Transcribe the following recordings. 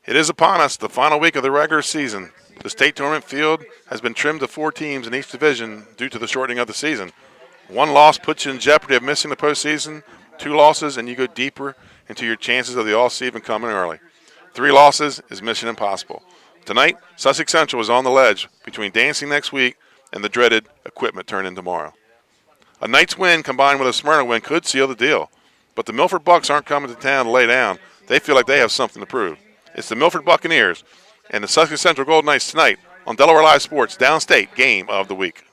It is upon us, the final week of the regular season. The state tournament field has been trimmed to 4 teams in each division due to the shortening of the season. 1 loss puts you in jeopardy of missing the postseason. 2 losses, and you go deeper into your chances of the all-season coming early. 3 losses is mission impossible. Tonight, Sussex Central is on the ledge between dancing next week and the dreaded equipment turn-in tomorrow. A night's win combined with a Smyrna win could seal the deal. But the Milford Bucks aren't coming to town to lay down. They feel like they have something to prove. It's the Milford Buccaneers and the Sussex Central Golden Knights tonight on Delaware Live Sports Downstate Game of the Week.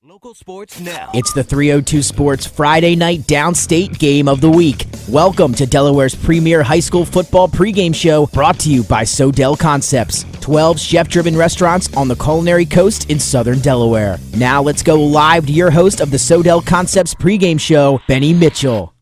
Local sports now. It's the 302 Sports Friday night downstate game of the week. Welcome to Delaware's premier high school football pregame show, brought to you by SODEL Concepts, 12 chef-driven restaurants on the culinary coast in southern Delaware. Now let's go live to your host of the SODEL Concepts pregame show, Benny Mitchell.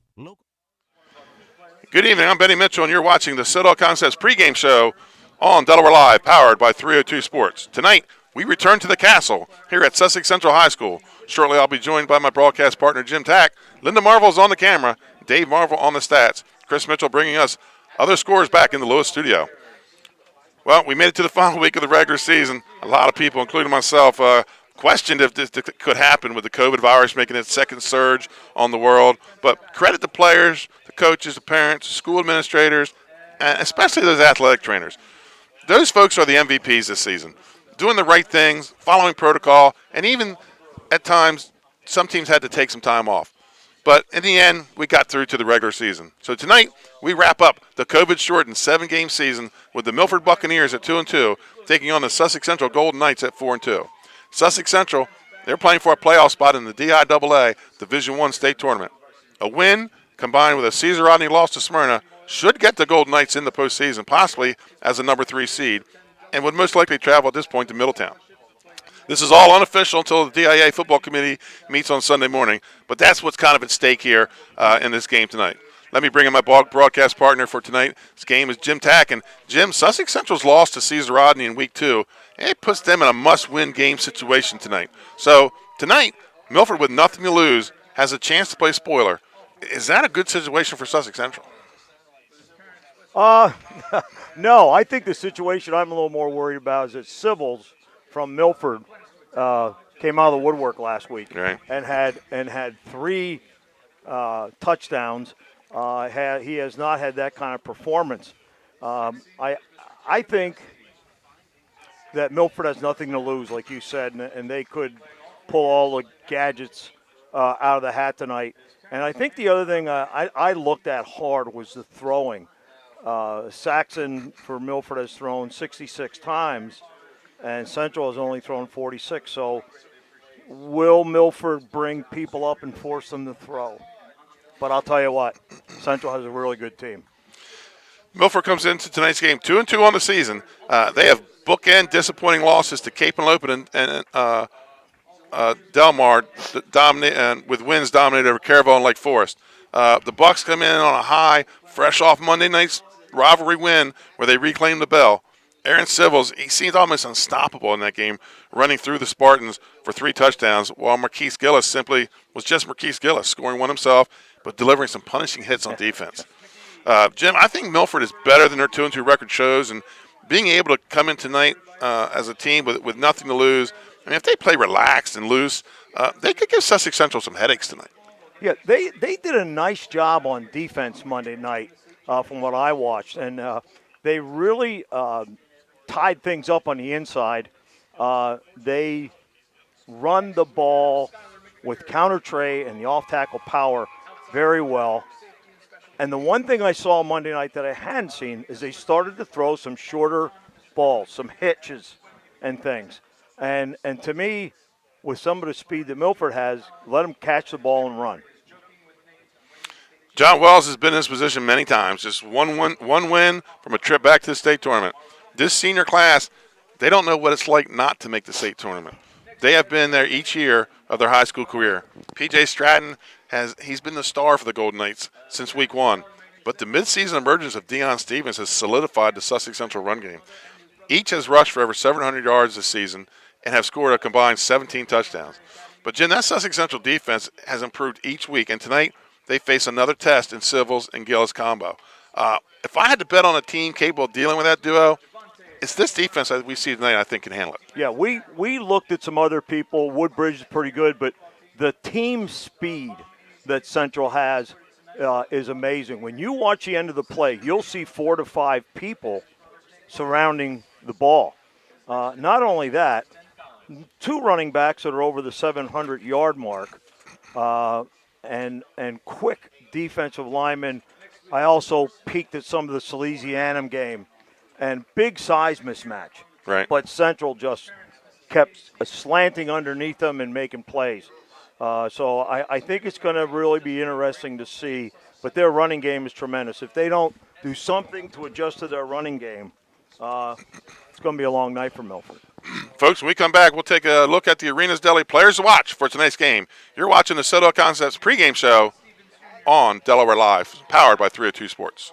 Good evening, I'm Benny Mitchell, and you're watching the SODEL Concepts pregame show on Delaware Live, powered by 302 Sports. Tonight, we return to the castle here at Sussex Central High School. Shortly, I'll be joined by my broadcast partner, Jim Tack. Linda Marvel's on the camera, Dave Marvel on the stats. Chris Mitchell bringing us other scores back in the Lewis studio. Well, we made it to the final week of the regular season. A lot of people, including myself, questioned if this could happen with the COVID virus making its second surge on the world. But credit the players, the coaches, the parents, school administrators, and especially those athletic trainers. Those folks are the MVPs this season. Doing the right things, following protocol, and even at times, some teams had to take some time off. But in the end, we got through to the regular season. So tonight, we wrap up the COVID-shortened 7-game season with the Milford Buccaneers at 2-2, taking on the Sussex Central Golden Knights at 4-2. Sussex Central, they're playing for a playoff spot in the DIAA Division I state tournament. A win combined with a Caesar Rodney loss to Smyrna should get the Golden Knights in the postseason, possibly as a number 3 seed, and would most likely travel at this point to Middletown. This is all unofficial until the DIA football committee meets on Sunday morning, but that's what's kind of at stake here in this game tonight. Let me bring in my broadcast partner for tonight's game is Jim Tack. And Jim, Sussex Central's lost to Caesar Rodney in week 2, and it puts them in a must-win game situation tonight. So tonight, Milford with nothing to lose has a chance to play spoiler. Is that a good situation for Sussex Central? No, I think the situation I'm a little more worried about is that Civils from Milford came out of the woodwork last week, right, and had 3 touchdowns. He has not had that kind of performance. I think that Milford has nothing to lose, like you said, and they could pull all the gadgets out of the hat tonight. And I think the other thing I looked at hard was the throwing. Saxon for Milford has thrown 66 times, and Central has only thrown 46. So will Milford bring people up and force them to throw? But I'll tell you what, Central has a really good team. Milford comes into tonight's game 2-2 on the season. They have bookend disappointing losses to Cape and Lopen and Delmar, with wins dominated over Caravel and Lake Forest. The Bucks come in on a high, fresh off Monday night's rivalry win where they reclaimed the bell. Aaron Civils, he seemed almost unstoppable in that game, running through the Spartans for 3 touchdowns, while Marquise Gillis simply was just Marquise Gillis, scoring 1 himself, but delivering some punishing hits on defense. Jim, I think Milford is better than their 2-2 record shows, and being able to come in tonight as a team with nothing to lose, I mean, if they play relaxed and loose, they could give Sussex Central some headaches tonight. Yeah, they did a nice job on defense Monday night from what I watched, and they really tied things up on the inside. They run the ball with counter tray and the off-tackle power very well. And the one thing I saw Monday night that I hadn't seen is they started to throw some shorter balls, some hitches and things. And to me, with some of the speed that Milford has, let them catch the ball and run. John Wells has been in this position many times. Just one win from a trip back to the state tournament. This senior class, they don't know what it's like not to make the state tournament. They have been there each year of their high school career. P.J. Stratton, he's been the star for the Golden Knights since week 1. But the midseason emergence of Deion Stevens has solidified the Sussex Central run game. Each has rushed for over 700 yards this season and have scored a combined 17 touchdowns. But, Jim, that Sussex Central defense has improved each week, and tonight they face another test in Civils and Gillis combo. If I had to bet on a team capable of dealing with that duo, it's this defense that we see tonight I think can handle it. Yeah, we looked at some other people. Woodbridge is pretty good, but the team speed that Central has is amazing. When you watch the end of the play, you'll see 4 to 5 people surrounding the ball. Not only that, 2 running backs that are over the 700-yard mark, and quick defensive linemen. I also peeked at some of the Salesianum game, and big size mismatch. Right. But Central just kept slanting underneath them and making plays. So I think it's going to really be interesting to see. But their running game is tremendous. If they don't do something to adjust to their running game, it's going to be a long night for Milford. Folks, when we come back, we'll take a look at the Arenas Deli players to watch for tonight's game. You're watching the SODEL Concepts pregame show on Delaware Live, powered by 302 Sports.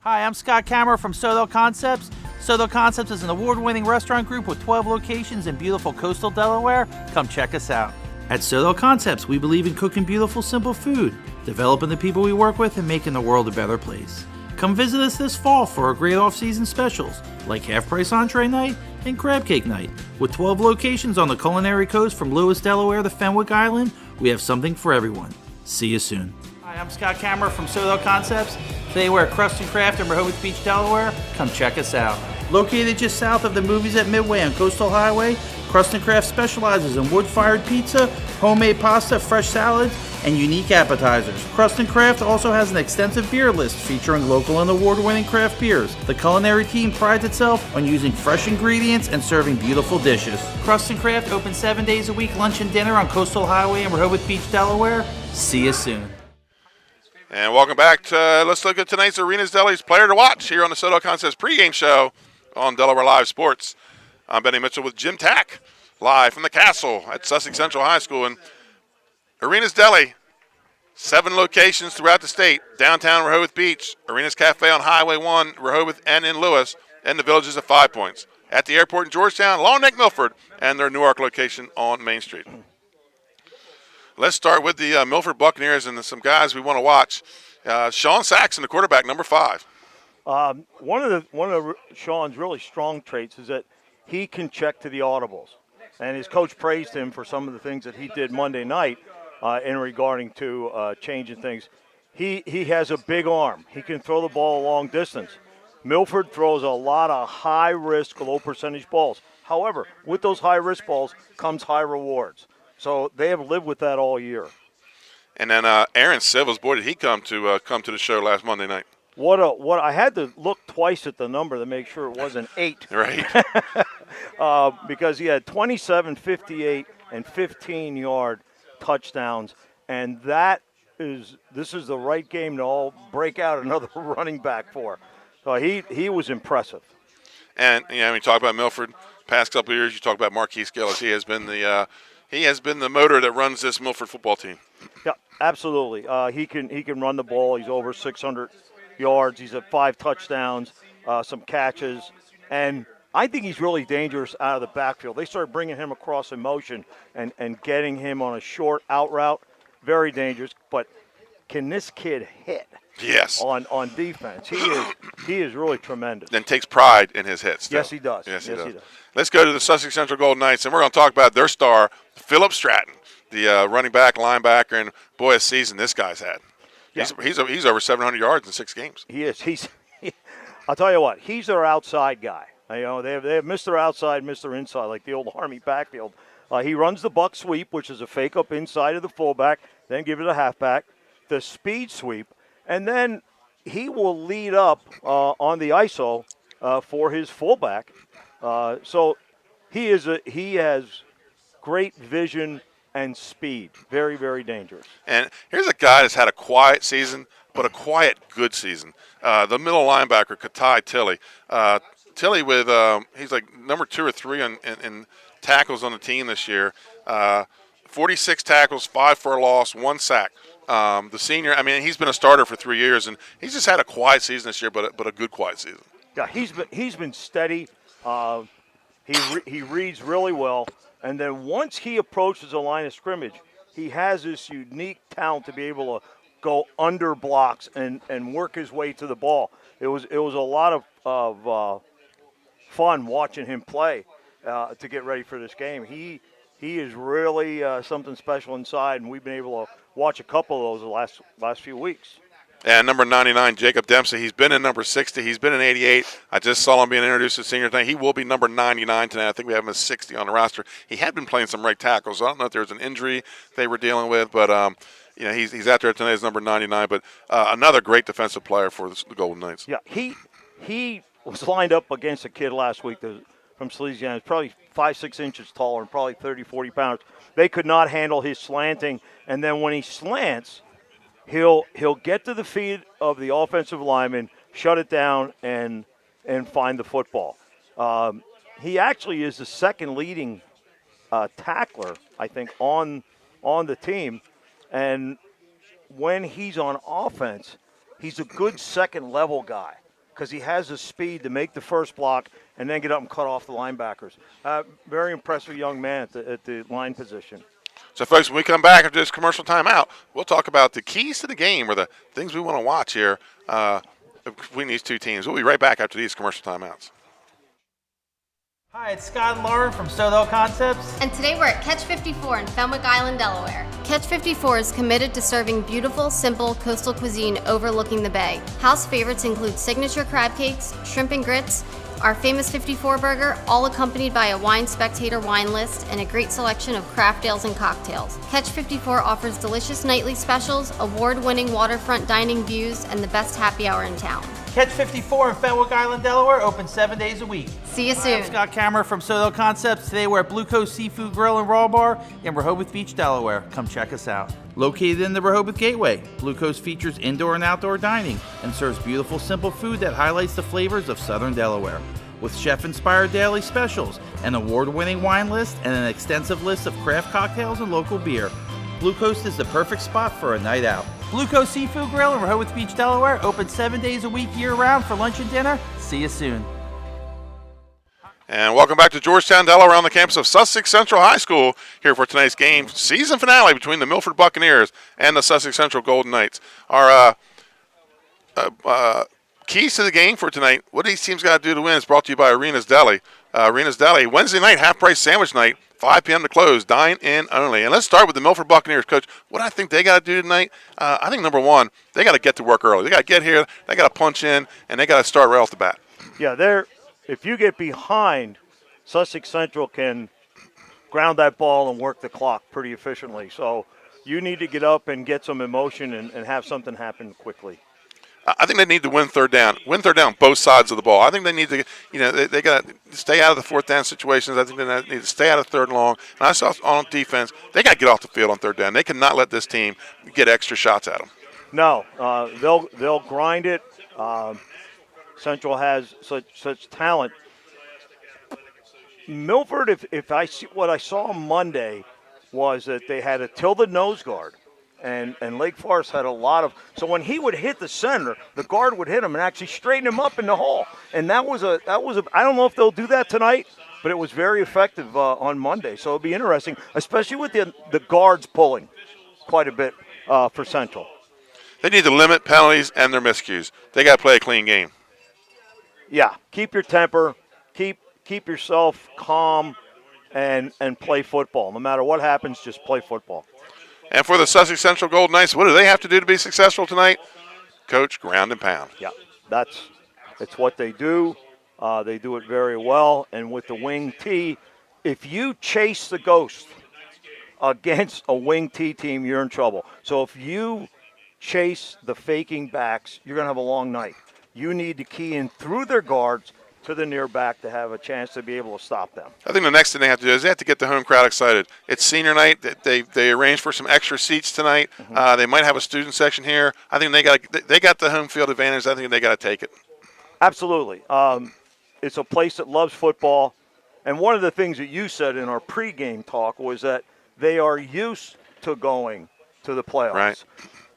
Hi, I'm Scott Kammerer from SODEL Concepts. SODEL Concepts is an award-winning restaurant group with 12 locations in beautiful coastal Delaware. Come check us out. At SODEL Concepts, we believe in cooking beautiful, simple food, developing the people we work with, and making the world a better place. Come visit us this fall for our great off-season specials, like half-price entree night and crab cake night. With 12 locations on the culinary coast from Lewis, Delaware to Fenwick Island, we have something for everyone. See you soon. Hi, I'm Scott Kammerer from SODEL Concepts. Today we're at Crust and Craft in Rehoboth Beach, Delaware. Come check us out. Located just south of the movies at Midway on Coastal Highway, Crust and Craft specializes in wood-fired pizza, homemade pasta, fresh salads, and unique appetizers. Crust and Craft also has an extensive beer list featuring local and award-winning craft beers. The culinary team prides itself on using fresh ingredients and serving beautiful dishes. Crust and Craft open 7 days a week, lunch and dinner on Coastal Highway in Rehoboth Beach, Delaware. See you soon. And welcome back to let's look at tonight's Arenas Deli's player to watch here on the SODEL Concepts pregame show on Delaware Live Sports. I'm Benny Mitchell with Jim Tack, live from the Castle at Sussex Central High School. And Arenas Deli, 7 locations throughout the state, downtown Rehoboth Beach, Arenas Cafe on Highway 1, Rehoboth and in Lewis, and the Villages at 5 Points. At the airport in Georgetown, Long Neck, Milford, and their Newark location on Main Street. Let's start with the Milford Buccaneers and some guys we want to watch. Sean Saxon, the quarterback, number 5. One of Sean's really strong traits is that he can check to the audibles, and his coach praised him for some of the things that he did Monday night in regarding to changing things. He has a big arm. He can throw the ball a long distance. Milford throws a lot of high-risk, low-percentage balls. However, with those high-risk balls comes high rewards. So they have lived with that all year. And then Aaron Sivils, boy, did he come to the show last Monday night. What I had to look twice at the number to make sure it wasn't 8. Right. Because he had 27, 58, and 15-yard touchdowns, and this is the right game to all break out another running back for. So he was impressive. And we talk about Milford past couple of years. You talk about Marquise Gillis. He has been the motor that runs this Milford football team. Yeah, absolutely. He can run the ball. He's over 600 yards. He's at 5 touchdowns, some catches, and I think he's really dangerous out of the backfield. They started bringing him across in motion and getting him on a short out route. Very dangerous. But can this kid hit? Yes. On defense, he is really tremendous. And takes pride in his hits. Yes, he does. Yes, he does. Let's go to the Sussex Central Golden Knights, and we're going to talk about their star, Philip Stratton, the running back, linebacker, and boy, a season this guy's had. Yeah. He's over 700 yards in 6 games. He is. I'll tell you what. He's their outside guy. They have Mr. Outside, Mr. Inside, like the old Army backfield. He runs the buck sweep, which is a fake up inside of the fullback, then give it a halfback, the speed sweep, and then he will lead up on the ISO for his fullback. So he has great vision and speed. Very, very dangerous. And here's a guy that's had a quiet season, but a quiet good season. The middle linebacker, Katai Tilley. Tilley with he's like number 2 or 3 in tackles on the team this year. 46 tackles, 5 for a loss, 1 sack. The senior, he's been a starter for 3 years, and he's just had a quiet season this year, but a good quiet season. Yeah, he's been steady. He reads really well, and then once he approaches the line of scrimmage, he has this unique talent to be able to go under blocks and work his way to the ball. It was a lot of fun watching him play to get ready for this game. He is really something special inside, and we've been able to watch a couple of those the last few weeks. And number 99, Jacob Dempsey, he's been in number 60. He's been in 88. I just saw him being introduced as senior tonight. He will be number 99 tonight. I think we have him as 60 on the roster. He had been playing some right tackles. So I don't know if there was an injury they were dealing with, but he's out there tonight as number 99. But another great defensive player for the Golden Knights. Yeah, he was lined up against a kid last week from Louisiana. He's probably 5-6 inches taller and probably 30, 40 pounds. They could not handle his slanting, and then when he slants, he'll get to the feet of the offensive lineman, shut it down, and find the football. He actually is the second leading tackler, I think, on the team. And when he's on offense, he's a good second-level guy because he has the speed to make the first block and then get up and cut off the linebackers. Very impressive young man at the line position. So, folks, when we come back after this commercial timeout, we'll talk about the keys to the game or the things we want to watch here between these two teams. We'll be right back after these commercial timeouts. Hi, it's Scott and Lauren from SODEL Concepts. And today we're at Catch 54 in Fenwick Island, Delaware. Catch 54 is committed to serving beautiful, simple coastal cuisine overlooking the bay. House favorites include signature crab cakes, shrimp and grits, our famous 54 burger, all accompanied by a wine spectator wine list and a great selection of craft ales and cocktails. Catch 54 offers delicious nightly specials, award-winning waterfront dining views, and the best happy hour in town. Catch 54 in Fenwick Island, Delaware, open 7 days a week. See you Hi, soon. I'm Scott Kammerer from SODEL Concepts. Today we're at Blue Coast Seafood Grill and Raw Bar in Rehoboth Beach, Delaware. Come check us out. Located in the Rehoboth Gateway, Blue Coast features indoor and outdoor dining and serves beautiful, simple food that highlights the flavors of Southern Delaware. With chef-inspired daily specials, an award-winning wine list, and an extensive list of craft cocktails and local beer, Blue Coast is the perfect spot for a night out. Blue Coast Seafood Grill in Rehoboth Beach, Delaware, open 7 days a week year-round for lunch and dinner. See you soon. And welcome back to Georgetown, Delaware, on the campus of Sussex Central High School, here for tonight's game, season finale between the Milford Buccaneers and the Sussex Central Golden Knights. Our keys to the game for tonight, what these teams got to do to win, is brought to you by Arena's Deli. Arena's Deli, Wednesday night, half-price sandwich night, 5 p.m. to close, dine in only. And let's start with the Milford Buccaneers, Coach. What I think they got to do tonight, I think, number one, they got to get to work early. They got to get here, they got to punch in, and they got to start right off the bat. Yeah, if you get behind, Sussex Central can ground that ball and work the clock pretty efficiently. So you need to get up and get some emotion and have something happen quickly. I think they need to win third down both sides of the ball. I think they need to, they got to stay out of the fourth down situations. I think they need to stay out of third and long. And I saw on defense, they got to get off the field on third down. They cannot let this team get extra shots at them. No, they'll grind it. Central has such talent. Milford, if I see what I saw Monday, was that they had a tilted nose guard. And Lake Forest had a lot of – so when he would hit the center, the guard would hit him and actually straighten him up in the hole. And that was a I don't know if they'll do that tonight, but it was very effective on Monday. So it'll be interesting, especially with the guards pulling quite a bit for Central. They need to limit penalties and their miscues. They got to play a clean game. Yeah, keep your temper, keep yourself calm, and play football. No matter what happens, just play football. And for the Sussex Central Golden Knights, what do they have to do to be successful tonight? Coach, ground and pound. Yeah, it's what they do. They do it very well. And with the wing T, if you chase the ghost against a wing T team, you're in trouble. So if you chase the faking backs, you're going to have a long night. You need to key in through their guards to the near back to have a chance to be able to stop them. I think the next thing they have to do is they have to get the home crowd excited. It's senior night. They arranged for some extra seats tonight. Mm-hmm. They might have a student section here. I think they got the home field advantage. I think they got to take it. Absolutely. It's a place that loves football. And one of the things that you said in our pregame talk was that they are used to going to the playoffs. Right.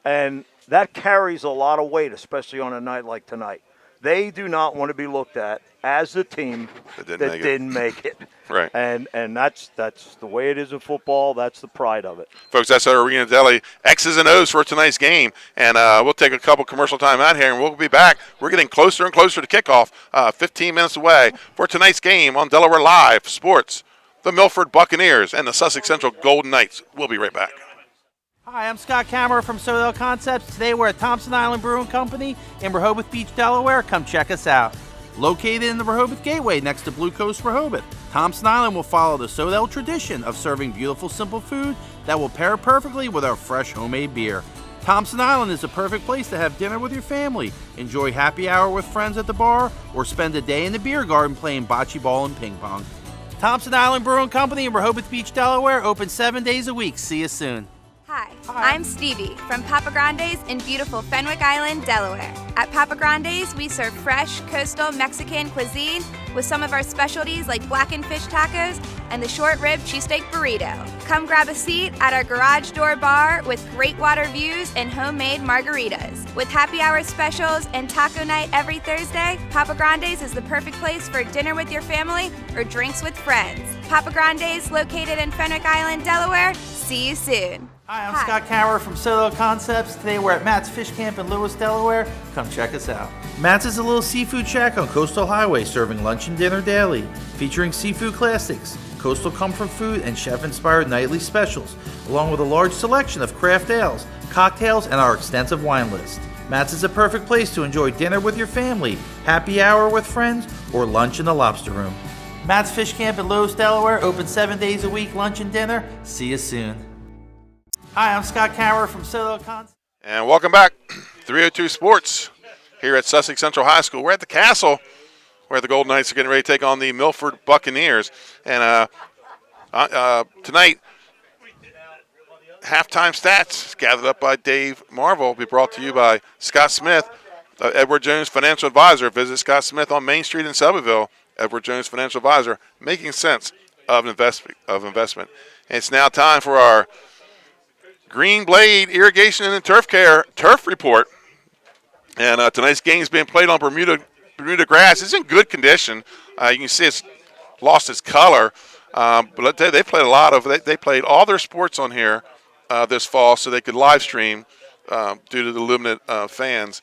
And that carries a lot of weight, especially on a night like tonight. They do not want to be looked at as the team that didn't make it. Right. And that's the way it is in football. That's the pride of it. Folks, that's our Arena Deli X's and O's for tonight's game. And we'll take a couple commercial time out here, and we'll be back. We're getting closer and closer to kickoff, 15 minutes away for tonight's game on Delaware Live Sports, the Milford Buccaneers and the Sussex Central Golden Knights. We'll be right back. Hi, I'm Scott Kammerer from SODEL Concepts. Today we're at Thompson Island Brewing Company in Rehoboth Beach, Delaware. Come check us out. Located in the Rehoboth Gateway next to Blue Coast Rehoboth, Thompson Island will follow the SODEL tradition of serving beautiful, simple food that will pair perfectly with our fresh homemade beer. Thompson Island is the perfect place to have dinner with your family, enjoy happy hour with friends at the bar, or spend a day in the beer garden playing bocce ball and ping pong. Thompson Island Brewing Company in Rehoboth Beach, Delaware, open 7 days a week. See you soon. Hi, I'm Stevie from Papa Grande's in beautiful Fenwick Island, Delaware. At Papa Grande's, we serve fresh, coastal Mexican cuisine with some of our specialties like blackened fish tacos and the short rib cheesesteak burrito. Come grab a seat at our garage door bar with great water views and homemade margaritas. With happy hour specials and taco night every Thursday, Papa Grande's is the perfect place for dinner with your family or drinks with friends. Papa Grande's, located in Fenwick Island, Delaware. See you soon. Hi, I'm Scott Kammerer from SODEL Concepts. Today we're at Matt's Fish Camp in Lewis, Delaware. Come check us out. Matt's is a little seafood shack on Coastal Highway serving lunch and dinner daily, featuring seafood classics, coastal comfort food, and chef-inspired nightly specials, along with a large selection of craft ales, cocktails, and our extensive wine list. Matt's is a perfect place to enjoy dinner with your family, happy hour with friends, or lunch in the lobster room. Matt's Fish Camp in Lewis, Delaware, open 7 days a week, lunch and dinner. See you soon. Hi, I'm Scott Kammerer from SODEL Concepts. And welcome back. 302 Sports here at Sussex Central High School. We're at the Castle where the Golden Knights are getting ready to take on the Milford Buccaneers. And tonight, halftime stats gathered up by Dave Marvel will be brought to you by Scott Smith, Edward Jones Financial Advisor. Visit Scott Smith on Main Street in Selbyville. Edward Jones Financial Advisor, making sense of investment. And it's now time for our Green Blade Irrigation and Turf Care Turf Report. And tonight's game is being played on Bermuda grass. It's in good condition. You can see it's lost its color. But I'll tell you, they played all their sports on here this fall so they could live stream due to the limited fans.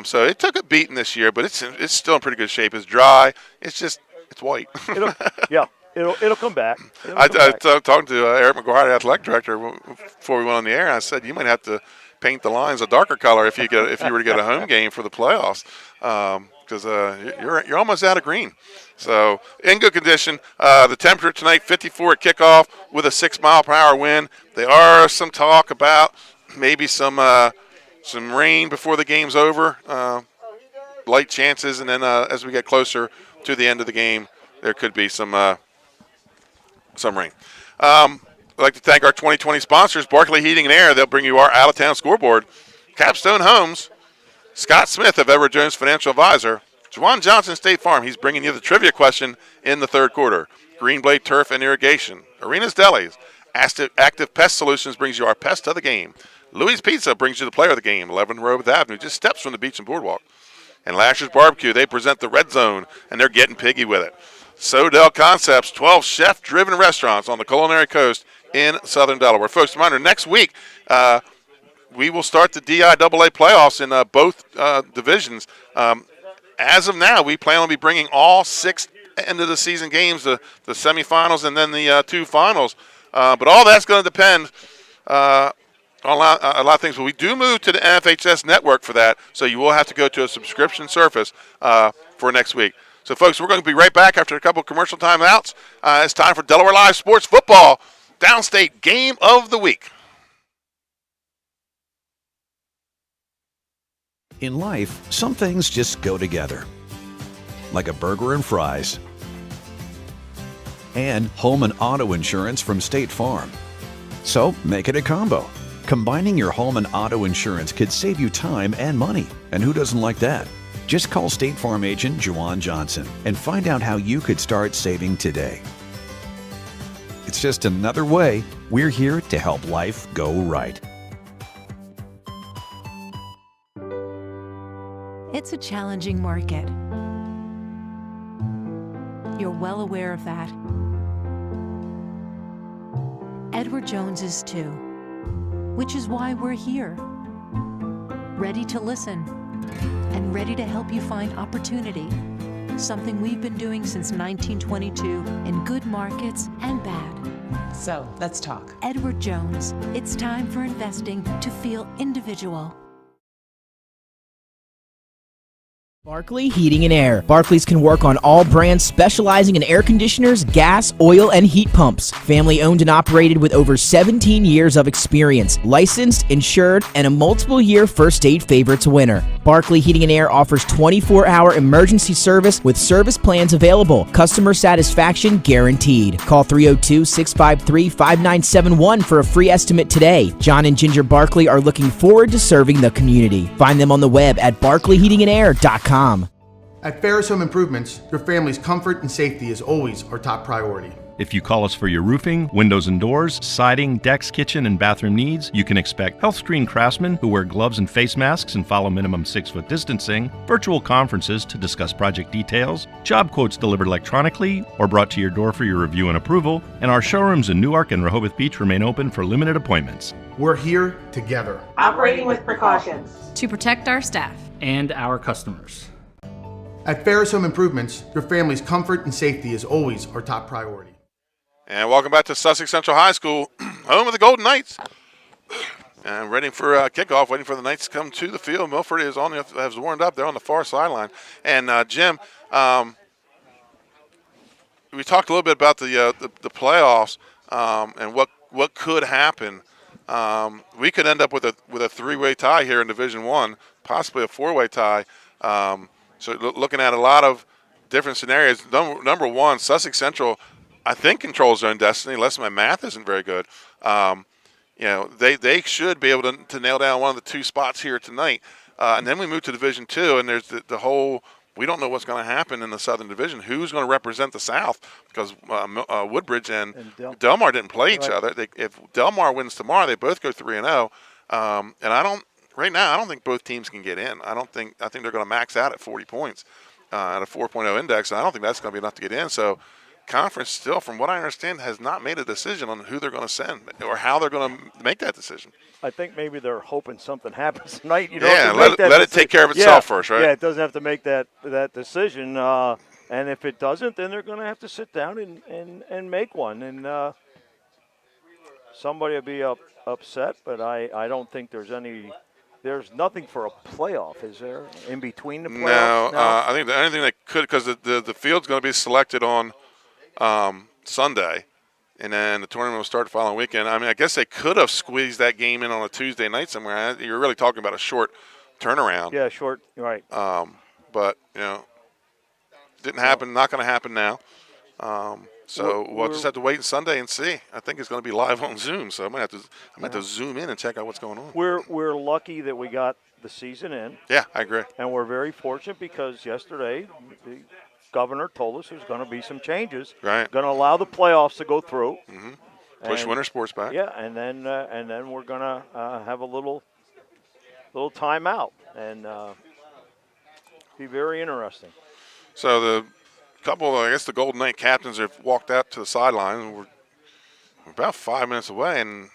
So it took a beating this year, but it's still in pretty good shape. It's dry. It's white. It'll come back. I talked to Eric McGuire, the athletic director, before we went on the air. And I said you might have to paint the lines a darker color if you were to get a home game for the playoffs, because you're almost out of green. So in good condition. The temperature tonight 54 at kickoff with a 6-mile-per-hour wind. There are some talk about maybe some rain before the game's over, light chances, and then as we get closer to the end of the game, there could be some rain. I'd like to thank our 2020 sponsors, Barkley Heating and Air. They'll bring you our out-of-town scoreboard. Capstone Homes, Scott Smith of Edward Jones Financial Advisor, Juwan Johnson State Farm. He's bringing you the trivia question in the third quarter. Green Blade Turf and Irrigation, Arenas Delis, Active Pest Solutions brings you our pest of the game. Louis Pizza brings you the player of the game, 11 Rehoboth Avenue, just steps from the beach and boardwalk. And Lasher's Barbecue, they present the Red Zone, and they're getting piggy with it. SODEL Concepts, 12 chef-driven restaurants on the culinary coast in southern Delaware. Folks, reminder, next week we will start the DIAA playoffs in both divisions. As of now, we plan on be bringing all 6 end-of-the-season games, the semifinals and then the 2 finals. But all that's going to depend on a lot of things. But we do move to the NFHS network for that, so you will have to go to a subscription service for next week. So, folks, we're going to be right back after a couple of commercial timeouts. It's time for Delaware Live Sports Football, Downstate Game of the Week. In life, some things just go together, like a burger and fries, and home and auto insurance from State Farm. So make it a combo. Combining your home and auto insurance could save you time and money, and who doesn't like that? Just call State Farm agent Juwan Johnson and find out how you could start saving today. It's just another way we're here to help life go right. It's It's a challenging market. You're well aware of that. Edward Jones is too, which is why we're here. Ready to listen and ready to help you find opportunity. Something we've been doing since 1922 in good markets and bad. So, let's talk. Edward Jones, it's time for investing to feel individual. Barkley Heating and Air. Barkleys can work on all brands specializing in air conditioners, gas, oil, and heat pumps. Family owned and operated with over 17 years of experience. Licensed, insured, and a multiple-year First State Favorites winner. Barkley Heating and Air offers 24-hour emergency service with service plans available. Customer satisfaction guaranteed. Call 302-653-5971 for a free estimate today. John and Ginger Barkley are looking forward to serving the community. Find them on the web at barkleyheatingandair.com. At Ferris Home Improvements, your family's comfort and safety is always our top priority. If you call us for your roofing, windows and doors, siding, decks, kitchen, and bathroom needs, you can expect health-screened craftsmen who wear gloves and face masks and follow minimum 6-foot distancing, virtual conferences to discuss project details, job quotes delivered electronically or brought to your door for your review and approval, and our showrooms in Newark and Rehoboth Beach remain open for limited appointments. We're here together. Operating with precautions. To protect our staff. And our customers. At Ferris Home Improvements, your family's comfort and safety is always our top priority. And welcome back to Sussex Central High School, home of the Golden Knights. And ready for kickoff, waiting for the Knights to come to the field. Milford has warmed up. They're on the far sideline. And Jim, we talked a little bit about the playoffs and what could happen. We could end up with a three-way tie here in Division I, possibly a four-way tie. So looking at a lot of different scenarios. Number one, Sussex Central, I think, controls their own destiny, unless my math isn't very good. They should be able to nail down one of the two spots here tonight. And then we move to Division II, and there's the whole – we don't know what's going to happen in the Southern Division. Who's going to represent the South? Because Woodbridge and Delmar didn't play each other. If Delmar wins tomorrow, they both go 3-0. And right now, I don't think both teams can get in. I think they're going to max out at 40 points at a 4.0 index, and I don't think that's going to be enough to get in. So conference still, from what I understand, has not made a decision on who they're going to send or how they're going to make that decision. I think maybe they're hoping something happens tonight. Let it take care of itself first, right? Yeah, it doesn't have to make that decision. And if it doesn't, then they're going to have to sit down and make one. And somebody will be upset, but I don't think there's nothing for a playoff, is there, in between the playoffs? No. I think the only thing that could, because the field's going to be selected on Sunday, and then the tournament will start the following weekend. I mean, I guess they could have squeezed that game in on a Tuesday night somewhere. You're really talking about a short turnaround. Yeah, short, right. But, didn't happen, not going to happen now. So we'll just have to wait Sunday and see. I think it's going to be live on Zoom, so I might have to zoom in and check out what's going on. We're lucky that we got the season in. Yeah, I agree. And we're very fortunate because yesterday the governor told us there's going to be some changes. Right. Going to allow the playoffs to go through. Mm-hmm. Push winter sports back. Yeah, and then we're going to have a little timeout and be very interesting. So the couple, I guess the Golden Knight captains have walked out to the sideline. We're about 5 minutes away, and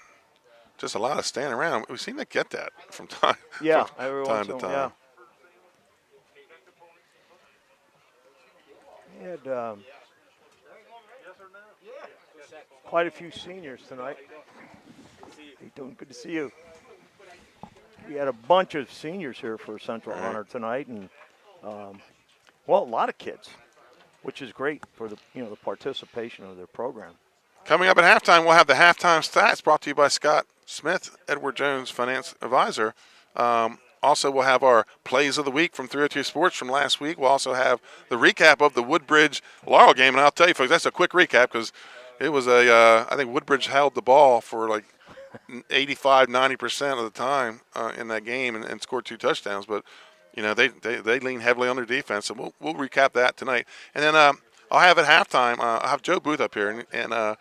just a lot of standing around. We seem to get that from time to time. Yeah. We had quite a few seniors tonight. Hey, doing good to see you. We had a bunch of seniors here for Central Honor tonight, and a lot of kids, which is great for the participation of their program. Coming up at halftime, we'll have the halftime stats brought to you by Scott Smith, Edward Jones Finance Advisor. Also, we'll have our plays of the week from 302 Sports from last week. We'll also have the recap of the Woodbridge Laurel game, and I'll tell you, folks, that's a quick recap because it was I think Woodbridge held the ball for like 85-90% of the time in that game and scored 2 touchdowns. But they lean heavily on their defense, so we'll recap that tonight. And then I'll have at halftime. I'll have Joe Booth up here, and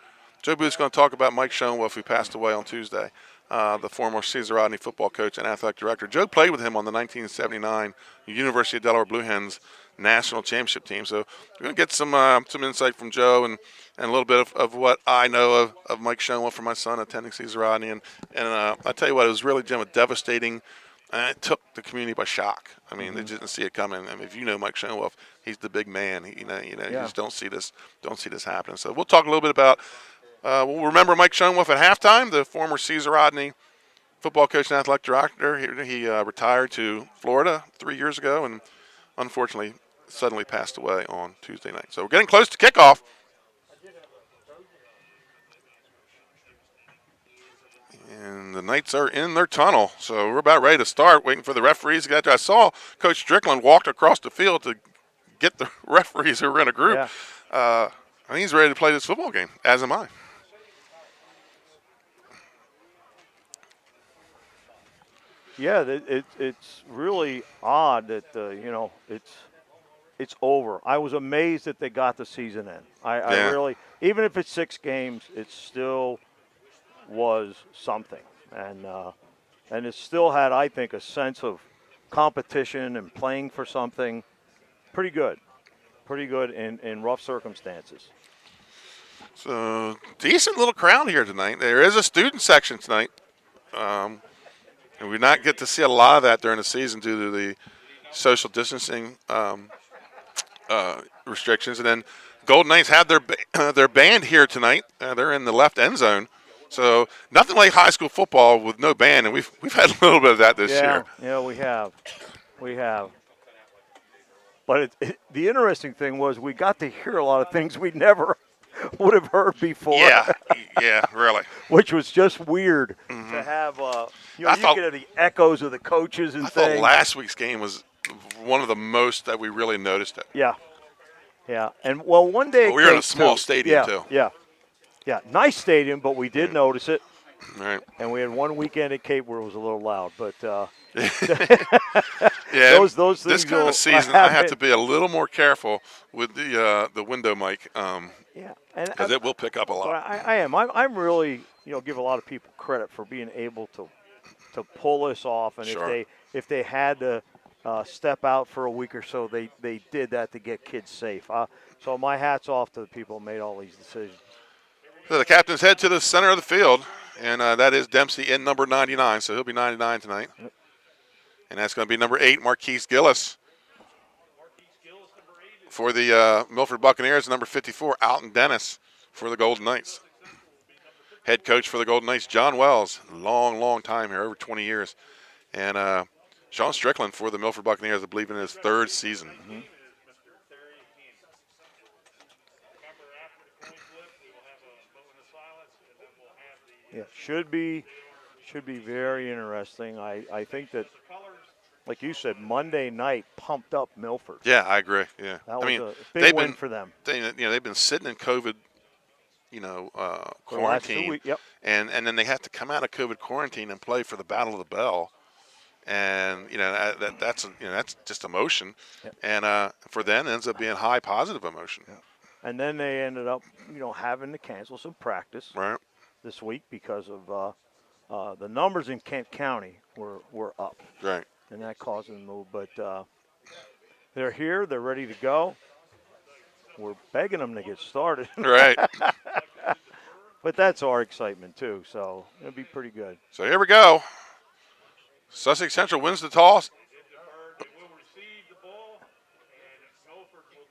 Joe Booth's going to talk about Mike Schoenwolf, who passed away on Tuesday, the former Cesar Rodney football coach and athletic director. Joe played with him on the 1979 University of Delaware Blue Hens national championship team. So we're going to get some insight from Joe and a little bit of what I know of Mike Schoenwolf from my son attending Cesar Rodney. And I tell you what, it was really, Jim, a devastating. And it took the community by shock. I mean, they didn't see it coming. I mean, if you know Mike Schoenwolf, he's the big man. You just don't see this happening. So we'll talk a little bit about. We'll remember Mike Schoenwolf at halftime, the former Cesar Rodney football coach and athletic director. He retired to Florida 3 years ago, and unfortunately, suddenly passed away on Tuesday night. So we're getting close to kickoff. And the Knights are in their tunnel, so we're about ready to start, waiting for the referees to get there. I saw Coach Strickland walked across the field to get the referees who were in a group. Yeah. I think he's ready to play this football game, as am I. Yeah, it's really odd that it's over. I was amazed that they got the season in. I really, even if it's 6 games, it still was something, and it still had, I think, a sense of competition and playing for something. Pretty good in rough circumstances. So decent little crowd here tonight. There is a student section tonight, and we not get to see a lot of that during the season due to the social distancing restrictions. And then Golden Knights have their band here tonight. They're in the left end zone. So nothing like high school football with no band, and we've had a little bit of that this year. Yeah, we have. But the interesting thing was we got to hear a lot of things we never would have heard before. Yeah, really. Which was just weird to have. You get the echoes of the coaches and things. I thought last week's game was one of the most that we really noticed it. Yeah, and one day we were in a small stadium too. Yeah, nice stadium, but we did notice it. Right. And we had one weekend at Cape where it was a little loud, but yeah, those things. This kind of season, I have to be a little more careful with the window mic. Because it will pick up a lot. I am. I'm really give a lot of people credit for being able to pull this off, and if they had to step out for a week or so, they did that to get kids safe. So my hat's off to the people who made all these decisions. So the captains head to the center of the field, and that is Dempsey in number 99, so he'll be 99 tonight. Yep. And that's going to be number 8, Marquise Gillis. For the Milford Buccaneers, number 54, Alton Dennis for the Golden Knights. Head coach for the Golden Knights, John Wells, long time here, over 20 years. And Sean Strickland for the Milford Buccaneers, I believe in his 3rd season. Mm-hmm. Yeah, should be very interesting. I think that, like you said, Monday night pumped up Milford. Yeah, I agree. Yeah, that was a big win for them. They've been sitting in COVID, quarantine. Last 2 weeks, yep. And then they have to come out of COVID quarantine and play for the Battle of the Bell, and that's just emotion, yep. And for them it ends up being high positive emotion. Yep. And then they ended up having to cancel some practice. Right. This week because of the numbers in Kent County were up. Right. And that caused them to move. But they're here. They're ready to go. We're begging them to get started. Right. But that's our excitement, too. So it'll be pretty good. So here we go. Sussex Central wins the toss.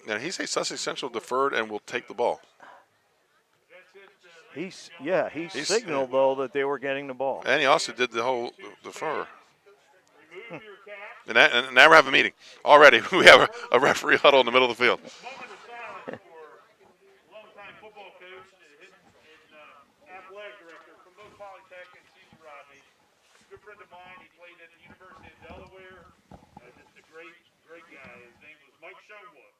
Now, he say Sussex Central deferred and will take the ball. He signaled, though, that they were getting the ball. And he also did the whole defer. And now we're having a meeting. Already, we have a referee huddle in the middle of the field. Longtime football coach and athletic director from both Polytech and Cesar Rodney. Good friend of mine. He played at the University of Delaware. Just a great guy. His name was Mike Schoenwolf.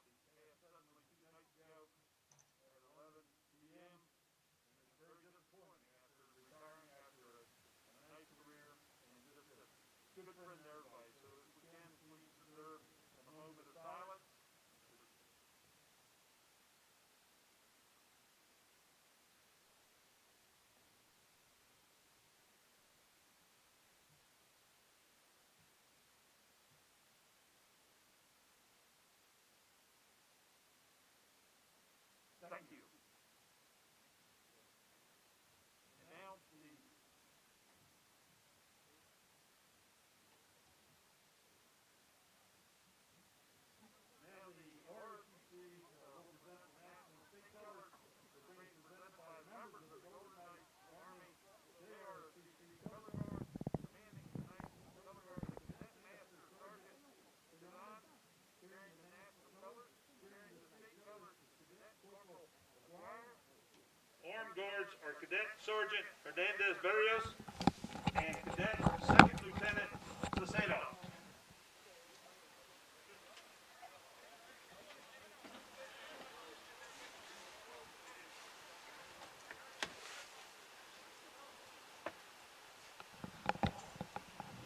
guards are Cadet Sergeant Hernandez Barrios and Cadet Second Lieutenant Cicero.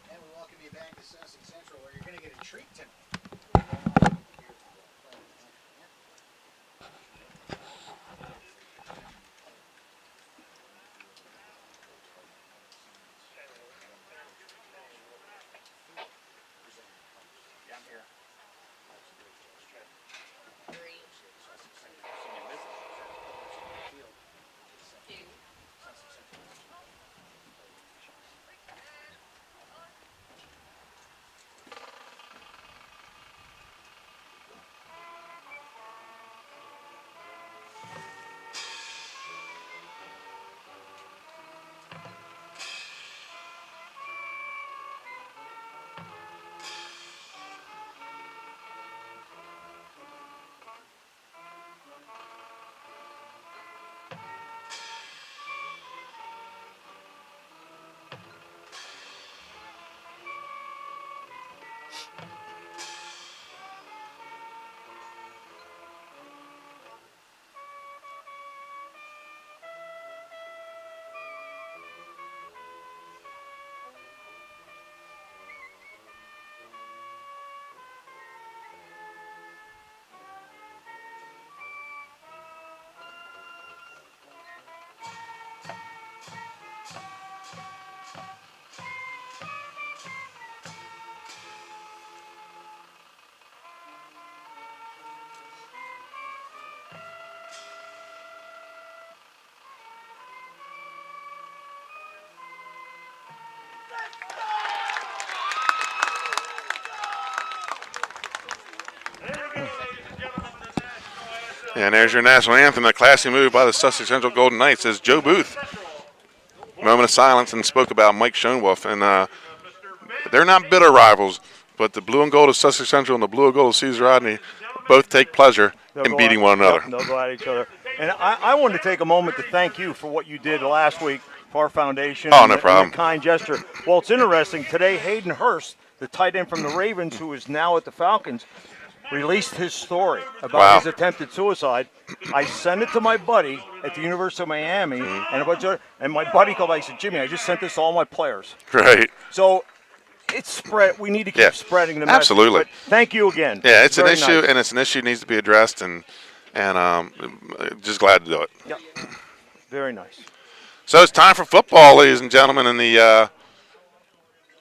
And we welcome you back to Sussex Central, where you're going to get a treat tonight. And there's your national anthem, a classy move by the Sussex Central Golden Knights, as Joe Booth, moment of silence, and spoke about Mike Schoenwolf. And they're not bitter rivals, but the blue and gold of Sussex Central and the blue and gold of Cesar Rodney both take pleasure in beating one another. They'll go at each other. And I wanted to take a moment to thank you for what you did last week for our foundation. Oh, no problem. And the kind gesture. Well, it's interesting. Today, Hayden Hurst, the tight end from the Ravens, who is now at the Falcons, released his story about his attempted suicide. I sent it to my buddy at the University of Miami, and a bunch of, and my buddy called. I said, "Jimmy, I just sent this to all my players." Right. So it's spread. We need to keep spreading the message. Absolutely. But thank you again. Yeah, it's an Very issue, nice. and it's an issue that needs to be addressed, and just glad to do it. Yep. Very nice. So it's time for football, ladies and gentlemen, and the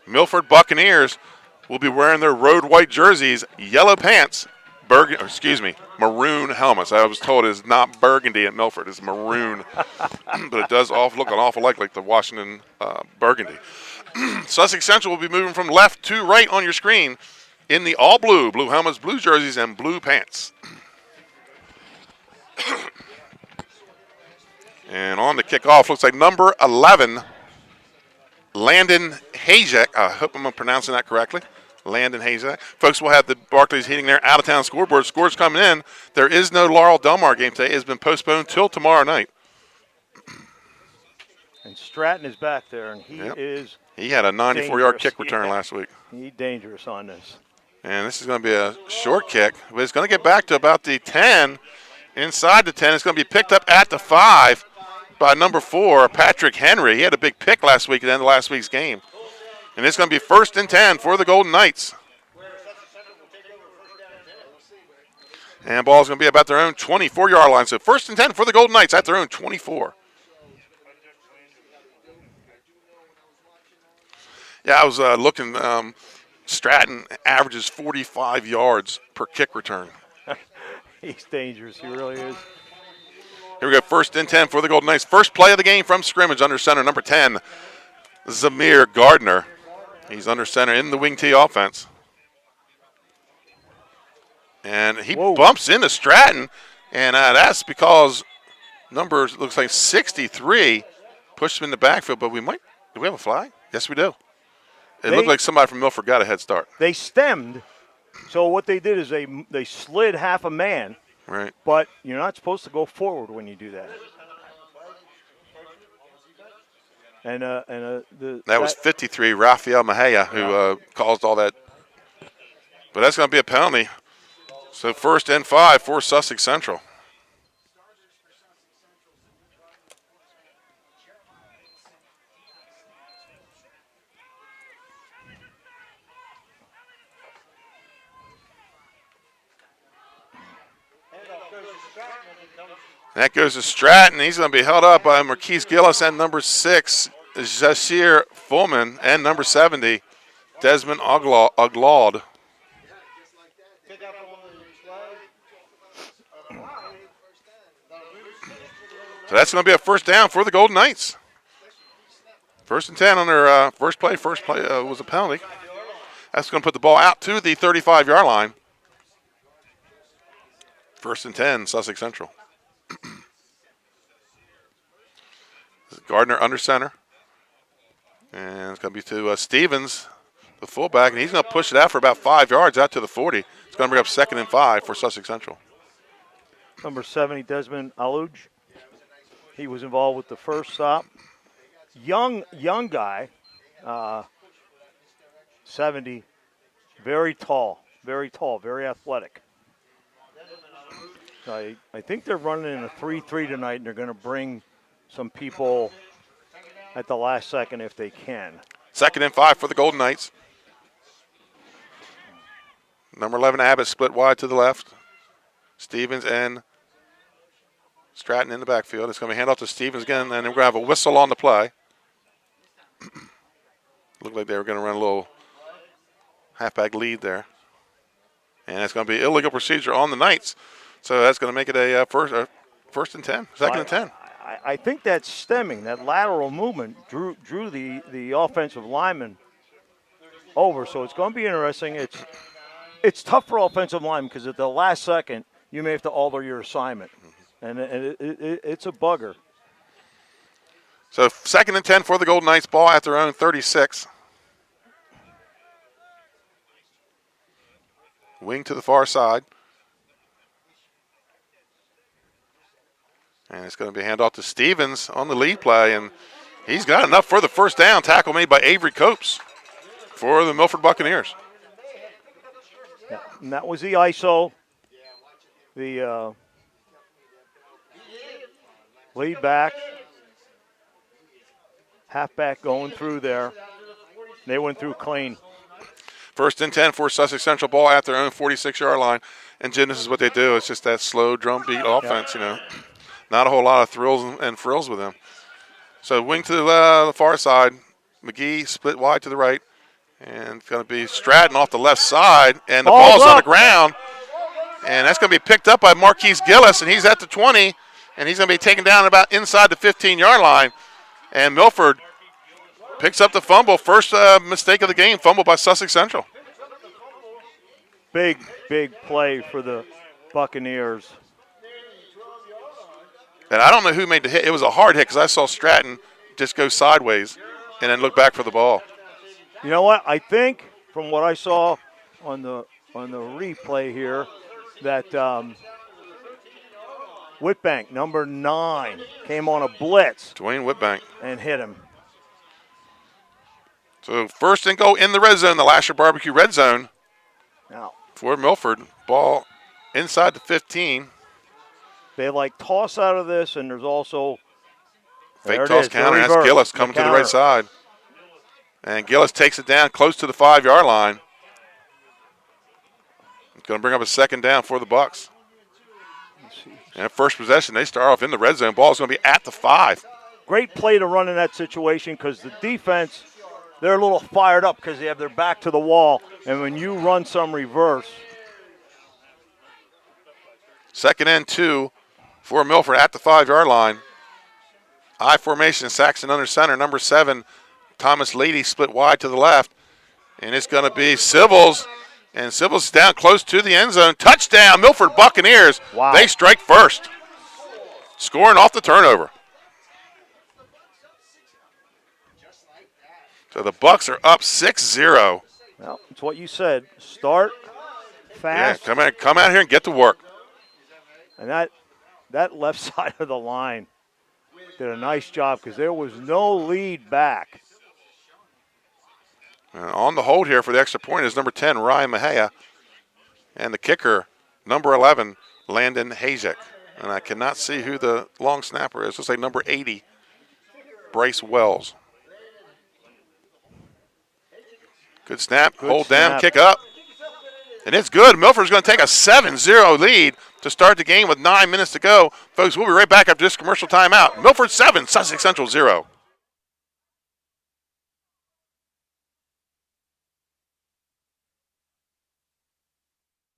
Milford Buccaneers will be wearing their road white jerseys, yellow pants, maroon helmets. I was told it's not burgundy at Milford; it's maroon, but it does look an awful lot like the Washington burgundy. Sussex Central will be moving from left to right on your screen in the all blue helmets, blue jerseys, and blue pants. And on the kickoff, looks like number 11, Landon Hajek. I hope I'm pronouncing that correctly. Landon Hajek. Folks, we'll have the Barkleys hitting their out-of-town scoreboard. Scores coming in. There is no Laurel Delmar game today. It has been postponed till tomorrow night. And Stratton is back there, and he had a 94-yard kick return last week. He's dangerous on this. And this is going to be a short kick, but it's going to get back to about the 10. Inside the 10, it's going to be picked up at the 5 by number 4, Patrick Henry. He had a big pick last week at the end of last week's game. And it's going to be 1st and 10 for the Golden Knights. And ball's going to be about their own 24-yard line. So 1st and 10 for the Golden Knights at their own 24. Yeah, I was looking. Stratton averages 45 yards per kick return. He's dangerous. He really is. Here we go. 1st and 10 for the Golden Knights. First play of the game from scrimmage under center, number 10, Zamir Gardner. He's under center in the wing T offense. And he bumps into Stratton, and that's because numbers looks like 63 pushed him in the backfield. But do we have a flag? Yes, we do. It looked like somebody from Milford got a head start. They stemmed. So what they did is they slid half a man. Right. But you're not supposed to go forward when you do that. That was 53, Rafael Mejia, who caused all that. But that's going to be a penalty. So 1st and 5 for Sussex Central. That goes to Stratton. He's going to be held up by Marquise Gillis and number 6, Jashir Fullman, and number 70, Desmond Oglaud. So that's going to be a first down for the Golden Knights. 1st and 10 on their first play. First play was a penalty. That's going to put the ball out to the 35-yard line. 1st and 10, Sussex Central. Gardner under center. And it's going to be to Stevens, the fullback, and he's going to push it out for about 5 yards out to the 40. It's going to bring up 2nd and 5 for Sussex Central. Number 70, Desmond Aluj. He was involved with the first stop. Young guy, 70, very tall, very athletic. I think they're running in a 3-3 tonight, and they're going to bring some people at the last second if they can. 2nd and 5 for the Golden Knights. Number 11, Abbott, split wide to the left. Stevens and Stratton in the backfield. It's going to be handoff to Stevens again, and then we're going to have a whistle on the play. Looked like they were going to run a little halfback lead there. And it's going to be illegal procedure on the Knights. So that's going to make it a first and 10, 2nd and 10. I think that stemming, that lateral movement, drew the offensive lineman over. So it's going to be interesting. It's tough for offensive linemen because at the last second, you may have to alter your assignment. And it's a bugger. So 2nd and 10 for the Golden Knights, ball at their own 36. Wing to the far side. And it's going to be handoff to Stevens on the lead play, and he's got enough for the first down. Tackle made by Avery Copes for the Milford Buccaneers. Yeah, and that was the ISO. The lead back, halfback going through there. They went through clean. 1st and 10 for Sussex Central, ball at their own 46-yard line. And, Jim, this is what they do. It's just that slow drum beat offense, you know. Not a whole lot of thrills and frills with them. So wing to the far side. McGee split wide to the right. And it's going to be Stratton off the left side. And the ball's on the ground. And that's going to be picked up by Marquise Gillis. And he's at the 20. And he's going to be taken down about inside the 15-yard line. And Milford picks up the fumble. First mistake of the game, fumble by Sussex Central. Big play for the Buccaneers. And I don't know who made the hit. It was a hard hit because I saw Stratton just go sideways and then look back for the ball. You know what? I think from what I saw on the replay here that Whitbank, number 9, came on a blitz. Dwayne Whitbank. And hit him. So 1st and goal in the red zone, the Lasher Barbecue red zone. Now for Milford. Ball inside the 15. They toss out of this, and there's also fake toss counter. That's Gillis coming to the right side. And Gillis takes it down close to the 5-yard line. It's going to bring up a 2nd down for the Bucks. And first possession, they start off in the red zone. Ball's going to be at the 5. Great play to run in that situation because the defense, they're a little fired up because they have their back to the wall. And when you run some reverse. 2nd and 2 for Milford at the 5-yard line. I formation, Saxon under center. Number 7, Thomas Lady split wide to the left. And it's going to be Sybils. And Sybils is down close to the end zone. Touchdown, Milford Buccaneers. Wow. They strike first. Scoring off the turnover. So the Bucks are up 6-0. Well, it's what you said. Start fast. Yeah, come out here and get to work. And that left side of the line did a nice job because there was no lead back. On the hold here for the extra point is number 10, Ryan Mejia. And the kicker, number 11, Landon Hazek. And I cannot see who the long snapper is. Looks like number 80, Bryce Wells. Good snap, hold down, kick up. And it's good. Milford's going to take a 7-0 lead to start the game with 9 minutes to go. Folks, we'll be right back after this commercial timeout. Milford 7, Sussex Central 0.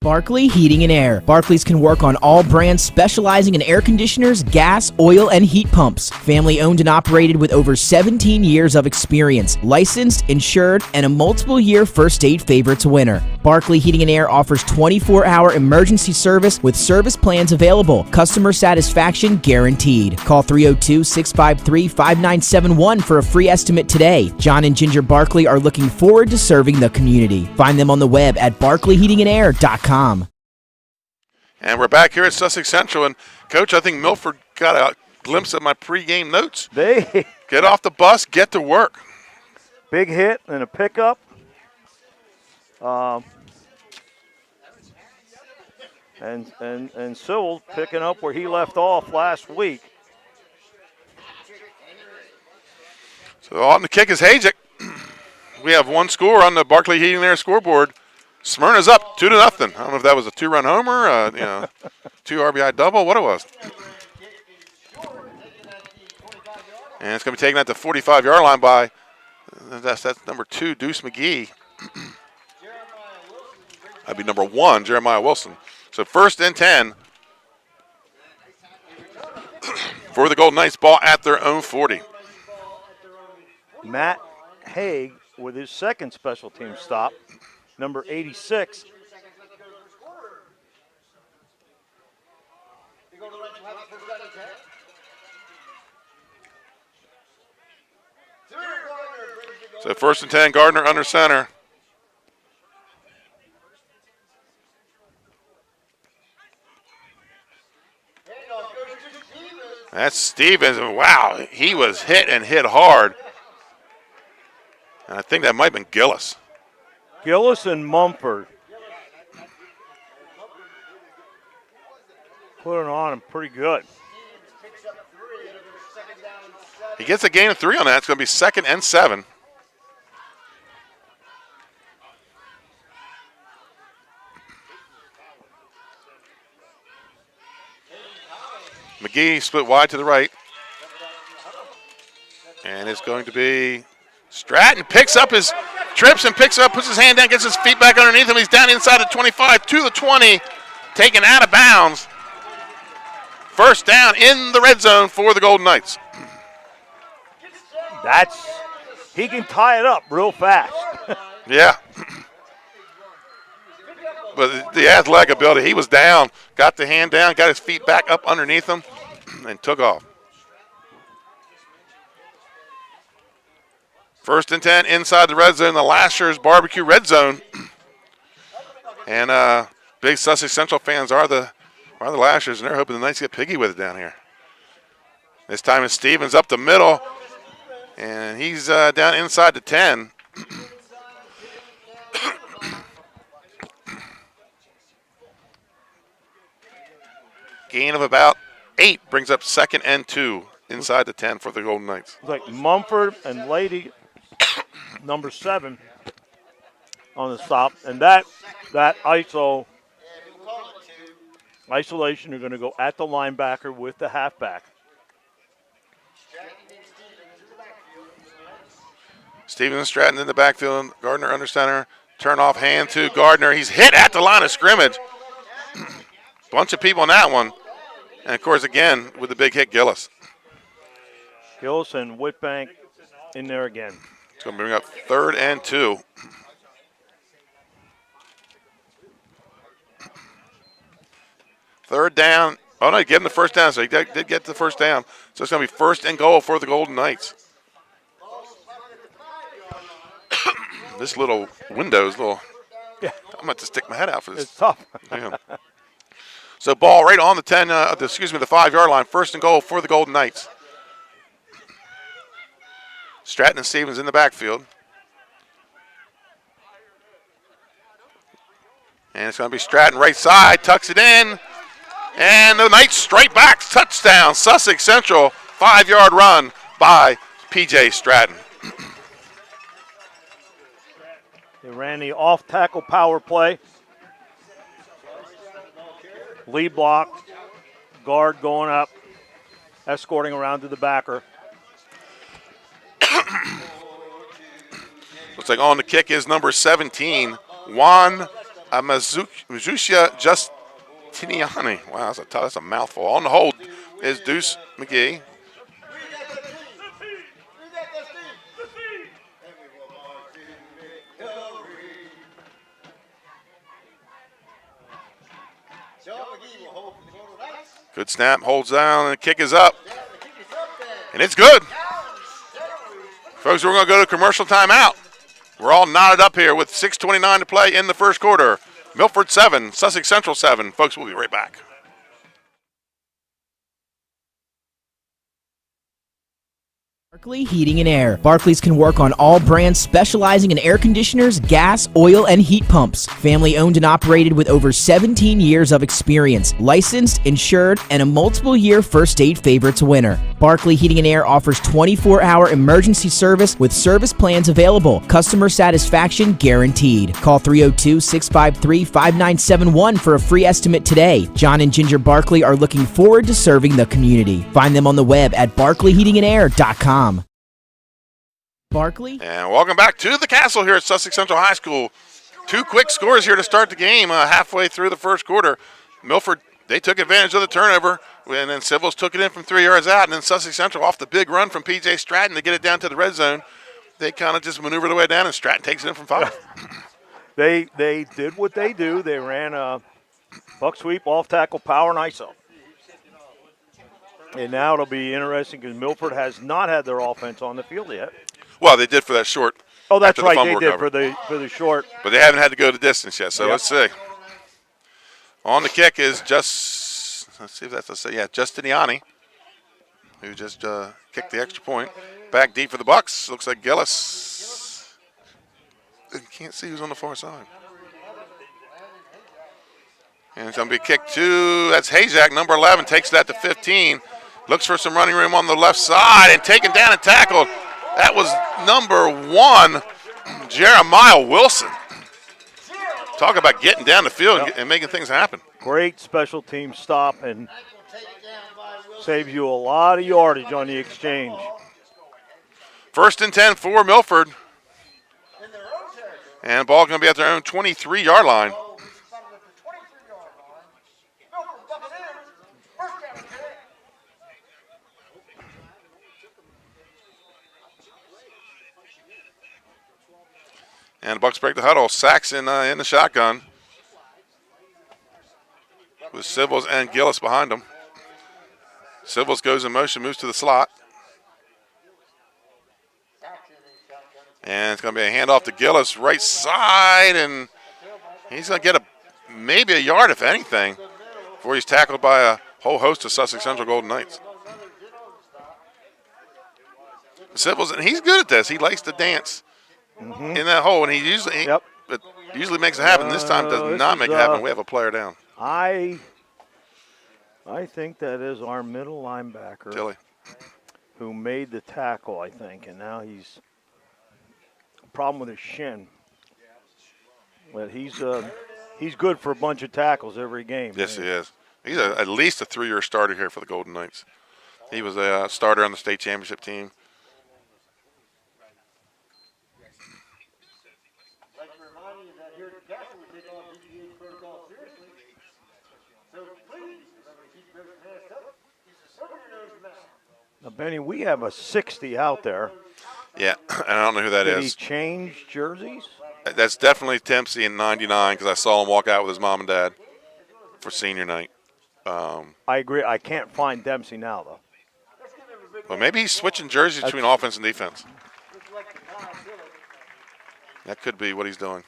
Barkley Heating and Air. Barkley's can work on all brands specializing in air conditioners, gas, oil, and heat pumps. Family owned and operated with over 17 years of experience. Licensed, insured, and a multiple-year First State Favorites winner. Barkley Heating and Air offers 24-hour emergency service with service plans available. Customer satisfaction guaranteed. Call 302-653-5971 for a free estimate today. John and Ginger Barkley are looking forward to serving the community. Find them on the web at barkleyheatingandair.com. And we're back here at Sussex Central. And, Coach, I think Milford got a glimpse of my pregame notes. They get off the bus, get to work. Big hit and a pickup. And Sewell picking up where he left off last week. So on the kick is Hazek. We have one score on the Barkley Heating and Air scoreboard. Smyrna's up 2-0. I don't know if that was a 2-run homer, 2 RBI double, what it was. And it's going to be taken at the 45-yard line by, that's number 2, Deuce McGee. That'd be number 1, Jeremiah Wilson. So 1st and 10 for the Golden Knights, ball at their own 40. Matt Haig with his second special team stop. Number 86. So 1st and 10, Gardner under center. That's Stevens. Wow, he was hit and hit hard. And I think that might have been Gillis. Gillis and Mumford. Putting on him pretty good. He gets a gain of 3 on that. It's going to be 2nd and 7. McGee split wide to the right. And it's going to be Stratton picks up his trips and picks up, puts his hand down, gets his feet back underneath him. He's down inside the 25 to the 20, taken out of bounds. 1st down in the red zone for the Golden Knights. He can tie it up real fast. Yeah. But the athletic ability, he was down, got the hand down, got his feet back up underneath him, and took off. 1st and 10 inside the red zone, the Lashers Barbecue red zone. And big Sussex Central fans are the Lashers, and they're hoping the Knights get piggy with it down here. This time it's Stevens up the middle, and he's down inside the 10. Gain of about 8 brings up 2nd and 2 inside the 10 for the Golden Knights. It's like Mumford and Lady, number 7, on the stop. And that isolation are going to go at the linebacker with the halfback. Stevens Stratton in the backfield, Gardner under center, turn off hand to Gardner. He's hit at the line of scrimmage. Bunch of people on that one. And, of course, again, with the big hit, Gillis. Gillis and Whitbank in there again. It's going to bring up 3rd and 2. Third down. Oh, no, he gave him the 1st down, so he did get the 1st down. So it's going to be 1st and goal for the Golden Knights. This little window's I'm going to have to stick my head out for this. It's tough. Yeah. So ball right on the 5-yard line. 1st and goal for the Golden Knights. Stratton and Stevens in the backfield. And it's going to be Stratton right side, tucks it in. And the Knights straight back, touchdown, Sussex Central, 5-yard run by P.J. Stratton. They ran the off-tackle power play. Lead block, guard going up, escorting around to the backer. Looks like on the kick is number 17, Juan Mazucia Justiniani. Wow, that's a mouthful. On the hold is Deuce McGee. Good snap, holds down, and the kick is up. And it's good. Folks, we're going to go to commercial timeout. We're all knotted up here with 6:29 to play in the first quarter. Milford 7, Sussex Central 7. Folks, we'll be right back. Barkley Heating and Air. Barkley's can work on all brands specializing in air conditioners, gas, oil, and heat pumps. Family owned and operated with over 17 years of experience. Licensed, insured, and a multiple-year First State Favorites winner. Barkley Heating and Air offers 24-hour emergency service with service plans available. Customer satisfaction guaranteed. Call 302-653-5971 for a free estimate today. John and Ginger Barkley are looking forward to serving the community. Find them on the web at barkleyheatingandair.com. Barkley. And welcome back to the Castle here at Sussex Central High School. 2 quick scores here to start the game halfway through the first quarter. Milford, they took advantage of the turnover, and then Civils took it in from 3 yards out, and then Sussex Central off the big run from P.J. Stratton to get it down to the red zone. They kind of just maneuvered the way down, and Stratton takes it in from 5. They did what they do. They ran a buck sweep, off-tackle, power, and ISO. And now it'll be interesting because Milford has not had their offense on the field yet. Well, they did for that short. Oh, that's right. The They did recovery. for the short. But they haven't had to go the distance yet, so Yep. Let's see. On the kick is Justiniani, who just kicked the extra point. Back deep for the Bucks. Looks like Gillis. Can't see who's on the far side. And it's going to be kicked to, that's Hazak, number 11, takes that to 15. Looks for some running room on the left side and taken down and tackled. That was number 1, Jeremiah Wilson. Talk about getting down the field and making things happen. Great special team stop and saves you a lot of yardage on the exchange. 1st and 10 for Milford. And the ball going to be at their own 23-yard line. And the Bucks break the huddle. Saxon in the shotgun with Civils and Gillis behind him. Civils goes in motion, moves to the slot. And it's going to be a handoff to Gillis, right side, and he's going to get maybe a yard, if anything, before he's tackled by a whole host of Sussex Central Golden Knights. Civils, and he's good at this. He likes to dance in that hole, and he usually makes it happen. This time does not make it happen. We have a player down. I think that is our middle linebacker, Tilly, who made the tackle, I think, and now he's a problem with his shin. But he's good for a bunch of tackles every game. Yes, he is. He's at least a 3-year starter here for the Golden Knights. He was a starter on the state championship team. Now, Benny, we have a 60 out there. Yeah, and I don't know who that Did is. he change jerseys? That's definitely Tempsey in 99 because I saw him walk out with his mom and dad for senior night. I agree. I can't find Dempsey now, though. Well, maybe he's switching jerseys between offense and defense. That could be what he's doing.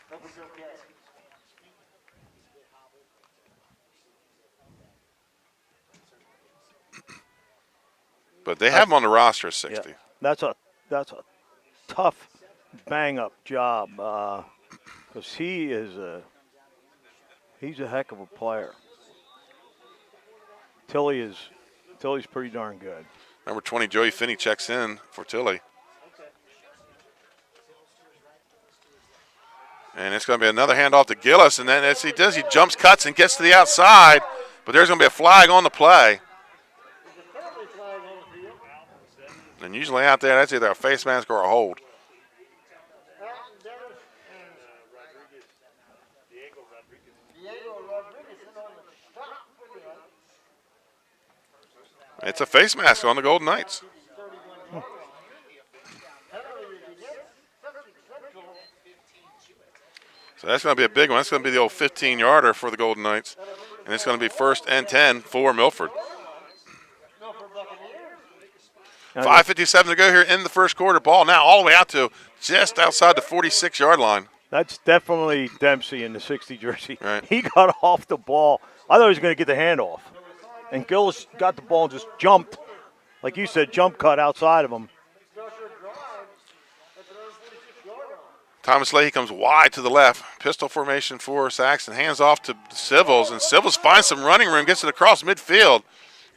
But they have him on the roster at 60. Yeah, that's a tough bang-up job because he's a heck of a player. Tilly's pretty darn good. Number 20, Joey Finney checks in for Tilly. And it's going to be another handoff to Gillis, and then as he does, he jumps, cuts, and gets to the outside. But there's going to be a flag on the play. And usually out there, that's either a face mask or a hold. It's a face mask on the Golden Knights. So that's going to be a big one. That's going to be the old 15-yarder for the Golden Knights. And it's going to be 1st and 10 for Milford. 5:57 to go here in the first quarter. Ball now all the way out to just outside the 46-yard line. That's definitely Dempsey in the 60 jersey. Right. He got off the ball. I thought he was going to get the handoff. And Gillis got the ball and just jumped. Like you said, jump cut outside of him. Thomas Leahy comes wide to the left. Pistol formation for Saxon. Hands off to Civils, and Civils finds some running room, gets it across midfield,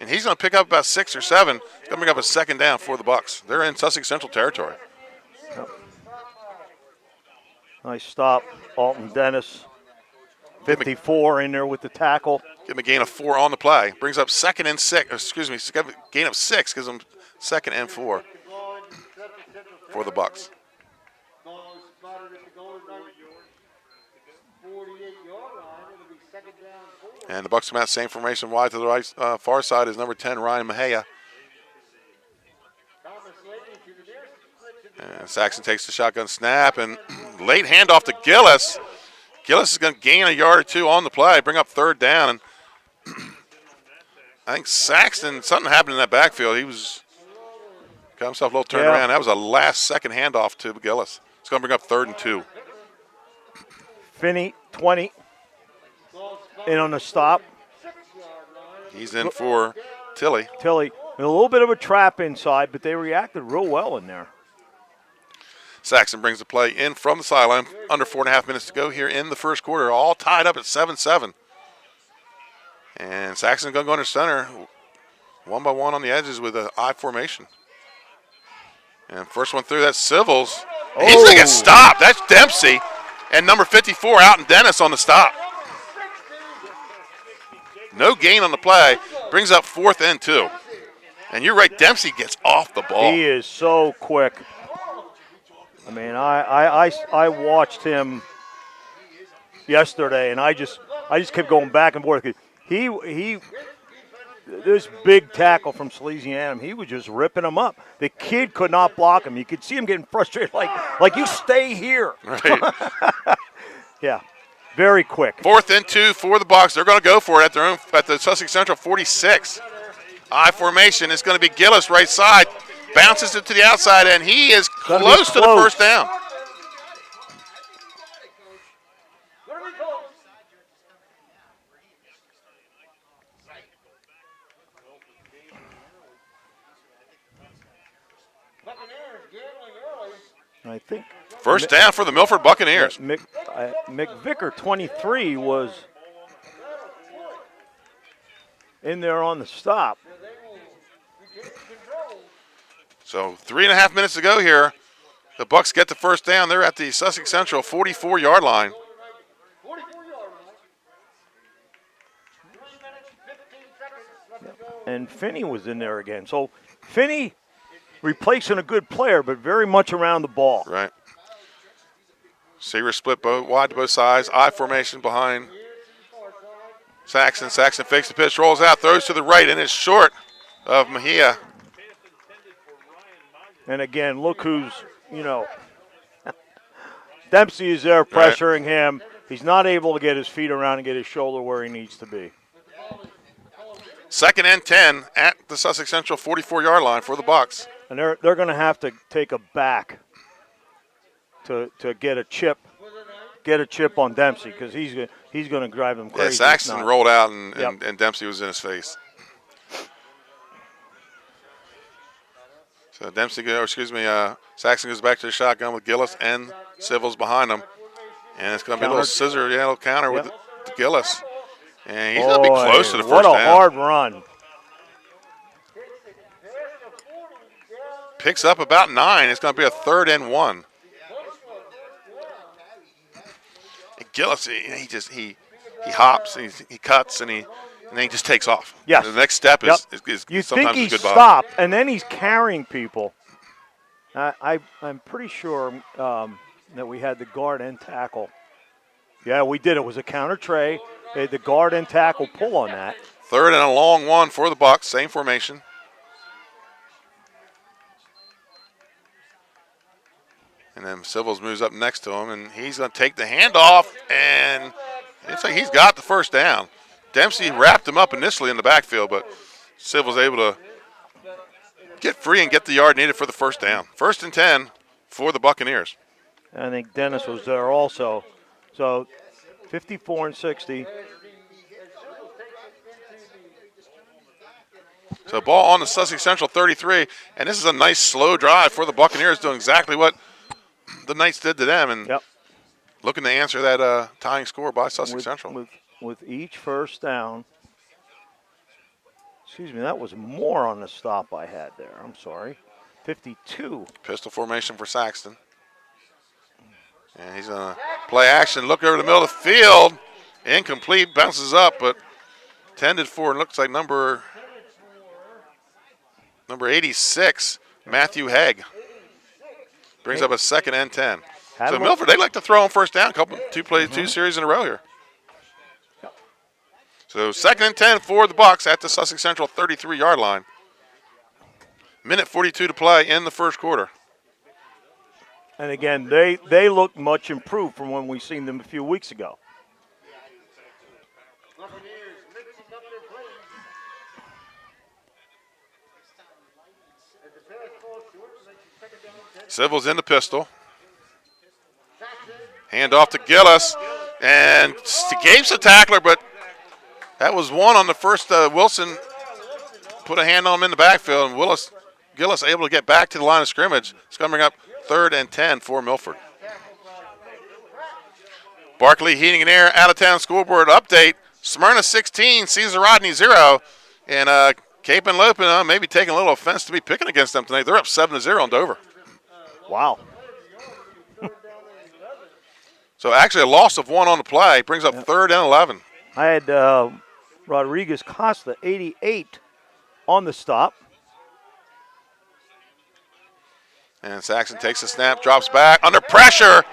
and he's going to pick up about 6 or 7. He's going to pick up a second down for the Bucks. They're in Sussex Central territory. Yep. Nice stop, Alton Dennis. 54 in there with the tackle. Give him a gain of 4 on the play. Brings up second and 6. Excuse me, gain of 6 gives him 2nd and 4 for the Bucks. And the Bucks come out same formation wide to the right, far side is number 10, Ryan Mejia. And Saxon takes the shotgun snap and late handoff to Gillis. Gillis is going to gain a yard or 2 on the play, bring up 3rd down. And I think Saxton, something happened in that backfield. He got himself a little turn around. That was a last-second handoff to Gillis. It's going to bring up 3rd and 2. Finney, 20. In on the stop. He's in for Tilly. A little bit of a trap inside, but they reacted real well in there. Saxon brings the play in from the sideline. Under 4.5 minutes to go here in the first quarter. All tied up at 7-7. And Saxon's going to go under center. 1 by 1 on the edges with an I formation. And first one through, that's Civils. He's going to get stopped. That's Dempsey. And number 54, Alton Dennis on the stop. No gain on the play. Brings up 4th and 2. And you're right, Dempsey gets off the ball. He is so quick. I mean, I watched him yesterday, and I just kept going back and forth. He this big tackle from Salesianum, he was just ripping him up. The kid could not block him. You could see him getting frustrated, like you stay here. Right. Yeah, very quick. 4th and 2 for the Bucks. They're going to go for it at the Sussex Central 46. I formation is going to be Gillis right side. Bounces it to the outside, and he is close to the first down. I think first down for the Milford Buccaneers. McVicker, 23, was in there on the stop. So 3.5 minutes to go here. The Bucks get the first down. They're at the Sussex Central 44-yard line. And Finney was in there again. So Finney replacing a good player, but very much around the ball. Right. Seaver split wide to both sides. I formation behind Saxon. Saxon fakes the pitch, rolls out, throws to the right, and it's short of Mejia. And again, look who's, Dempsey is there pressuring him. He's not able to get his feet around and get his shoulder where he needs to be. 2nd and 10 at the Sussex Central 44-yard line for the Bucks. And they're going to have to take a back to get a chip on Dempsey because he's going to drive them crazy. Yeah, Saxon rolled out and Dempsey was in his face. So Saxon goes back to the shotgun with Gillis and Civils behind him. And it's going to be a little scissor, little counter with to Gillis. And he's going to be close to the first down. What a hard run. Picks up about 9. It's going to be a 3rd and 1. And Gillis, he hops, and he cuts, and then he just takes off. Yes. The next step is you sometimes think a good stopped, and then he's carrying people. I'm pretty sure that we had the guard and tackle. Yeah, we did. It was a counter tray. They had the guard and tackle pull on that. 3rd and a long one for the Bucs. Same formation. And then Civils moves up next to him, and he's going to take the handoff, and it's like he's got the first down. Dempsey wrapped him up initially in the backfield, but Civils able to get free and get the yard needed for the first down. 1st and 10 for the Buccaneers. I think Dennis was there also. So 54 and 60. So ball on the Sussex Central 33, and this is a nice slow drive for the Buccaneers, doing exactly what the Knights did to them, and looking to answer that tying score by Sussex Central. With each first down. Excuse me, that was more on the stop I had there. I'm sorry. 52. Pistol formation for Saxton. And he's going to play action, look over the middle of the field. Incomplete, bounces up, but intended for, it looks like number 86, Matthew Haig. Brings up a 2nd and 10. So Milford, they like to throw on first down, two series in a row here. So 2nd and 10 for the Bucs at the Sussex Central 33-yard line. Minute 42 to play in the first quarter. And again, they look much improved from when we seen them a few weeks ago. Civils in the pistol. Hand off to Gillis. And Gabe's a tackler, but that was one on the first. Wilson put a hand on him in the backfield, and Gillis able to get back to the line of scrimmage. It's going to bring up 3rd and 10 for Milford. Barkley Heating and Air out-of-town scoreboard update. Smyrna 16, Cesar Rodney 0. And Cape and Lopin maybe taking a little offense to be picking against them tonight. They're up 7-0 on Dover. Wow. So actually a loss of 1 on the play. Brings up 3rd and 11. I had Rodriguez Costa, 88, on the stop. And Saxon takes the snap, drops back. Under pressure,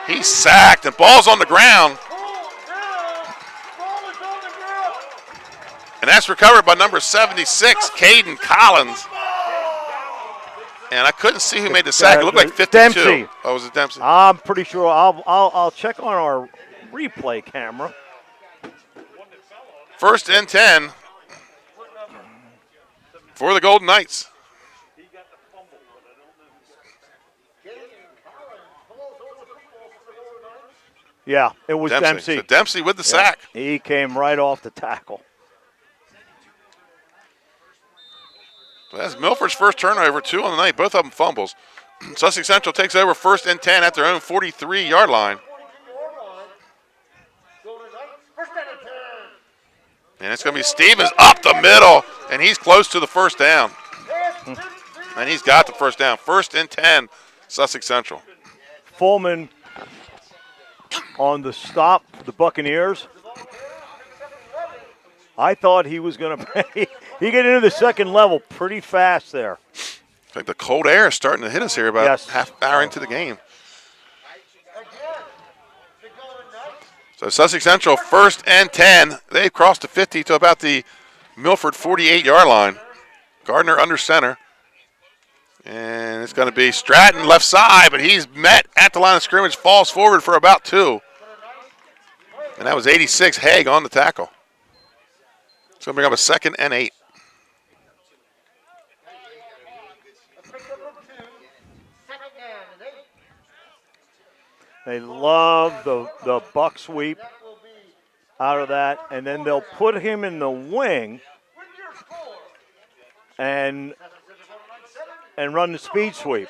he's sacked, and ball's on the ground. And that's recovered by number 76, Caden Collins. And I couldn't see who made the sack. It looked like 52. Dempsey. Oh, was it Dempsey? I'm pretty sure. I'll check on our replay camera. 1st and 10 for the Golden Knights. Yeah, it was Dempsey. So Dempsey with the sack. He came right off the tackle. So that's Milford's first turnover, 2 on the night, both of them fumbles. Sussex Central takes over 1st and 10 at their own 43-yard line. And it's going to be Stevens up the middle, and he's close to the first down. And he's got the first down. 1st and 10, Sussex Central. Fullman on the stop for the Buccaneers. I thought he was going to he get into the second level pretty fast there. Like the cold air is starting to hit us here about half hour into the game. So Sussex Central 1st and 10. They've crossed the 50 to about the Milford 48-yard line. Gardner under center. And it's going to be Stratton left side, but he's met at the line of scrimmage, falls forward for about 2. And that was 86, Haig on the tackle. It's going to bring up a 2nd and 8. They love the buck sweep out of that, and then they'll put him in the wing, and and run the speed sweep.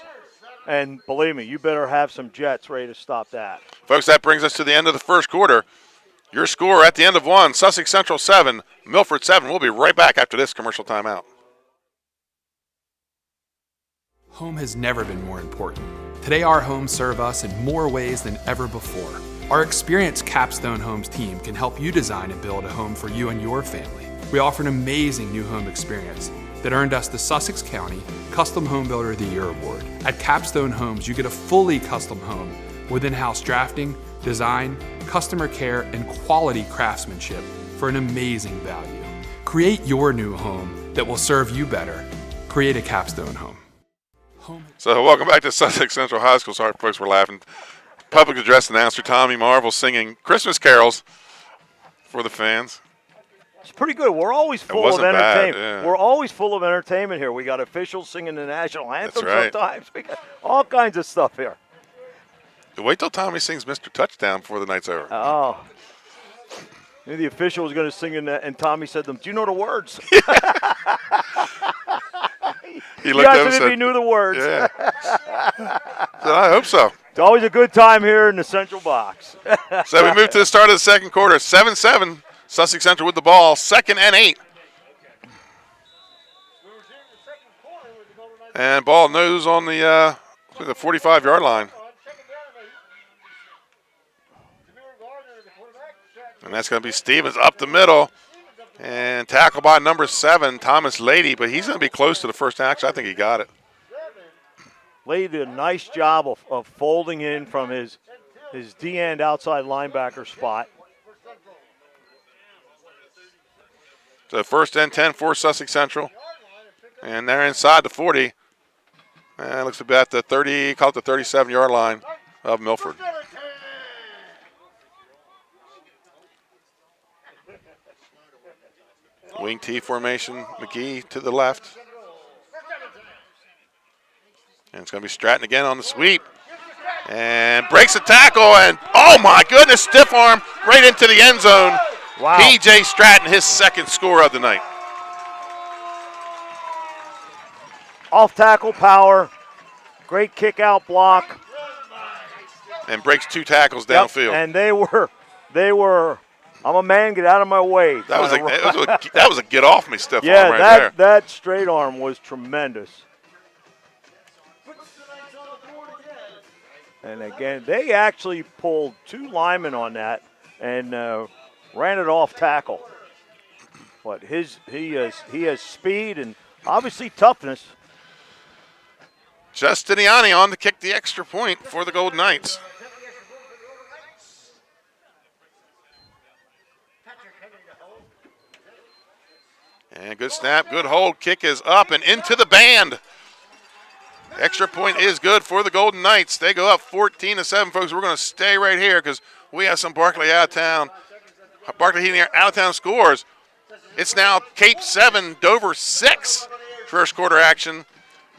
And believe me, you better have some jets ready to stop that. Folks, that brings us to the end of the first quarter. Your score at the end of one, Sussex Central 7, Milford 7. We'll be right back after this commercial timeout. Home has never been more important. Today, our homes serve us in more ways than ever before. Our experienced Capstone Homes team can help you design and build a home for you and your family. We offer an amazing new home experience that earned us the Sussex County Custom Home Builder of the Year award. At Capstone Homes, you get a fully custom home with in-house drafting, design, customer care, and quality craftsmanship for an amazing value. Create your new home that will serve you better. Create a Capstone Home. So welcome back to Sussex Central High School. Sorry, folks, we're laughing. Public address announcer Tommy Marvel singing Christmas carols for the fans. It's pretty good. We're always full of bad, entertainment. yeah. We're always full of entertainment here. We got officials singing the national anthem right. sometimes. We got all kinds of stuff here. Wait till Tommy sings Mr. Touchdown before the night's over. Oh. Maybe the official was going to sing in that, and Tommy said to them, "Do you know the words?" He looked asked up and him if said, he knew the words. Yeah. So I hope so. It's always a good time here in the central box. So we move to the start of the second quarter. 7-7, Sussex Central with the ball. 2nd and 8. And ball nose on the 45-yard line. And that's going to be Stevens up the middle. And tackled by number 7, Thomas Lady, but he's going to be close to the first action. I think he got it. Lady did a nice job of folding in from his D-end outside linebacker spot. So 1st and 10 for Sussex Central. And they're inside the 40. And it looks about the 30, call it the 37-yard line of Milford. Wing T formation, McGee to the left. And it's going to be Stratton again on the sweep. And breaks the tackle, and oh my goodness, stiff arm right into the end zone. Wow. P.J. Stratton, his second score of the night. Off tackle power, great kick out block. And breaks 2 tackles Yep, downfield. and they were. I'm a man, get out of my way. That was a get off me stiff yeah, arm right there. that straight arm was tremendous. And again, they actually pulled 2 linemen on that and ran it off tackle. But he has speed and obviously toughness. Justiniani on to kick the extra point for the Golden Knights. And good snap, good hold. Kick is up and into the band. Extra point is good for the Golden Knights. They go up 14-7, folks. We're going to stay right here because we have some Barkley out of town. Barkley Heating Air out of town scores. It's now Cape 7, Dover 6. First quarter action.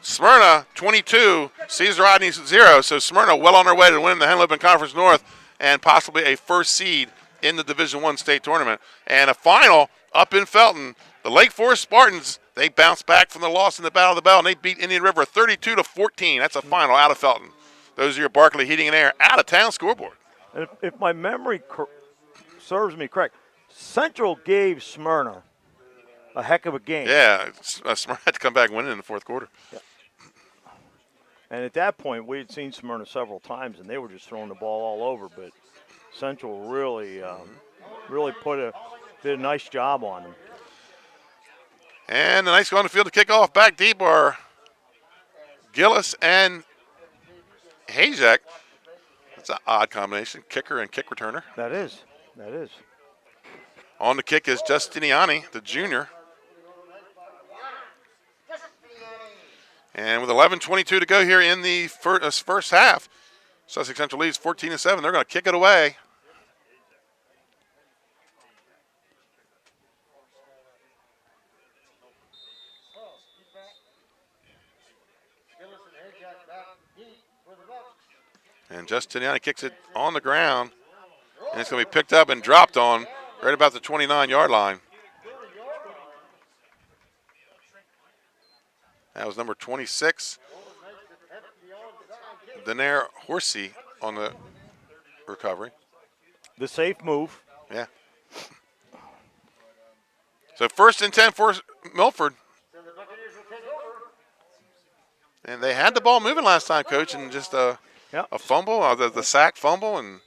Smyrna 22, Cesar Rodney 0. So Smyrna well on their way to win the Henlopen Conference North and possibly a first seed in the Division I state tournament. And a final up in Felton. The Lake Forest Spartans, they bounced back from the loss in the Battle of the Bell, and they beat Indian River 32-14. That's a final out of Felton. Those are your Barkley Heating and Air out-of-town scoreboard. And if my memory serves me correct, Central gave Smyrna a heck of a game. Yeah, Smyrna had to come back winning in the fourth quarter. Yeah. And at that point, we had seen Smyrna several times, and they were just throwing the ball all over. But Central really did a nice job on them. And the Knights go on the field to kick off. Back deep are Gillis and Hazek. That's an odd combination, kicker and kick returner. That is. On the kick is Justiniani, the junior. And with 11:22 to go here in the first half, Sussex Central leads 14-7. They're going to kick it away. And Justiniani kicks it on the ground, and it's going to be picked up and dropped on right about the 29-yard line. That was number 26, Daenerys Horsey on the recovery. The safe move. Yeah. So 1st and 10 for Milford. And they had the ball moving last time, Coach, and just a fumble, the sack fumble, and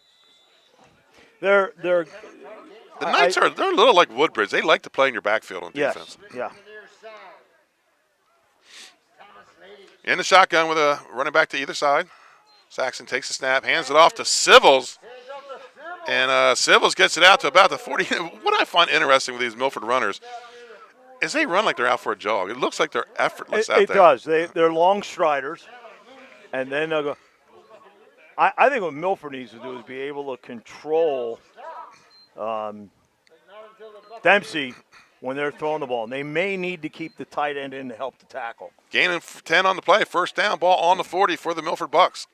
they're the Knights they're a little like Woodbridge. They like to play in your backfield on defense. Yeah. In the shotgun with a running back to either side. Saxon takes the snap, hands it off to Civils, and Civils gets it out to about the 40. What I find interesting with these Milford runners is they run like they're out for a jog. It looks like they're effortless out there. It does. They're long striders, and then they'll go. I think what Milford needs to do is be able to control Dempsey when they're throwing the ball. And they may need to keep the tight end in to help the tackle. Gaining 10 on the play. 1st down, ball on the 40 for the Milford Bucks.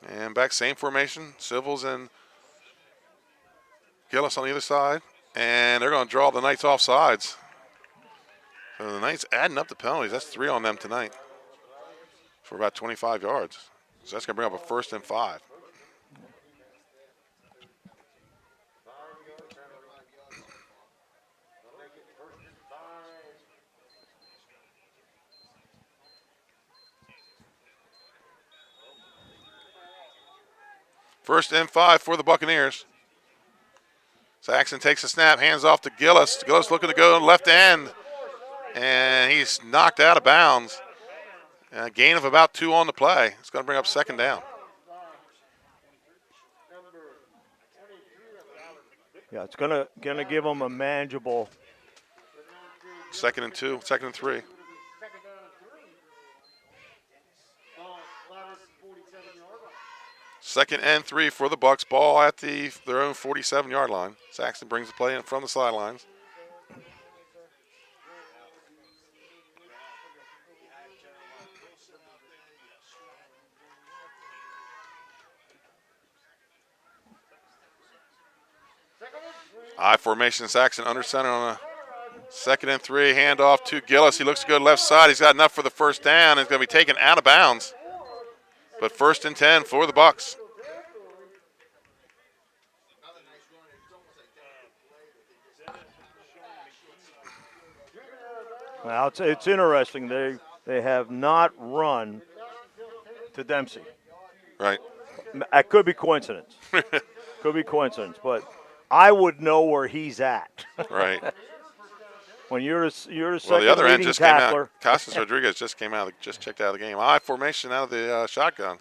And back, same formation. Civils and Gillis on the other side. And they're going to draw the Knights off sides. So the Knights adding up the penalties. That's 3 on them tonight for about 25 yards. So that's going to bring up a 1st and 5. First and 5 for the Buccaneers. Saxon takes a snap, hands off to Gillis. Gillis looking to go left end, and he's knocked out of bounds. A gain of about 2 on the play. It's going to bring up 2nd down. Yeah, it's gonna give them a manageable 2nd and 2, 2nd and 3. Second and 3 for the Bucks. Ball at their own 47-yard line. Saxon brings the play in from the sidelines. I formation, Saxon under center on a 2nd and 3. Handoff to Gillis. He looks to go left side. He's got enough for the 1st down. It's going to be taken out of bounds. But 1st and 10 for the Bucks. Well, it's interesting. They have not run to Dempsey. Right. That could be coincidence. Could be coincidence, but I would know where he's at. Right. When you're a second the other end just tackler. came out. Costas Rodriguez just came out, just checked out of the game. I formation out of the shotgun.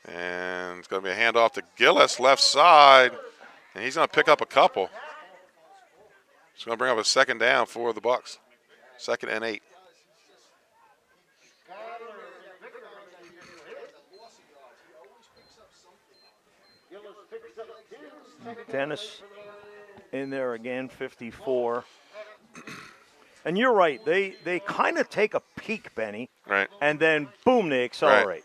And it's going to be a handoff to Gillis, left side, and he's going to pick up a couple. It's going to bring up a 2nd down for the Bucks. 2nd and 8. Dennis in there again, 54. And you're right. They kind of take a peek, Benny. Right. And then, boom, they accelerate. Right.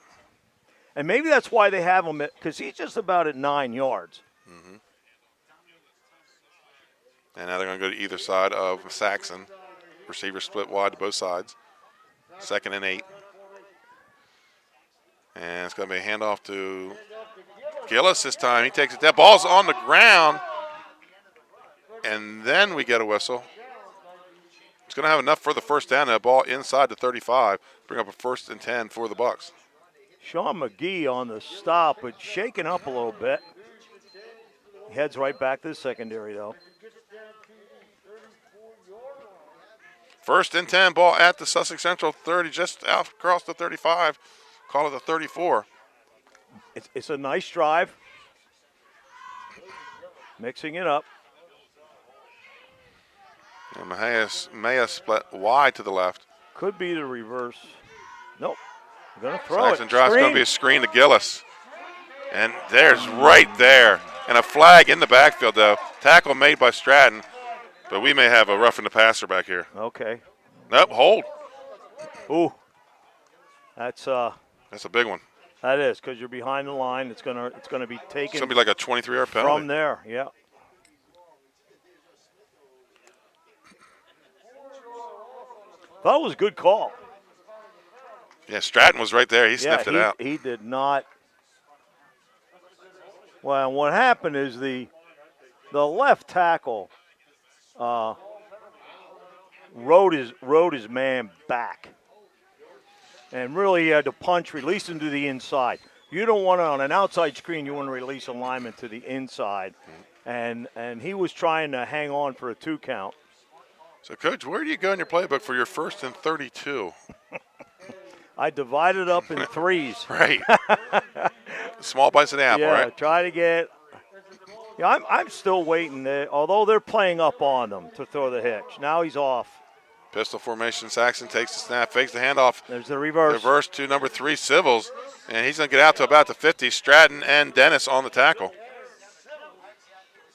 And maybe that's why they have him because he's just about at 9 yards. Mm-hmm. And now they're going to go to either side of Saxon. Receiver split wide to both sides. 2nd and 8. And it's going to be a handoff to Gillis this time. He takes it. That ball's on the ground. And then we get a whistle. It's going to have enough for the 1st down. That ball inside the 35. Bring up a 1st and 10 for the Bucks. Sean McGee on the stop, but shaking up a little bit. He heads right back to the secondary, though. 1st and 10, ball at the Sussex Central 30, just out across the 35. Call it the 34. It's a nice drive. Mixing it up. And Maya split wide to the left. Could be the reverse. Nope. We're going to throw Saxon it. drive's going to be a screen to Gillis. And there's right there. And a flag in the backfield, though. Tackle made by Stratton. But we may have a roughing the passer back here. Okay. Nope, hold. Ooh. That's a big one. That is, because you're behind the line. It's gonna be taken. It's going to be like a 23-yard penalty. From there, yeah. Thought it was a good call. Yeah, Stratton was right there. He sniffed it out. He did not. Well, what happened is the left tackle rode his man back, and really he had to punch, release him to the inside. You don't want to, on an outside screen, you want to release a lineman to the inside, and he was trying to hang on for a 2 count. So, Coach, where do you go in your playbook for your 1st and 32? I divided up in 3s. Right. Small bites of the apple, yeah, right? try to get. Yeah, I'm still waiting. Although they're playing up on them to throw the hitch. Now he's off. Pistol formation. Saxon takes the snap, fakes the handoff. There's the reverse. Reverse to number 3, Civils. And he's going to get out to about the 50. Stratton and Dennis on the tackle.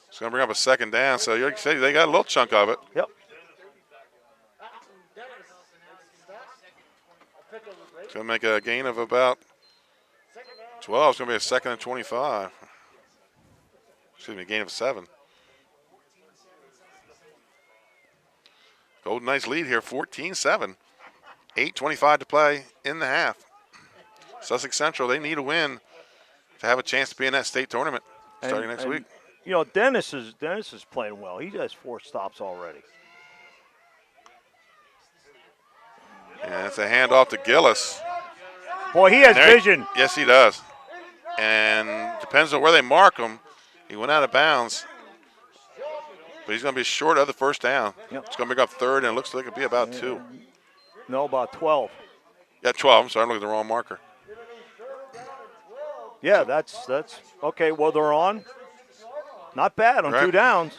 It's going to bring up a 2nd down. So you say they got a little chunk of it. Yep. It's going to make a gain of about 12. It's going to be a 2nd and 25. Excuse me, a gain of 7. Golden Knights lead here, 14-7. 8:25 to play in the half. Sussex Central, they need a win to have a chance to be in that state tournament starting next week. You know, Dennis is playing well. He has 4 stops already. And it's a handoff to Gillis. Boy, he has vision. Yes, he does. And depends on where they mark him. He went out of bounds. But he's going to be short of the 1st down. Yep. It's going to bring up 3rd, and it looks like it'll be about 2. No, about 12. Yeah, 12. I'm sorry, I'm looking at the wrong marker. Yeah, that's okay. Well, they're on. Not bad on 2 downs.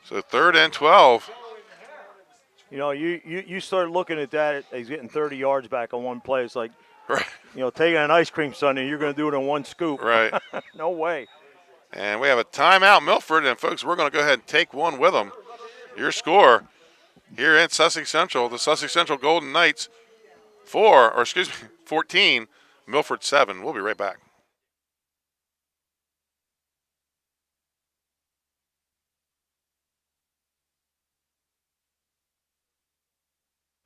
So 3rd and 12. You know, you start looking at that. He's getting 30 yards back on one play. It's like, right. You know, taking an ice cream sundae, you're going to do it in 1 scoop. Right. No way. And we have a timeout, Milford. And, folks, we're going to go ahead and take one with them. Your score here in Sussex Central, the Sussex Central Golden Knights 14, Milford 7. We'll be right back.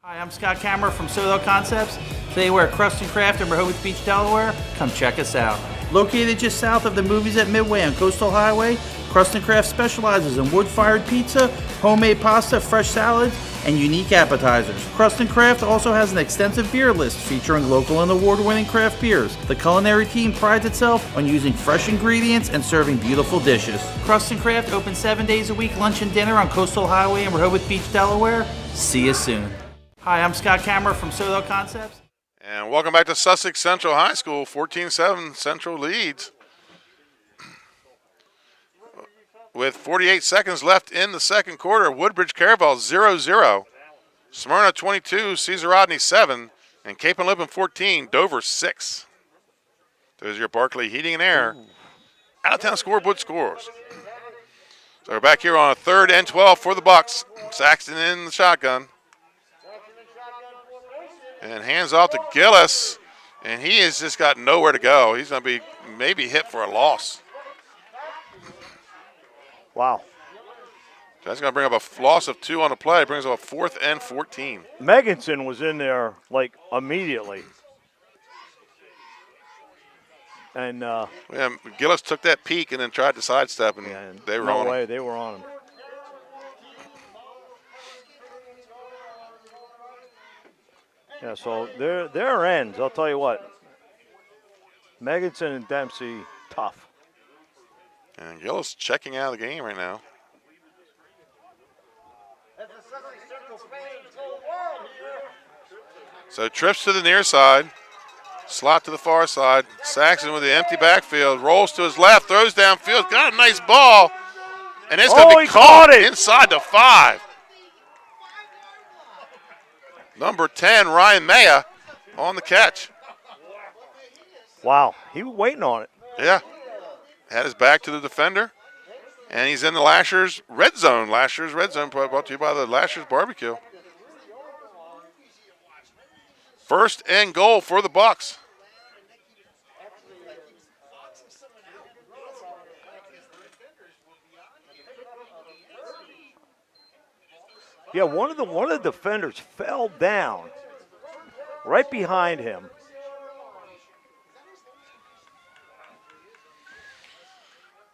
Hi, I'm Scott Kammerer from SODEL Concepts. Today we're at Crust & Craft in Rehoboth Beach, Delaware. Come check us out. Located just south of the movies at Midway on Coastal Highway, Crust & Craft specializes in wood-fired pizza, homemade pasta, fresh salads, and unique appetizers. Crust & Craft also has an extensive beer list featuring local and award-winning craft beers. The culinary team prides itself on using fresh ingredients and serving beautiful dishes. Crust & Craft open 7 days a week, lunch and dinner on Coastal Highway in Rehoboth Beach, Delaware. See you soon. Hi, I'm Scott Kammerer from SODEL Concepts. And welcome back to Sussex Central High School. 14-7 Central leads. With 48 seconds left in the 2nd quarter, Woodbridge Caravel 0-0. Smyrna 22, Caesar Rodney 7, and Cape and Lippen 14, Dover 6. There's your Barkley Heating and Air out-of-town scoreboard scores. So we're back here on a 3rd and 12 for the Bucks. Saxton in the shotgun. And hands off to Gillis, and he has just got nowhere to go. He's going to be maybe hit for a loss. Wow. That's going to bring up a loss of 2 on the play. Brings up a 4th and 14. Meganson was in there, like, immediately. And yeah, Gillis took that peek and then tried to sidestep, and they were on him. They were on him. Yeah, so their ends, I'll tell you what. Meganson and Dempsey, tough. And Gillis checking out of the game right now. So trips to the near side, slot to the far side. Saxon with the empty backfield, rolls to his left, throws downfield, got a nice ball, and it's going to be caught inside the 5. Number 10, Ryan Maya, on the catch. Wow, he was waiting on it. Yeah, had his back to the defender, and he's in the Lashers Red Zone. Lashers Red Zone brought to you by the Lashers Barbecue. 1st and goal for the Bucks. Yeah, one of the defenders fell down right behind him.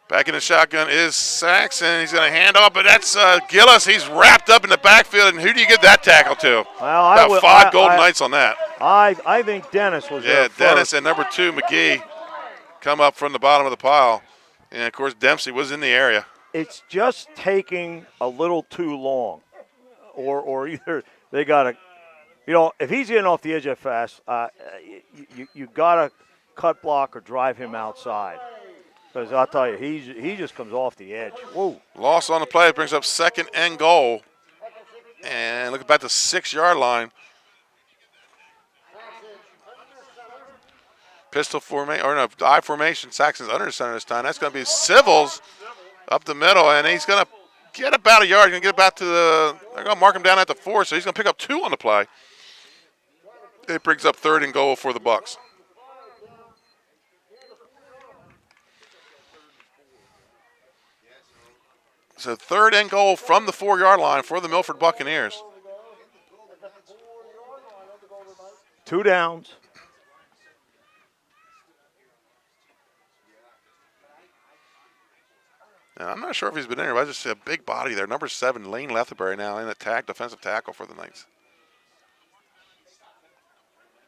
Back in the shotgun is Saxon. He's going to hand off, but that's Gillis. He's wrapped up in the backfield, and who do you give that tackle to? Well, About five Golden Knights on that. I think Dennis was there first. Dennis and number 2, McGee, come up from the bottom of the pile. And, of course, Dempsey was in the area. It's just taking a little too long. Or either they got to, if he's getting off the edge that fast, you got to cut block or drive him outside. Because I'll tell you, he just comes off the edge. Whoa. Loss on the play brings up 2nd and goal. And look about the 6-yard line. Pistol formation, or no, I formation. Saxon's under center this time. That's going to be Civils up the middle, and he's going to get about a yard. He's going to get back to they're going to mark him down at the 4, so he's going to pick up 2 on the play. It brings up 3rd and goal for the Bucks. So 3rd and goal from the 4-yard line for the Milford Buccaneers. 2 downs. And I'm not sure if he's been in here, but I just see a big body there. Number 7, Lane Lethbury now in attack, defensive tackle for the Knights.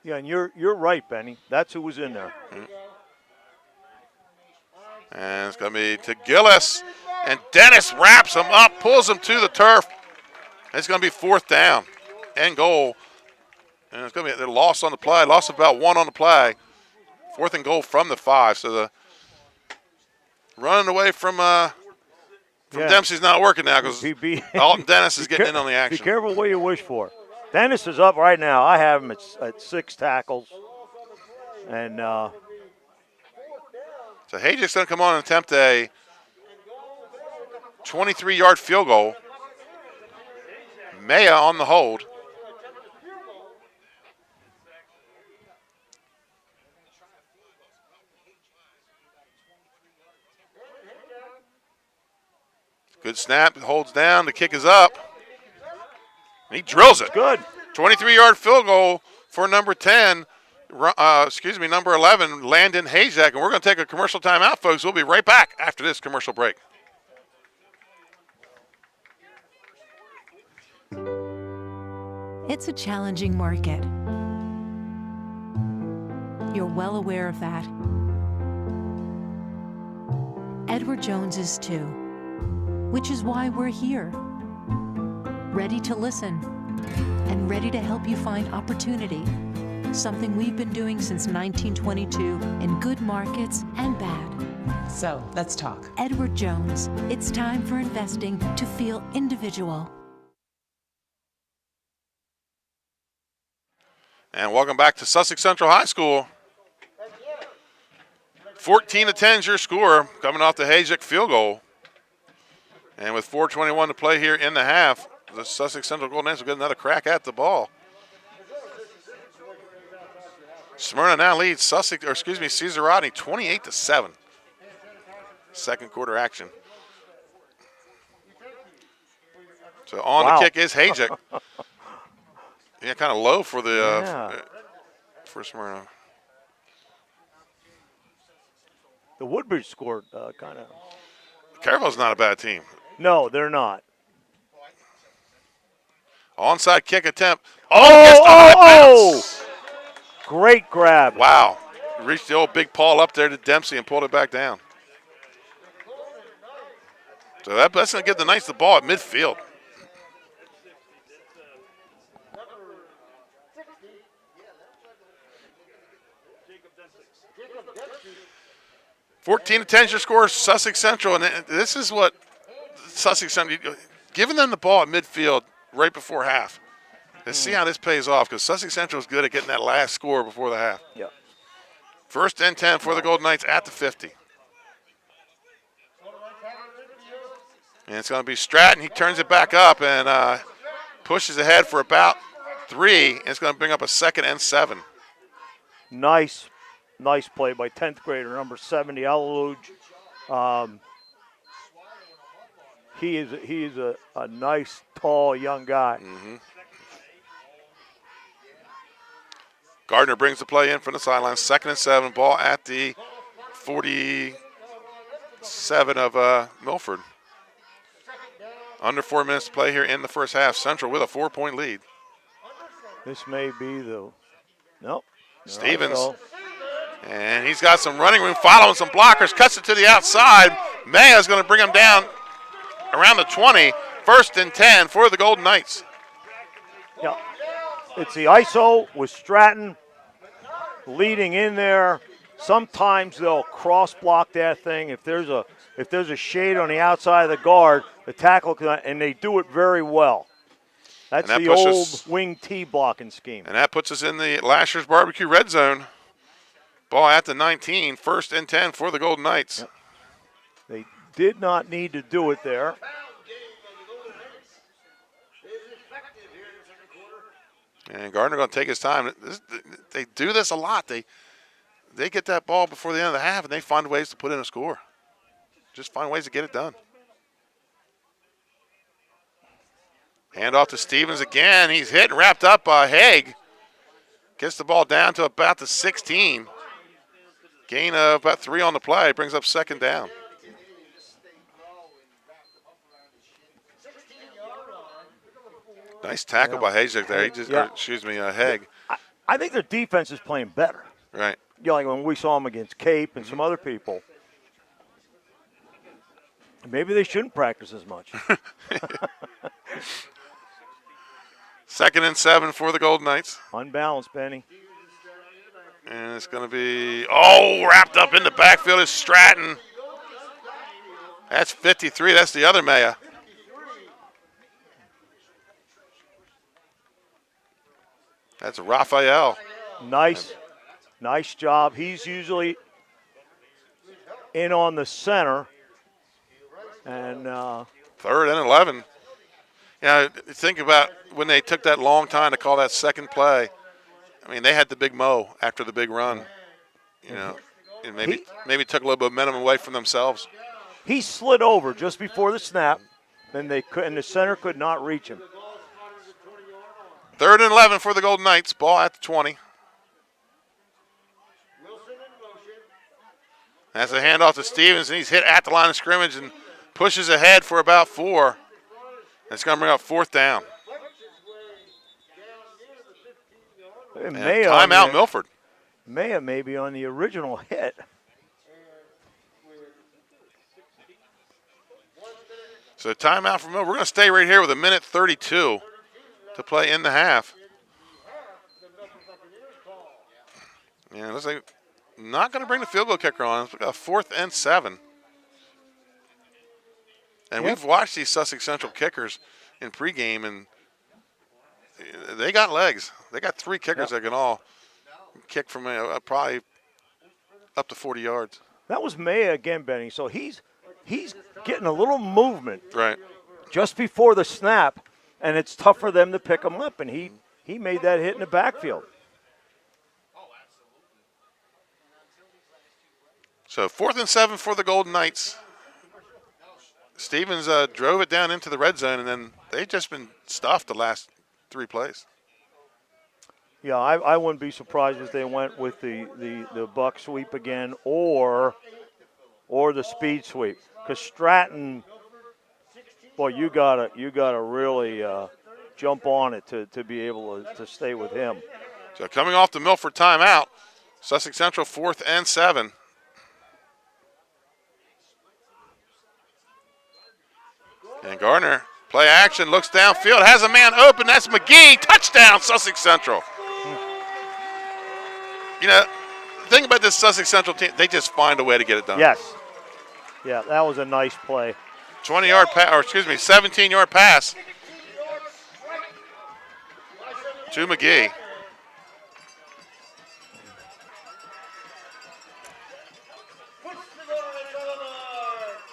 Yeah, and you're right, Benny. That's who was in there. Mm-hmm. And it's going to be to Gillis. And Dennis wraps him up, pulls him to the turf. It's going to be 4th down and goal. And it's going to be a loss on the play. Loss of about 1 on the play. 4th and goal from the 5. So the running away from Dempsey's not working now because Alton Dennis is getting in on the action. Be careful what you wish for. Dennis is up right now. I have him at 6 tackles. And so Hajek's going to come on and attempt a 23-yard field goal. Maya on the hold. Good snap, holds down, the kick is up. He drills it. Good. 23-yard field goal for number 10, number 11, Landon Hajek. And we're going to take a commercial timeout, folks. We'll be right back after this commercial break. It's a challenging market. You're well aware of that. Edward Jones is too, which is why we're here, ready to listen and ready to help you find opportunity, something we've been doing since 1922 in good markets and bad. So, let's talk. Edward Jones, it's time for investing to feel individual. And welcome back to Sussex Central High School. 14-10 is your score, coming off the Hajek field goal. And with 4:21 to play here in the half, the Sussex Central Golden Knights will get another crack at the ball. Smyrna now leads Caesar Rodney 28-7. Second quarter action. So on the kick is Hajek. Yeah, kind of low for the for Smyrna. The Woodbridge scored kind of. Careville's not a bad team. No, they're not. Onside kick attempt. Oh! Great grab. Wow. Reached the old big Paul up there to Dempsey and pulled it back down. So that's going to give the Knights the ball at midfield. (14-10) your score, Sussex Central, and this is what Sussex Central, giving them the ball at midfield right before half. Let's see how this pays off, because Sussex Central is good at getting that last score before the half. Yep. 1st and 10 for the Golden Knights at the 50. And it's going to be Stratton. He turns it back up and pushes ahead for about 3. And it's going to bring up a 2nd and 7. Nice play by 10th grader, number 70, Alaluj. he is a nice, tall, young guy. Mm-hmm. Gardner brings the play in from the sideline. 2nd and 7. Ball at the 47 of Milford. Under 4 minutes to play here in the first half. Central with a 4-point lead. This may be the nope. Stevens. And he's got some running room, following some blockers, cuts it to the outside. Maya's going to bring him down around the 20. 1st and 10 for the Golden Knights. Yeah, it's the ISO with Stratton leading in there. Sometimes they'll cross block that thing. If there's a shade on the outside of the guard, the tackle can, and they do it very well. That's the old wing T blocking scheme. And that puts us in the Lasher's Barbecue red zone. Ball at the 19, 1st and 10 for the Golden Knights. Yep. They did not need to do it there. And Gardner going to take his time. They do this a lot. They get that ball before the end of the half, and they find ways to put in a score. Just find ways to get it done. Hand off to Stevens again. He's hit and wrapped up by Haig. Gets the ball down to about the 16. Gain of about 3 on the play. Brings up 2nd down. Nice tackle by Hayek there. Haig. I think their defense is playing better. Right. You know, like when we saw them against Cape and some other people. Maybe they shouldn't practice as much. 2nd and 7 for the Golden Knights. Unbalanced, Benny. And it's going to be, wrapped up in the backfield is Stratton. That's 53. That's the other Maya. That's Raphael. Nice job. He's usually in on the center. And 3rd and 11. Yeah, think about when they took that long time to call that second play. I mean, they had the big mo after the big run. You know, and maybe took a little bit of momentum away from themselves. He slid over just before the snap, and the center could not reach him. 3rd and 11 for the Golden Knights. Ball at the 20. That's a handoff to Stevens, and he's hit at the line of scrimmage and pushes ahead for about 4. It's going to bring up 4th down. And timeout, Milford. Maya may be on the original hit. So timeout from Milford. We're going to stay right here with 1:32 to play in the half. Yeah, looks like not going to bring the field goal kicker on. It's got 4th and 7. And we've watched these Sussex Central kickers in pregame, and they got legs. They got 3 kickers that can all kick from probably up to 40 yards. That was Maya again, Benny. So he's getting a little movement right just before the snap, and it's tough for them to pick him up. And he made that hit in the backfield. So 4th and 7 for the Golden Knights. Stevens drove it down into the red zone, and then they've just been stuffed the last 3 plays. Yeah, I wouldn't be surprised if they went with the buck sweep again or the speed sweep. Because Stratton, boy, you gotta really jump on it to be able to stay with him. So coming off the Milford timeout, Sussex Central 4th and 7. And Gardner, play action, looks downfield, has a man open. That's McGee. Touchdown, Sussex Central. You know, the thing about this Sussex Central team, they just find a way to get it done. Yes. Yeah, that was a nice play. 17-yard pass to McGee.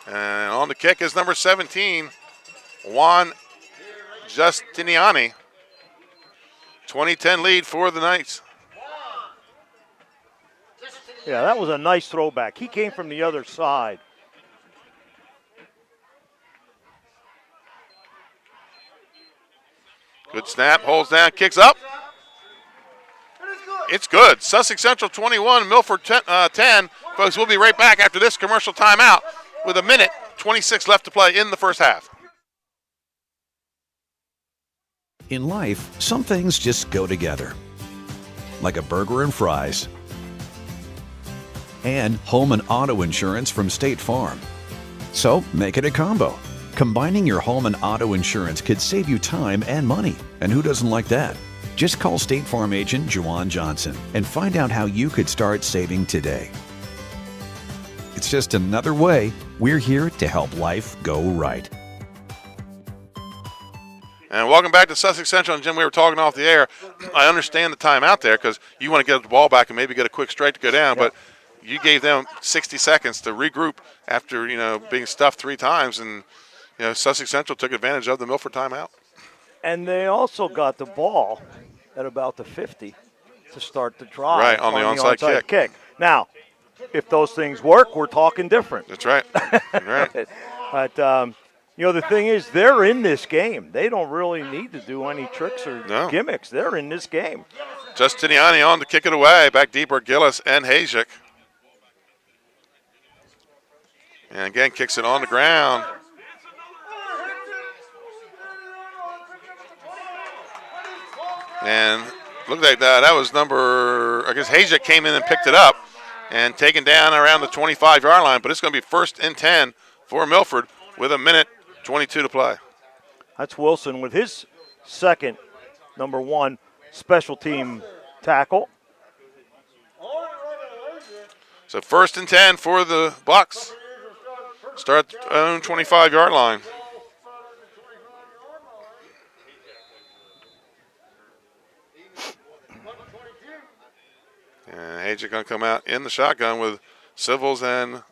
And on the kick is number 17, Juan Justiniani. 20-10 lead for the Knights. Yeah, that was a nice throwback. He came from the other side. Good snap, holds down, kicks up. It's good. Sussex Central 21, Milford 10. Folks, we'll be right back after this commercial timeout with 1:26 left to play in the first half. In life, some things just go together. Like a burger and fries. And home and auto insurance from State Farm. So make it a combo. Combining your home and auto insurance could save you time and money. And who doesn't like that? Just call State Farm agent Juwan Johnson and find out how you could start saving today. It's just another way we're here to help life go right. And welcome back to Sussex Central. And Jim, we were talking off the air. I understand the timeout there because you want to get the ball back and maybe get a quick strike to go down, but you gave them 60 seconds to regroup after, being stuffed 3 times, and, Sussex Central took advantage of the Milford timeout. And they also got the ball at about the 50 to start the drive. Right, on the onside kick. Now, if those things work, we're talking different. That's right. Right. But, the thing is, they're in this game. They don't really need to do any tricks or gimmicks. They're in this game. Justiniani on to kick it away. Back deeper, Gillis and Hajic. And again, kicks it on the ground. And looked like that was Hajic came in and picked it up and taken down around the 25-yard line. But it's going to be 1st and 10 for Milford with 1:22 to play. That's Wilson with his second, number 1, special team tackle. So 1st and 10 for the Bucks. Start at their own 25-yard line. And Hajic going to come out in the shotgun with Civils and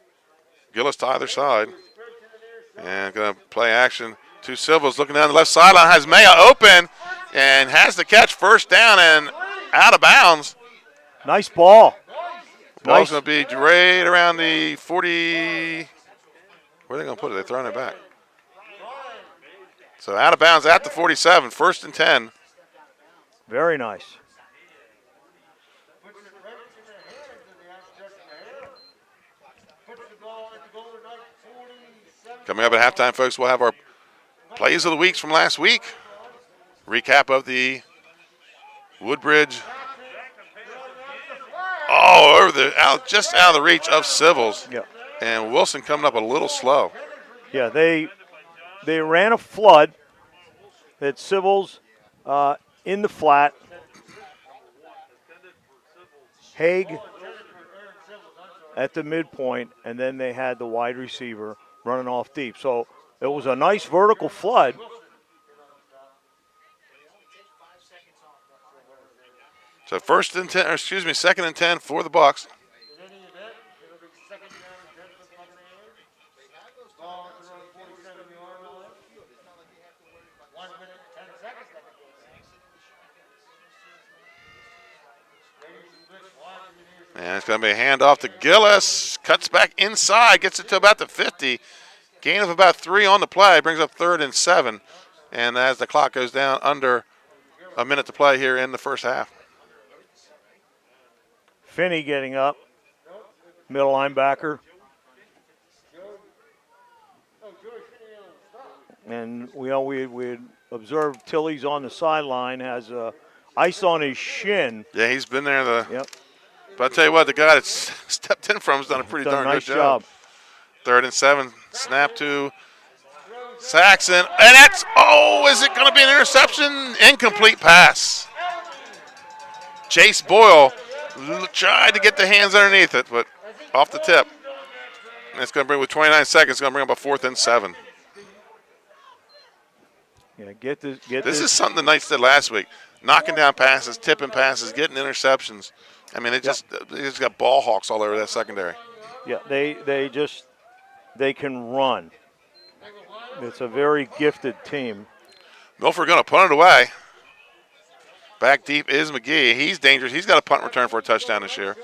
Gillis to either side. And going to play action to Civils. Looking down the left sideline, has Maya open and has the catch, 1st down and out of bounds. Nice ball. Ball's going to be right around the 40. Where are they going to put it? They're throwing it back. So out of bounds at the 47, 1st and 10. Very nice. Coming up at halftime, folks, we'll have our plays of the weeks from last week. Recap of the Woodbridge. Just out of the reach of Civils. Yeah. And Wilson coming up a little slow. Yeah, they ran a flood. That Civils in the flat. Haig at the midpoint, and then they had the wide receiver running off deep. So it was a nice vertical flood. So 2nd and 10 for the Bucks. And it's going to be a handoff to Gillis. Cuts back inside, gets it to about the 50. Gain of about 3 on the play, brings up 3rd and 7. And as the clock goes down, under a minute to play here in the first half. Finney getting up, middle linebacker. And we observed Tilley's on the sideline, has ice on his shin. Yeah, he's been there. Yep. But I tell you what, the guy that stepped in from him has done a pretty darn nice good job. 3rd and 7, snap to Saxon. And that's, is it going to be an interception? Incomplete pass. Chase Boyle tried to get the hands underneath it, but off the tip. And it's going to bring, with 29 seconds, it's going to bring up a 4th and 7. Yeah, get this. This is something the Knights did last week. Knocking down passes, tipping passes, getting interceptions. I mean, they just got ball hawks all over that secondary. Yeah, they can run. It's a very gifted team. Milford going to punt it away. Back deep is McGee. He's dangerous. He's got a punt return for a touchdown this year.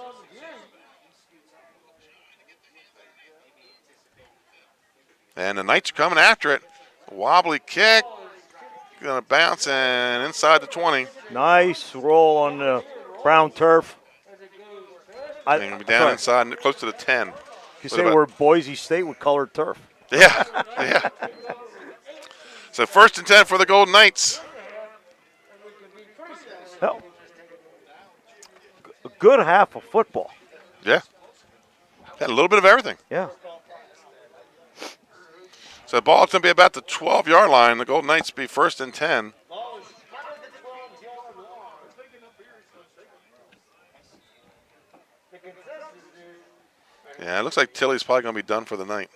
And the Knights are coming after it. Wobbly kick. going to bounce and inside the 20. Nice roll on the brown turf. And going to be down inside, close to the 10. You say we're Boise State with colored turf. Yeah, yeah. So 1st and 10 for the Golden Knights. Hell, a good half of football. Yeah. Had a little bit of everything. Yeah. So the ball's going to be about the 12-yard line. The Golden Knights be 1st and 10. Yeah, it looks like Tilly's probably going to be done for the night.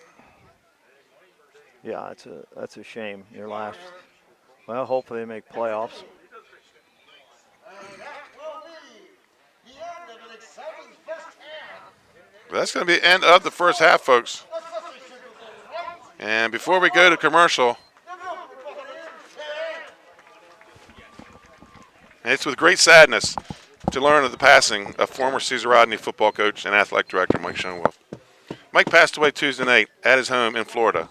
Yeah, that's a shame. Your last. Well, hopefully they make playoffs. That's going to be the end of the first half, folks. And before we go to commercial, it's with great sadness to learn of the passing of former Cesar Rodney football coach and athletic director Mike Schoenwolf. Mike passed away Tuesday night at his home in Florida.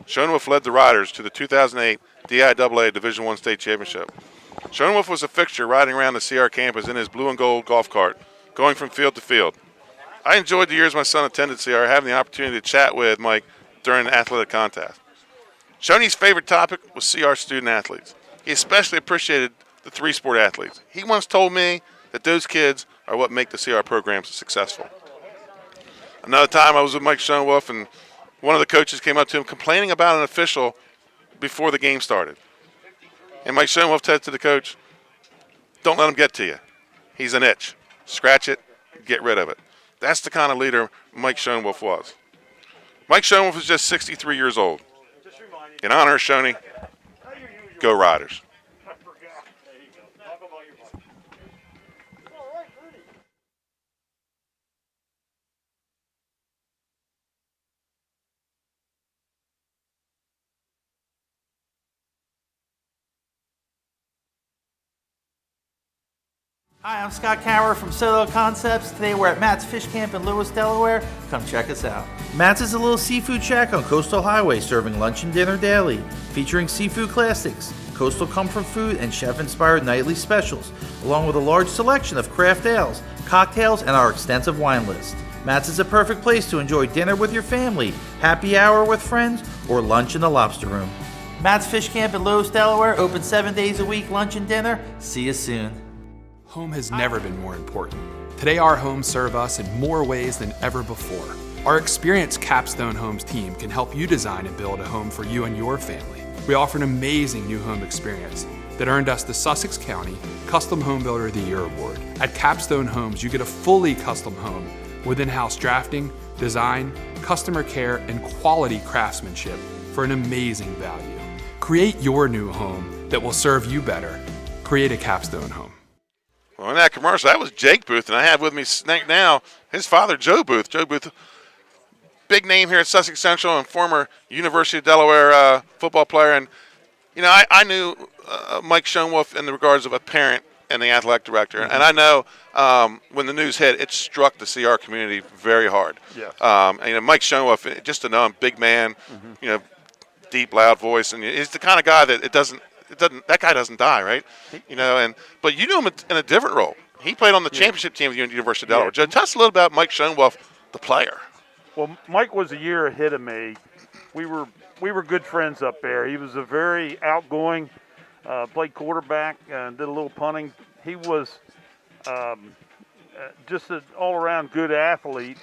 Schoenwolf led the Riders to the 2008 DIAA Division I State Championship. Schoenwolf was a fixture riding around the CR campus in his blue and gold golf cart, going from field to field. I enjoyed the years my son attended CR, having the opportunity to chat with Mike during an athletic contest. Shoney's favorite topic was CR student athletes. He especially appreciated the three-sport athletes. He once told me that those kids are what make the CR programs successful. Another time I was with Mike Schoenwolf, and one of the coaches came up to him complaining about an official before the game started. And Mike Schoenwolf said to the coach, "Don't let him get to you. He's an itch. Scratch it, get rid of it." That's the kind of leader Mike Schoenwolf was. Mike Schoenwolf is just 63 years old. In honor of Shoney, go Riders. Hi, I'm Scott Cower from SODEL Concepts. Today we're at Matt's Fish Camp in Lewis, Delaware. Come check us out. Matt's is a little seafood shack on Coastal Highway serving lunch and dinner daily, featuring seafood classics, coastal comfort food, and chef-inspired nightly specials, along with a large selection of craft ales, cocktails, and our extensive wine list. Matt's is a perfect place to enjoy dinner with your family, happy hour with friends, or lunch in the lobster room. Matt's Fish Camp in Lewis, Delaware, open 7 days a week, lunch and dinner. See you soon. Home has never been more important. Today, our homes serve us in more ways than ever before. Our experienced Capstone Homes team can help you design and build a home for you and your family. We offer an amazing new home experience that earned us the Sussex County Custom Home Builder of the Year Award. At Capstone Homes, you get a fully custom home with in-house drafting, design, customer care, and quality craftsmanship for an amazing value. Create your new home that will serve you better. Create a Capstone Home. Well, in that commercial, that was Jake Booth, and I have with me now his father, Joe Booth. Joe Booth, big name here at Sussex Central and former University of Delaware football player. And, you know, I knew Mike Schoenwolf in the regards of a parent and the athletic director. Mm-hmm. And I know when the news hit, it struck the CR community very hard. Yes. And, you know, Mike Schoenwolf, just to know him, big man, you know, deep, loud voice. And he's the kind of guy that that guy doesn't die, right? You know, but you knew him in a different role. He played on the championship team of the University of Delaware. Joe, tell us a little about Mike Schoenwolf, the player. Well, Mike was a year ahead of me. We were good friends up there. He was a very outgoing, played quarterback, did a little punting. He was just an all-around good athlete.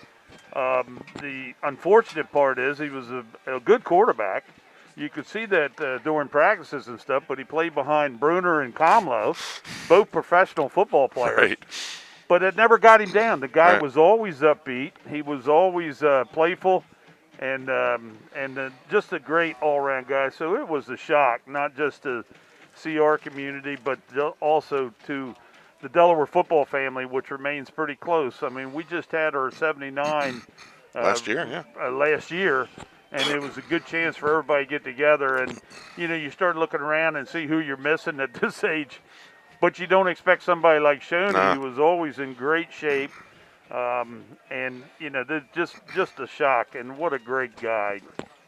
The unfortunate part is he was a good quarterback. You could see that during practices and stuff, but he played behind Bruner and Comlow, both professional football players. Right. But it never got him down. The guy was always upbeat. He was always playful and just a great all-around guy. So it was a shock, not just to CR community, but also to the Delaware football family, which remains pretty close. I mean, we just had our 79 last year. And it was a good chance for everybody to get together. And, you know, you start looking around and see who you're missing at this age. But you don't expect somebody like Shoney, who was always in great shape. And, you know, just a shock. And what a great guy.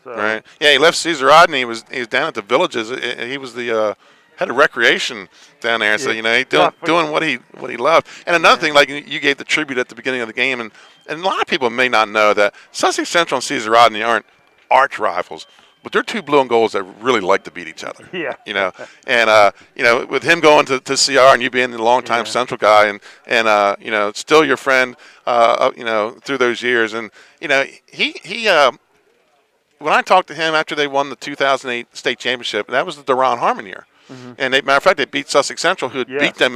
So. Right. Yeah, he left Cesar Rodney. He was down at the Villages. He was the had a recreation down there. So, he doing what he loved. And another thing, like you gave the tribute at the beginning of the game, and a lot of people may not know that Sussex Central and Cesar Rodney aren't arch rivals, but they're two blue and golds that really like to beat each other. Yeah. And with him going to CR and you being the longtime Central guy and still your friend, through those years. And, he when I talked to him after they won the 2008 state championship, and that was the Deron Harmon year. Mm-hmm. And matter of fact, they beat Sussex Central, who had beat them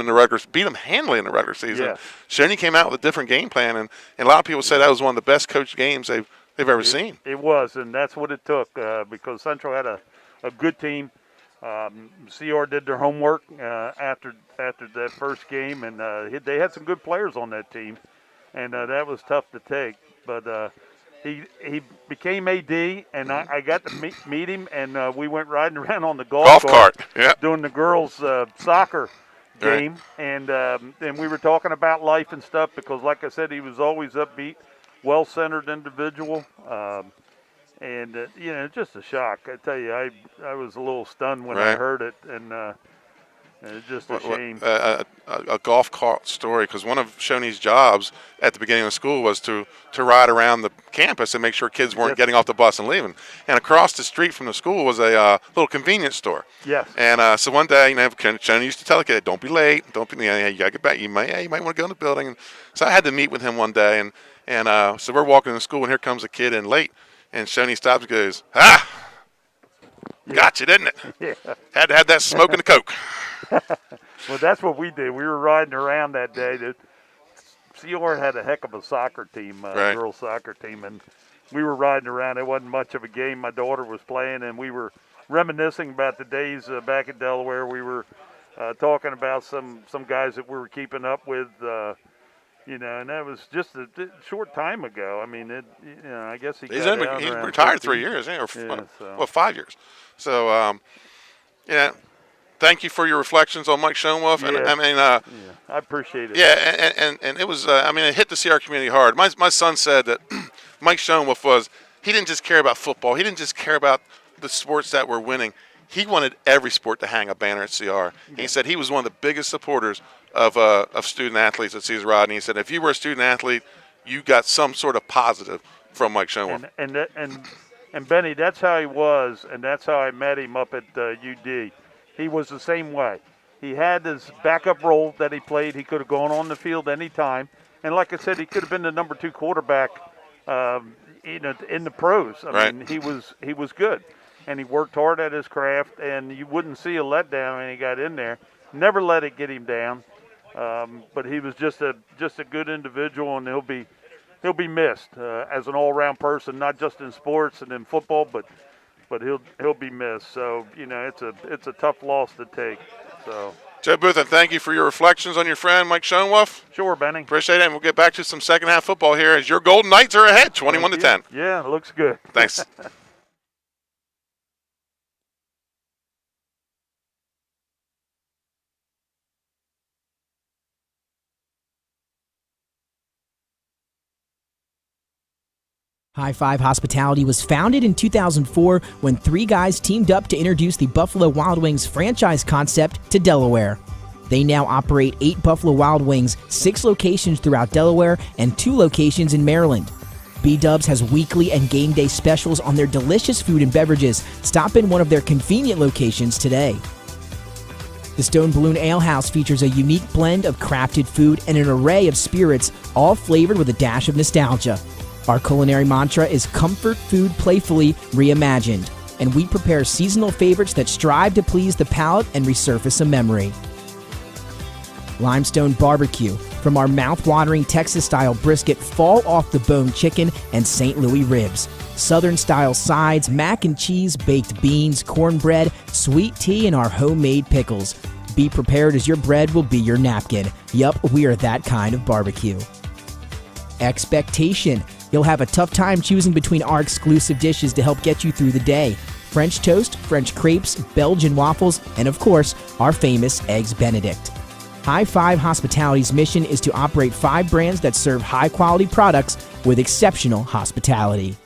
beat them handily in the regular season. Yeah. Shoney came out with a different game plan, and a lot of people say that was one of the best coached games they've ever seen. It was, and that's what it took because Central had a good team. CR did their homework after that first game, and they had some good players on that team, and that was tough to take. But he became AD, and I got to meet him, and we went riding around on the golf cart doing the girls' soccer game, and we were talking about life and stuff because, like I said, he was always upbeat, well-centered individual, and just a shock. I tell you, I was a little stunned when I heard it, and it's just a shame. A golf cart story, because one of Shoney's jobs at the beginning of school was to ride around the campus and make sure kids weren't getting off the bus and leaving. And across the street from the school was a little convenience store. Yes. And so one day, Shoney used to tell the kid, "Don't be late. Don't be. You gotta get back. You might want to go in the building." And so I had to meet with him one day, and so we're walking to school, and here comes a kid in late, and Shoney stops and goes, "Got you, didn't it? Yeah. Had to have that smoke and the Coke." Well, that's what we did. We were riding around that day. CR had a heck of a soccer team, girls' soccer team, and we were riding around. It wasn't much of a game. My daughter was playing, and we were reminiscing about the days back in Delaware. We were talking about some guys that we were keeping up with, and that was just a short time ago. I mean, I guess he retired 3 years, or 5 years. So, thank you for your reflections on Mike Schoenwolf. And I appreciate it. Yeah, and it was, it hit the CR community hard. My son said that Mike Schoenwolf he didn't just care about football. He didn't just care about the sports that were winning. He wanted every sport to hang a banner at CR. And he said he was one of the biggest supporters of student athletes at Cesar Rodney. He said if you were a student athlete, you got some sort of positive from Mike Schoenwolf. And Benny, that's how he was, and that's how I met him up at UD. He was the same way. He had his backup role that he played. He could have gone on the field any time. And like I said, he could have been the number 2 quarterback in the pros. I mean, he was good. And he worked hard at his craft, and you wouldn't see a letdown when he got in there. Never let it get him down. But he was just a good individual, and he'll be missed as an all-around person, not just in sports and in football, but he'll be missed. So, it's a tough loss to take. So, Joe Booth, and thank you for your reflections on your friend Mike Schoenwolf. Sure, Benny. Appreciate it, and we'll get back to some second half football here as your Golden Knights are ahead, 21-10. Yeah, it looks good. Thanks. High Five Hospitality was founded in 2004 when 3 guys teamed up to introduce the Buffalo Wild Wings franchise concept to Delaware. They now operate 8 Buffalo Wild Wings, 6 locations throughout Delaware, and 2 locations in Maryland. B-Dubs has weekly and game day specials on their delicious food and beverages. Stop in one of their convenient locations today. The Stone Balloon Ale House features a unique blend of crafted food and an array of spirits, all flavored with a dash of nostalgia. Our culinary mantra is comfort food playfully reimagined, and we prepare seasonal favorites that strive to please the palate and resurface a memory. Limestone Barbecue, from our mouth-watering Texas-style brisket, fall-off-the-bone chicken, and St. Louis ribs. Southern-style sides, mac and cheese, baked beans, cornbread, sweet tea, and our homemade pickles. Be prepared as your bread will be your napkin. Yup, we are that kind of barbecue. Expectation. You'll have a tough time choosing between our exclusive dishes to help get you through the day. French toast, French crepes, Belgian waffles, and of course, our famous Eggs Benedict. High Five Hospitality's mission is to operate 5 brands that serve high-quality products with exceptional hospitality.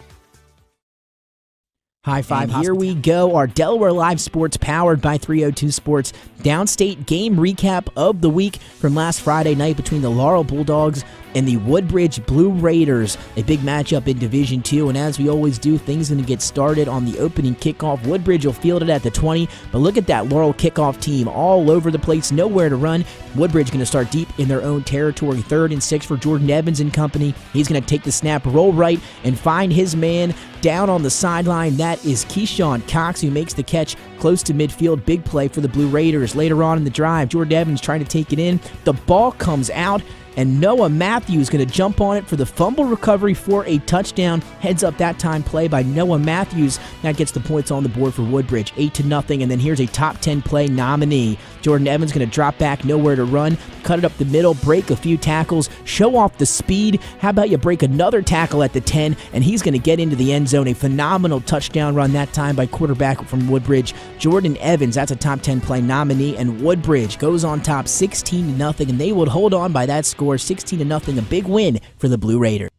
High five. Here we go. Our Delaware Live Sports powered by 302 Sports downstate game recap of the week from last Friday night between the Laurel Bulldogs and the Woodbridge Blue Raiders. A big matchup in Division 2, and as we always do, things going to get started on the opening kickoff. Woodbridge will field it at the 20, but look at that Laurel kickoff team all over the place, nowhere to run. Woodbridge going to start deep in their own territory. 3rd and 6 for Jordan Evans and company. He's going to take the snap, roll right, and find his man down on the sideline. That is Keyshawn Cox, who makes the catch close to midfield. Big play for the Blue Raiders. Later on in the drive, Jordan Evans trying to take it in. The ball comes out, and Noah Matthews going to jump on it for the fumble recovery for a touchdown. Heads up that time play by Noah Matthews. That gets the points on the board for Woodbridge, 8-0. And then here's a top 10 play nominee. Jordan Evans going to drop back, nowhere to run, cut it up the middle, break a few tackles, show off the speed. How about you break another tackle at the 10, and he's going to get into the end zone. A phenomenal touchdown run that time by quarterback from Woodbridge, Jordan Evans. That's a top 10 play nominee, and Woodbridge goes on top 16-0, and they would hold on by that score, 16-0, a big win for the Blue Raiders.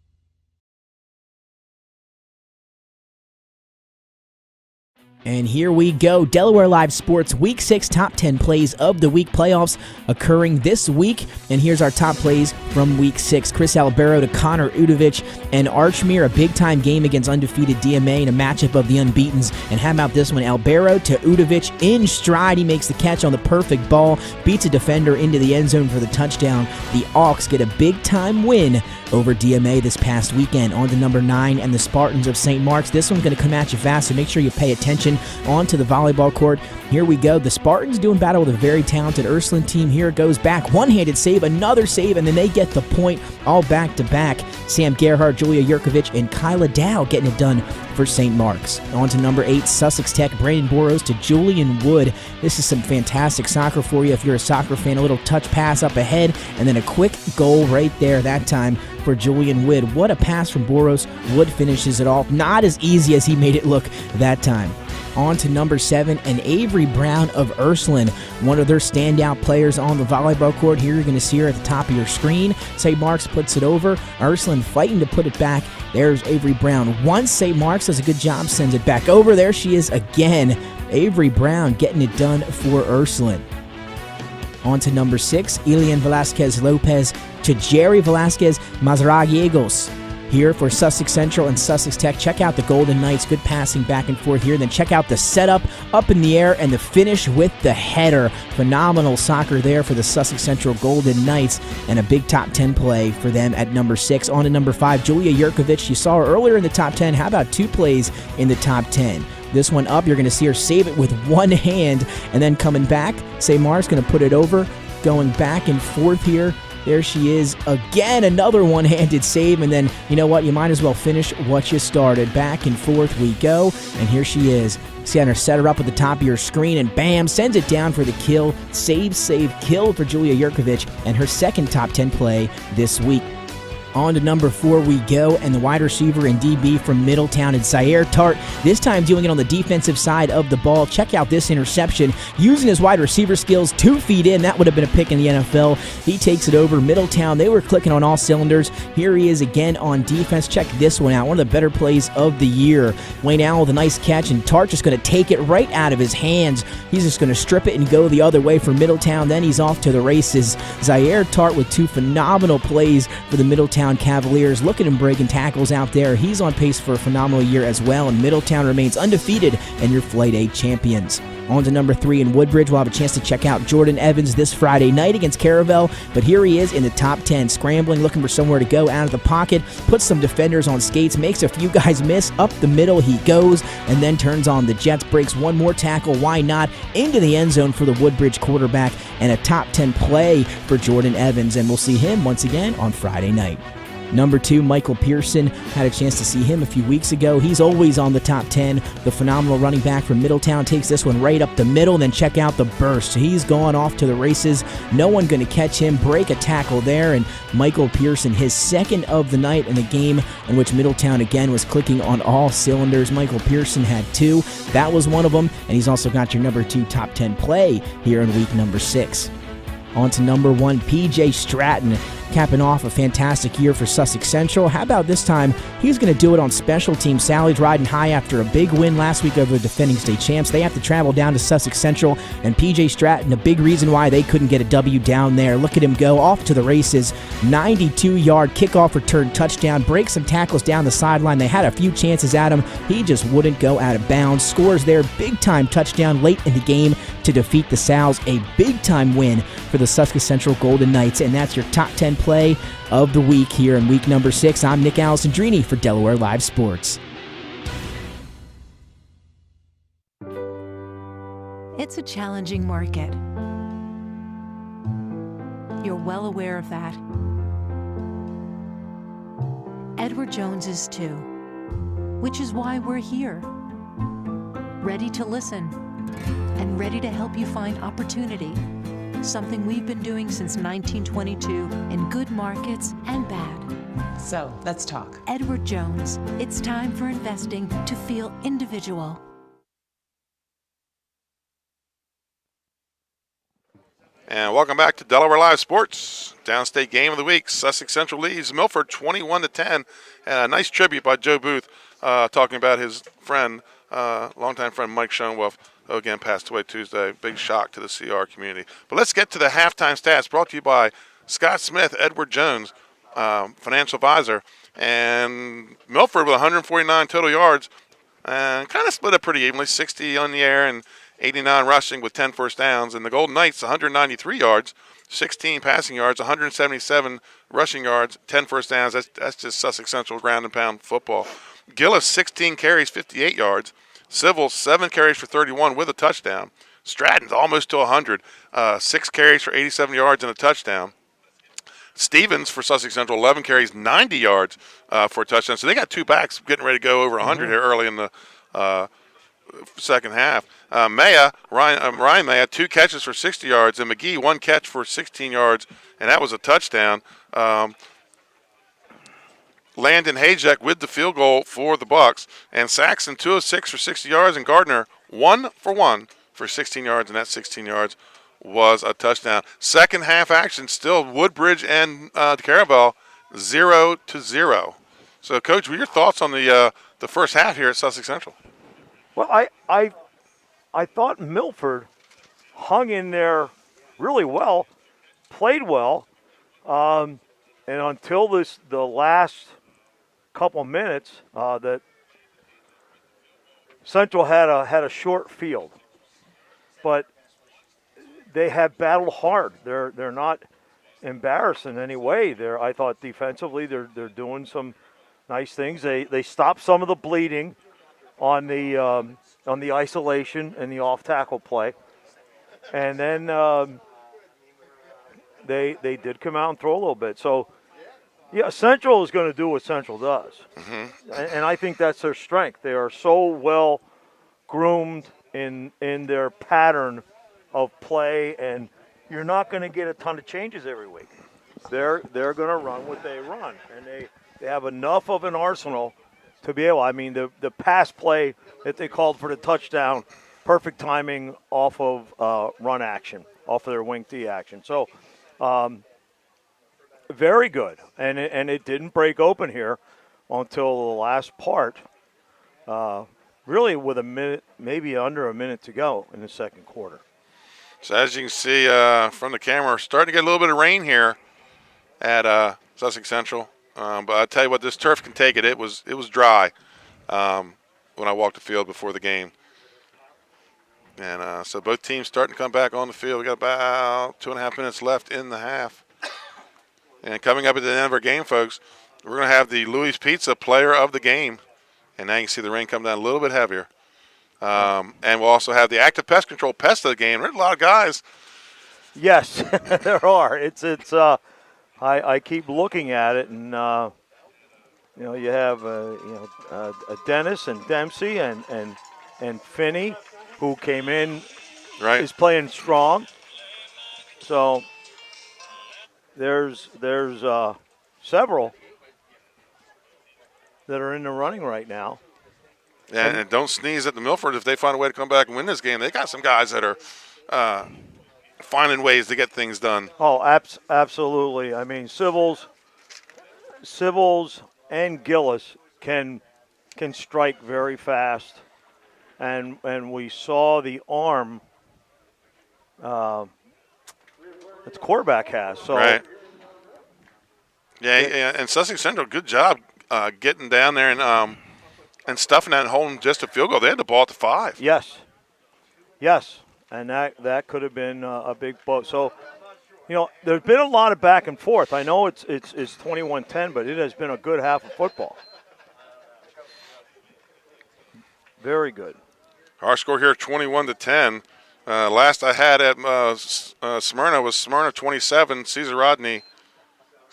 And here we go, Delaware Live Sports Week 6 Top 10 Plays of the Week playoffs occurring this week. And here's our top plays from Week 6. Chris Albero to Connor Udovich and Archmere, a big-time game against undefeated DMA in a matchup of the unbeatens. And how about this one, Albero to Udovich in stride. He makes the catch on the perfect ball, beats a defender into the end zone for the touchdown. The Auks get a big-time win over DMA this past weekend. On to number 9 and the Spartans of St. Mark's. This one's going to come at you fast, so make sure you pay attention. Onto the volleyball court. Here we go. The Spartans doing battle with a very talented Ursuline team. Here it goes back. One-handed save, another save, and then they get the point all back-to-back. Sam Gerhardt, Julia Yurkovich, and Kyla Dow getting it done for St. Mark's. On to number 8, Sussex Tech, Brandon Boros to Julian Wood. This is some fantastic soccer for you if you're a soccer fan. A little touch pass up ahead, and then a quick goal right there that time for Julian Wood. What a pass from Boros. Wood finishes it off. Not as easy as he made it look that time. On to number 7, and Avery Brown of Ursuline, one of their standout players on the volleyball court. Here you're going to see her at the top of your screen. St. Mark's puts it over. Ursuline fighting to put it back. There's Avery Brown. Once St. Mark's does a good job, sends it back over. There she is again. Avery Brown getting it done for Ursuline. On to number 6, Elian Velasquez Lopez to Jerry Velasquez Mazaragiegos. Here for Sussex Central and Sussex Tech. Check out the Golden Knights. Good passing back and forth here. Then check out the setup up in the air and the finish with the header. Phenomenal soccer there for the Sussex Central Golden Knights, and a big top 10 play for them at number 6. On to number 5, Julia Yurkovich. You saw her earlier in the top 10. How about 2 plays in the top 10? This one up, you're going to see her save it with one hand, and then coming back, St. Mark's going to put it over, going back and forth here. There she is again, another one-handed save, and then, you know what, you might as well finish what you started. Back and forth we go, and here she is. See her set her up at the top of your screen, and bam, sends it down for the kill. Save, kill for Julia Yurkovich, and her second top 10 play this week. On to number 4 we go, and the wide receiver and DB from Middletown is Zaire Tart, this time doing it on the defensive side of the ball. Check out this interception, using his wide receiver skills, 2 feet in. That would have been a pick in the NFL. He takes it over. Middletown, they were clicking on all cylinders. Here he is again on defense. Check this one out, one of the better plays of the year. Wayne Allen with a nice catch, and Tart just going to take it right out of his hands. He's just going to strip it and go the other way for Middletown. Then he's off to the races. Zaire Tart with 2 phenomenal plays for the Middletown Cavaliers. Look at him breaking tackles out there. He's on pace for a phenomenal year as well, and Middletown remains undefeated and your Flight A champions. On to number 3 in Woodbridge. We'll have a chance to check out Jordan Evans this Friday night against Caravel, but here he is in the top 10, scrambling, looking for somewhere to go out of the pocket, puts some defenders on skates, makes a few guys miss, up the middle he goes, and then turns on the jets, breaks one more tackle, why not, into the end zone for the Woodbridge quarterback, and a top 10 play for Jordan Evans, and we'll see him once again on Friday night. Number 2, Michael Pearson. Had a chance to see him a few weeks ago. He's always on the top 10. The phenomenal running back from Middletown takes this one right up the middle. Then check out the burst. He's gone off to the races. No one going to catch him. Break a tackle there. And Michael Pearson, his second of the night in the game in which Middletown again was clicking on all cylinders. Michael Pearson had 2. That was one of them. And he's also got your number 2 top 10 play here in week number 6. On to number 1, PJ Stratton, capping off a fantastic year for Sussex Central. How about this time? He's going to do it on special teams. Sally's riding high after a big win last week over the defending state champs. They have to travel down to Sussex Central, and PJ Stratton, a big reason why they couldn't get a W down there. Look at him go off to the races. 92-yard kickoff return touchdown, breaks some tackles down the sideline. They had a few chances at him. He just wouldn't go out of bounds. Scores their big-time touchdown late in the game to defeat the Sows. A big-time win for the Sussex Central Golden Knights, and that's your top 10 play of the week here in week number 6. I'm Nick Alessandrini for Delaware Live Sports. It's a challenging market. You're well aware of that. Edward Jones is too, which is why we're here, ready to listen and ready to help you find opportunity, something we've been doing since 1922 in good markets and bad. So, let's talk. Edward Jones, it's time for investing to feel individual. And welcome back to Delaware Live Sports. Downstate game of the week. Sussex Central leads Milford 21-10. And a nice tribute by Joe Booth talking about his friend, longtime friend Mike Schoenwolf, who again passed away Tuesday. Big shock to the CR community. But let's get to the halftime stats brought to you by Scott Smith, Edward Jones, financial advisor. And Milford with 149 total yards and kind of split it pretty evenly, 60 on the air and 89 rushing with 10 first downs. And the Golden Knights, 193 yards, 16 passing yards, 177 rushing yards, 10 first downs. That's just Sussex Central ground and pound football. Gillis, 16 carries, 58 yards. Civil, 7 carries for 31 with a touchdown. Stratton's almost to 100, 6 carries for 87 yards and a touchdown. Stevens for Sussex Central, 11 carries, 90 yards for a touchdown. So they got 2 backs getting ready to go over 100 here early in the second half. Ryan Maya, 2 catches for 60 yards, and McGee 1 catch for 16 yards, and that was a touchdown. Landon Hajek with the field goal for the Bucks, and Saxon 2 of 6 for 60 yards, and Gardner 1 for 1 for 16 yards, and that 16 yards was a touchdown. Second half action still Woodbridge and Caravel 0-0. So, Coach, what are your thoughts on the first half here at Sussex Central? Well, I thought Milford hung in there really well, played well, and until the last couple minutes, that Central had a short field, but they have battled hard. They're not embarrassed in any way. I thought defensively they're doing some nice things. They stopped some of the bleeding on the isolation and the off tackle play, and then they did come out and throw a little bit. So yeah, Central is going to do what Central does, and I think that's their strength. They are so well groomed in their pattern of play, and you're not going to get a ton of changes every week. They're going to run what they run, and they have enough of an arsenal to be able. I mean, the pass play that they called for the touchdown, perfect timing off of run action, off of their wing T action. So very good, and it didn't break open here until the last part. Really, with a minute, maybe under a minute to go in the second quarter. So as you can see from the camera, we're starting to get a little bit of rain here at Sussex Central. But I tell you what, this turf can take it. It was dry when I walked the field before the game, and so both teams starting to come back on the field. We got about 2.5 minutes left in the half, and coming up at the end of our game, folks, we're going to have the Louis Pizza Player of the Game, and now you can see the rain come down a little bit heavier, and we'll also have the Active Pest Control Pest of the Game. There's a lot of guys. Yes, there are. It's. I keep looking at it, and you have Dennis and Dempsey and Finney, who came in, right, is playing strong. So there's several that are in the running right now. Yeah, and don't sneeze at the Milford if they find a way to come back and win this game. They got some guys that are finding ways to get things done. Oh, absolutely. I mean, Civils and Gillis can strike very fast, and we saw the arm that the quarterback has. So right. Yeah, and Sussex Central, good job getting down there and stuffing that and holding just a field goal. They had the ball at the 5. Yes, and that could have been a big blow. So, there's been a lot of back and forth. I know it's 21-10, but it has been a good half of football. Very good. Our score here, 21-10. Last I had at Smyrna was Smyrna 27, Caesar Rodney.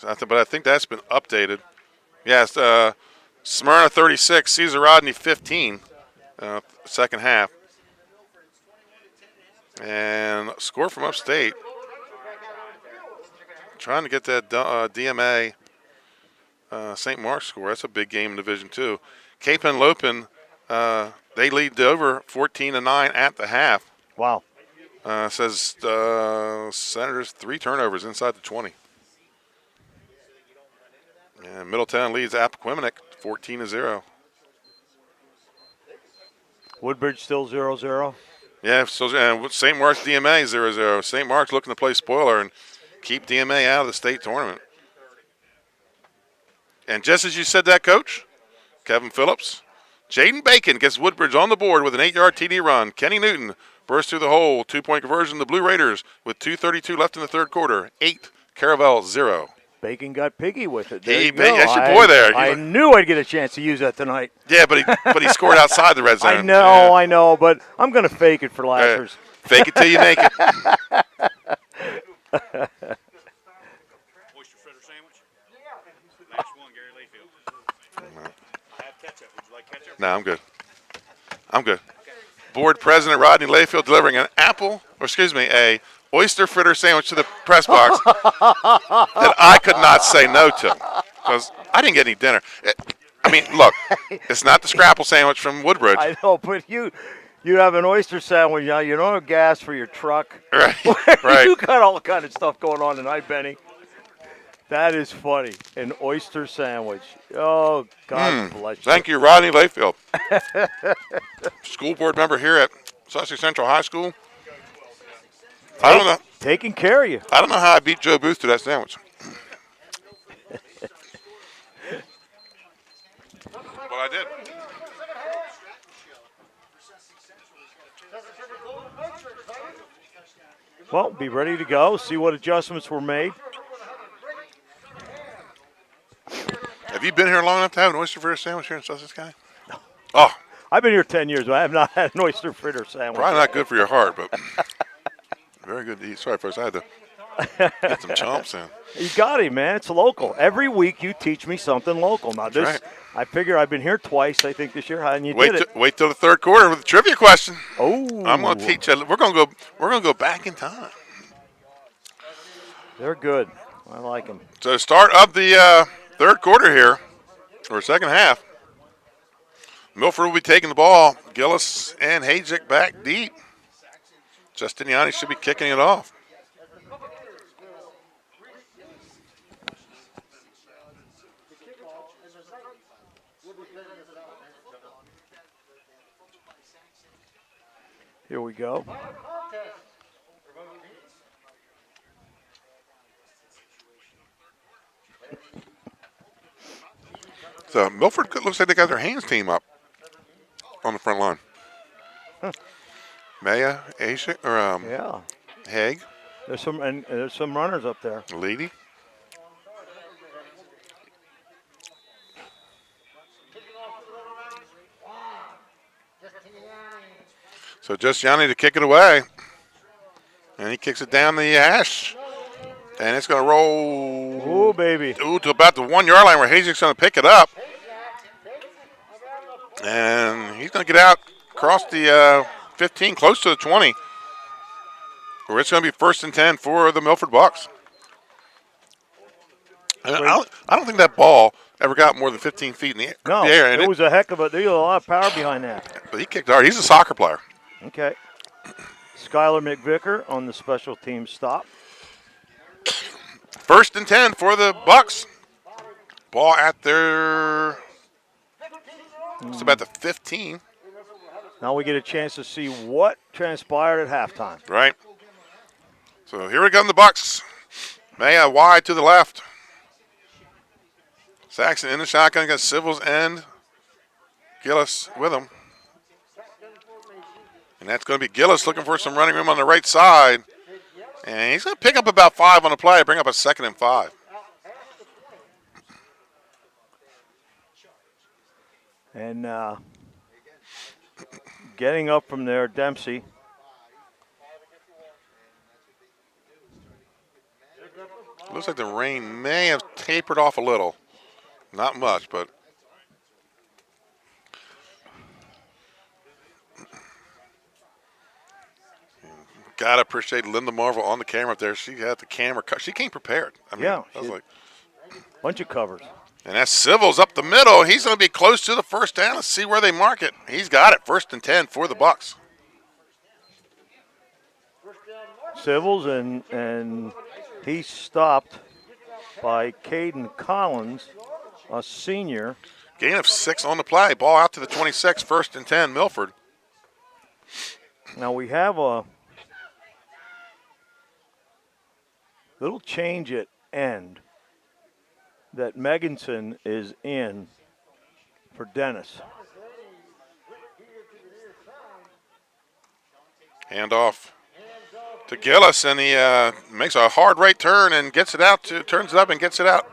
But I think that's been updated. Yes, Smyrna 36, Caesar Rodney 15, second half. And score from upstate. Trying to get that DMA St. Mark's score. That's a big game in Division II. Cape Henlopen, they lead over 14-9 at the half. Wow. Says Senators 3 turnovers inside the 20. And Middletown leads Appoquinimink 14-0. Woodbridge still 0-0. Yeah, so St. Mark's DMA 0-0. St. Mark's looking to play spoiler and keep DMA out of the state tournament. And just as you said that, Coach, Kevin Phillips, Jaden Bacon gets Woodbridge on the board with an 8-yard TD run. Kenny Newton bursts through the hole. 2-point conversion. The Blue Raiders with 2:32 left in the third quarter. 8, Caravel 0. Bacon got piggy with it. That's your boy there. I knew I'd get a chance to use that tonight. Yeah, but he scored outside the red zone. I know, but I'm going to fake it for Lashers. Fake it till you make it. Oyster fritter sandwich? Last one, Gary Layfield. Have ketchup. Would you like ketchup? No, I'm good. Board President Rodney Layfield delivering a oyster fritter sandwich to the press box that I could not say no to because I didn't get any dinner. Look, it's not the scrapple sandwich from Woodbridge. I know, but you have an oyster sandwich now. You don't have gas for your truck. Right. You got all kind of stuff going on tonight, Benny. That is funny. An oyster sandwich. Oh, God bless you. Thank you, Rodney Layfield. School board member here at Sussex Central High School. I don't know. Taking care of you. I don't know how I beat Joe Booth to that sandwich. But I did. Well, be ready to go. See what adjustments were made. Have you been here long enough to have an oyster fritter sandwich here in Sussex County? No. Oh. I've been here 10 years, but I have not had an oyster fritter sandwich. Probably not good for your heart, but very good to eat. Sorry, folks, I had to get some chomps in. You got it, man. It's local. Every week you teach me something local. Now, this, right. I figure I've been here twice, I think, this year, and you did it. Wait till the third quarter with a trivia question. Oh. I'm going to teach you. We're going to go back in time. They're good. I like them. So start of the third quarter here, or second half. Milford will be taking the ball. Gillis and Hajic back deep. Justiniani should be kicking it off. Here we go. So Milford looks like they got their hands team up on the front line. Huh. Maya, Asik, or yeah, Haig. There's some runners up there. Lady. So Justiniani to kick it away. And he kicks it down the hash. And it's going to roll. Oh, baby. To about the 1 yard line where Hazek's going to pick it up. And he's going to get out across the 15, close to the 20. Where it's going to be 1st and 10 for the Milford Bucks. And I don't think that ball ever got more than 15 feet in the air. No, it was a heck of a deal. A lot of power behind that. But he kicked hard. He's a soccer player. Okay. Skylar McVicker on the special team stop. 1st and 10 for the Bucks. Ball at their, it's about the 15. Now we get a chance to see what transpired at halftime. Right. So here we come, the Bucks. Maya wide to the left. Saxon in the shotgun against Civils and Gillis with him. And that's going to be Gillis looking for some running room on the right side. And he's going to pick up about 5 on the play, bring up a 2nd and 5. And getting up from there, Dempsey. Looks like the rain may have tapered off a little. Not much, but gotta appreciate Linda Marvel on the camera up there. She had the camera cut. She came prepared. I mean, Yeah, I was like, bunch of covers. and that's Civils up the middle. He's going to be close to the first down. Let's see where they mark it. He's got it. 1st and 10 for the Bucks. Civils, and he's stopped by Caden Collins, a senior. Gain of 6 on the play. Ball out to the 26. 1st and 10, Milford. Now we have a little change at end that Megginson is in for Dennis. Hand off to Gillis, and he makes a hard right turn and gets it out turns it up and gets it out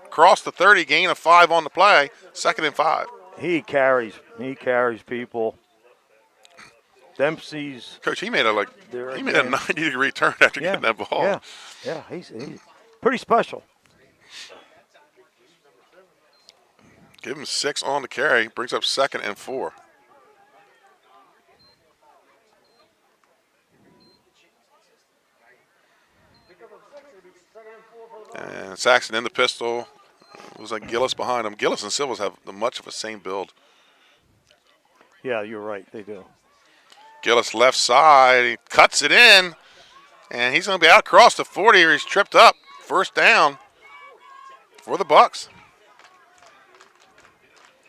across the 30. Gain of 5 on the play. 2nd and 5. He carries people. Dempsey's Coach, he made a 90-degree turn after getting that ball. Yeah, he's pretty special. Give him 6 on the carry. Brings up 2nd and 4. And Saxon in the pistol. It was like Gillis behind him. Gillis and Silvers have much of the same build. Yeah, you're right. They do. Gillis left side. He cuts it in. And he's going to be out across the 40 or he's tripped up. 1st down for the Bucks.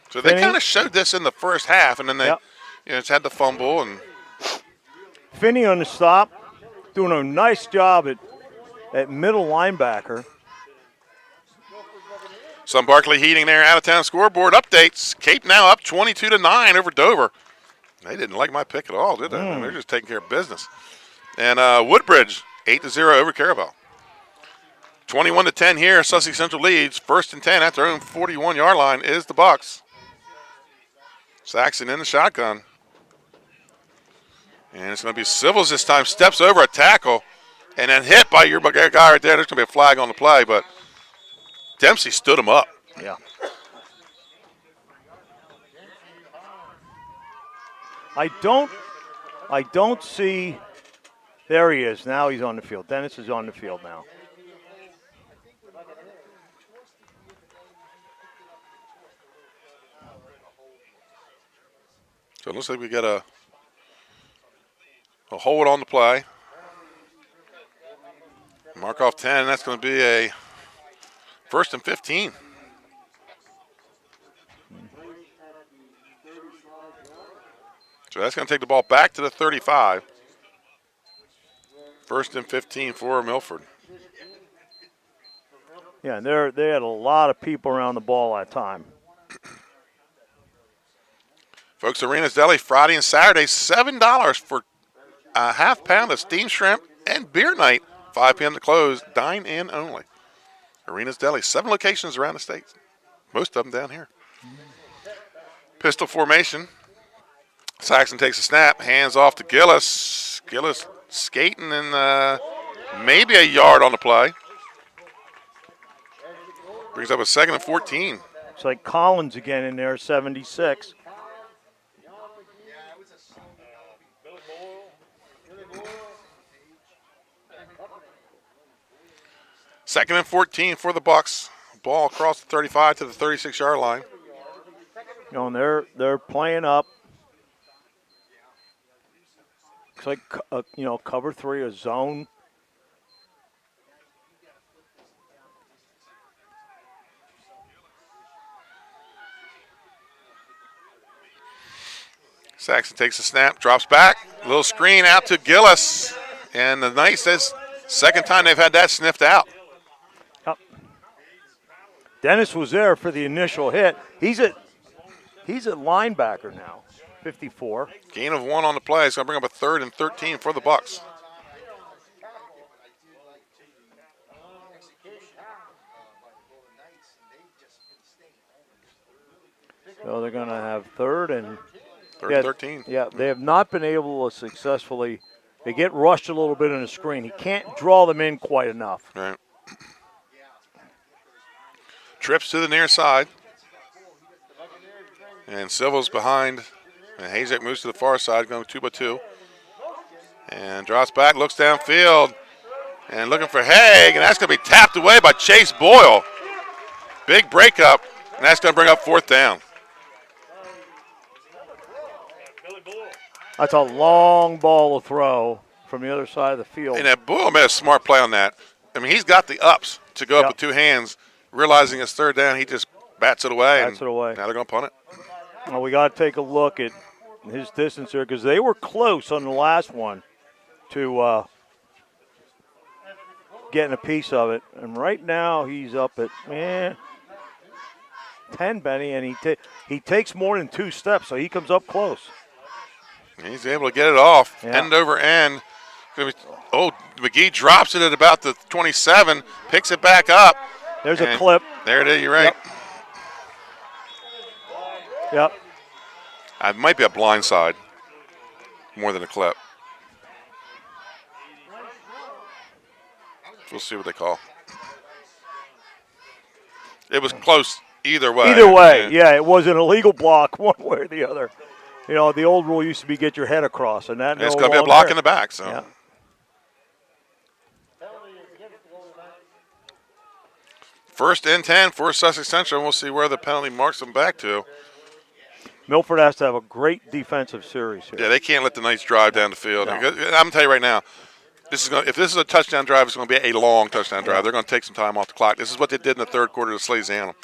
So they kind of showed this in the first half, and then they just had the fumble. And Finney on the stop, doing a nice job at middle linebacker. Some Barkley heating there. Out-of-town scoreboard updates. Cape now up 22-9 over Dover. They didn't like my pick at all, did they? They're just taking care of business. And Woodbridge 8-0 over Caravel. 21-10 here. Sussex Central leads. 1st and 10 at their own 41-yard line is the Bucks. Saxon in the shotgun. And it's going to be Civils this time. Steps over a tackle and then hit by your guy right there. There's going to be a flag on the play, but Dempsey stood him up. Yeah. I don't see. There he is. Now he's on the field. Dennis is on the field now. So it looks like we got a hold on the play. Mark off 10. That's going to be a 1st and 15. So that's going to take the ball back to the 35. 1st and 15 for Milford. Yeah, and they had a lot of people around the ball that time. Folks, Arena's Deli, Friday and Saturday, $7 for a half pound of steamed shrimp and beer night. 5 p.m. to close. Dine in only. Arena's Deli, 7 locations around the state. Most of them down here. Pistol formation. Saxon takes a snap, hands off to Gillis. Gillis skating and maybe a yard on the play. Brings up a 2nd and 14. It's like Collins again in there, 76. Second and 14 for the Bucks. Ball across the 35 to the 36-yard line. You know, and they're playing up. Looks like, cover 3, a zone. Saxon takes a snap, drops back. Little screen out to Gillis. And the Knights, says second time they've had that sniffed out. Yep. Dennis was there for the initial hit. He's at linebacker now, 54. Gain of 1 on the play. It's going to bring up a 3rd and 13 for the Bucks. So they're going to have 3rd and 13. Yeah, they have not been able to successfully. They get rushed a little bit in the screen. He can't draw them in quite enough. Right. Trips to the near side. And Silva's behind. And Hazek moves to the far side, going 2-by-2. And drops back, looks downfield. And looking for Haig. And that's going to be tapped away by Chase Boyle. Big breakup. And that's going to bring up 4th down. That's a long ball to throw from the other side of the field. And that Boyle made a smart play on that. I mean, he's got the ups to go up with 2 hands. Realizing it's 3rd down, he just bats it away. Bats it away. Now they're going to punt it. Well, we got to take a look at his distance here because they were close on the last one to getting a piece of it. And right now he's up at 10, Benny, and he takes more than 2 steps, so he comes up close. He's able to get it off, Yeah. end over end. McGee drops it at about the 27, picks it back up. There's a clip. There it is, you're right. Yep. It might be a blind side more than a clip. We'll see what they call. It was close either way. Either way, yeah, it was an illegal block one way or the other. You know, the old rule used to be get your head across, and that it's going to be a block in the back. So, yeah. First and 10 for Sussex Central. We'll see where the penalty marks them back to. Milford has to have a great defensive series here. Yeah, they can't let the Knights drive down the field. No. I'm going to tell you right now, if this is a touchdown drive, it's going to be a long touchdown drive. They're going to take some time off the clock. This is what they did in the 3rd quarter to Salesiana.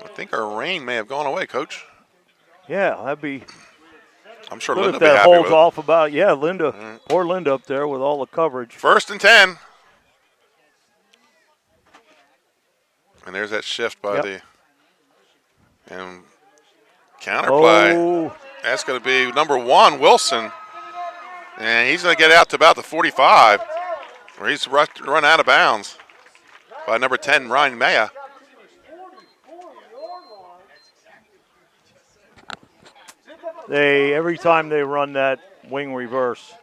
I think our rain may have gone away, Coach. Yeah, that'd be. I'm sure good Linda if will be that happy holds with it. off about. Yeah, Linda, poor Linda up there with all the coverage. 1st and 10. And there's that shift by the and counterplay. Oh. That's going to be number 1, Wilson. And he's going to get out to about the 45, where he's run out of bounds by number 10, Ryan Maya. Every time they run that wing reverse,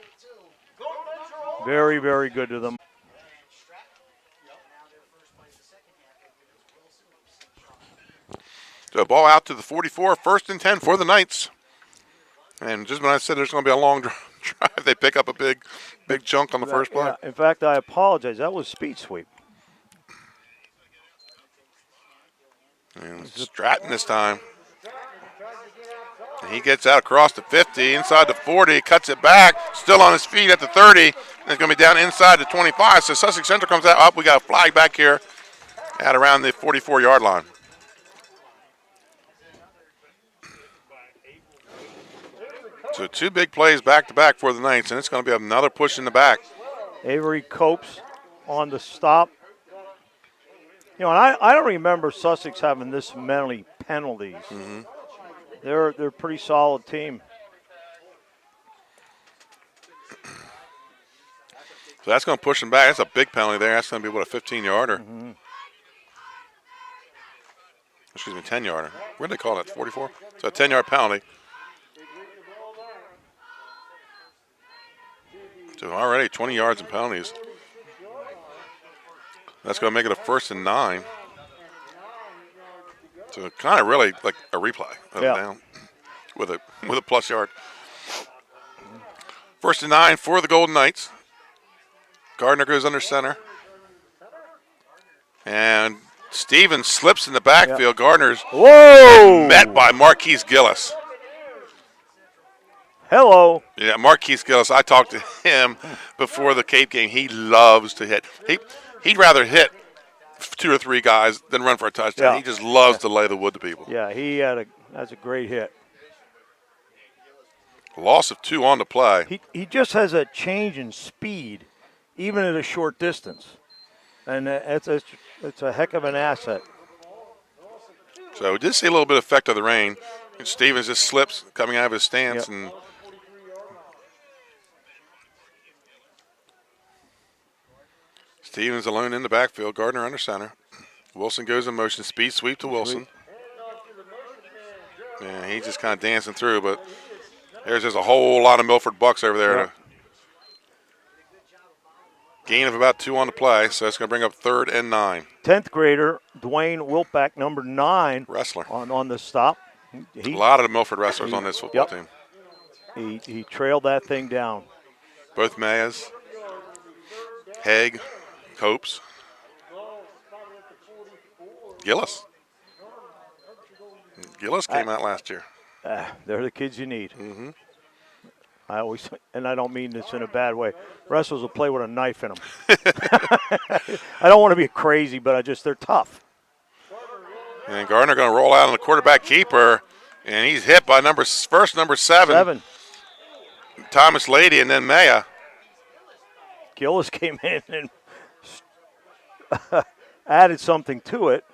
very, very good to them. So ball out to the 44, 1st and 10 for the Knights. And just when I said there's going to be a long drive, they pick up a big chunk on the first play. Yeah, in fact, I apologize. That was speed sweep. And Stratton this time. And he gets out across the 50, inside the 40, cuts it back, still on his feet at the 30. And it's going to be down inside the 25. So Sussex Central comes out. We got a flag back here at around the 44-yard line. So 2 big plays back-to-back for the Knights, and it's going to be another push in the back. Avery Copes on the stop. You know, and I don't remember Sussex having this many penalties. Mm-hmm. They're a pretty solid team. So that's going to push them back. That's a big penalty there. That's going to be, what, a 15-yarder? Mm-hmm. Excuse me, 10-yarder. What do they call that, 44? So a 10-yard penalty. So already 20 yards in penalties. That's going to make it a 1st and 9. So kind of really like a replay of down with a plus yard. 1st and 9 for the Golden Knights. Gardner goes under center. And Stevens slips in the backfield. Yep. Gardner's Whoa! met by Marquise Gillis. Hello. Yeah, Marquise Gillis. I talked to him before the Cape game. He loves to hit. He'd rather hit 2 or 3 guys than run for a touchdown. Yeah. He just loves to lay the wood to people. Yeah, that's a great hit. Loss of 2 on the play. He just has a change in speed, even at a short distance, and it's a heck of an asset. So we did see a little bit of effect of the rain. And Stevens just slips coming out of his stance. Yep. And Stevens alone in the backfield. Gardner under center. Wilson goes in motion. Speed sweep to Wilson. Yeah, he's just kind of dancing through, but there's just a whole lot of Milford Bucks over there. Yep. Gain of about 2 on the play, so it's going to bring up 3rd and 9. 10th grader Dwayne Wilpack, number 9, wrestler on the stop. A lot of the Milford wrestlers on this football team. He trailed that thing down. Both Mayas, Haig, Copes, Gillis. Gillis came out last year. They're the kids you need. Mm-hmm. I don't mean this in a bad way. Wrestlers will play with a knife in them. I don't want to be crazy, but they're tough. And Gardner going to roll out on the quarterback keeper, and he's hit by number 7. Thomas Lady, and then Maya. Gillis came in and added something to it.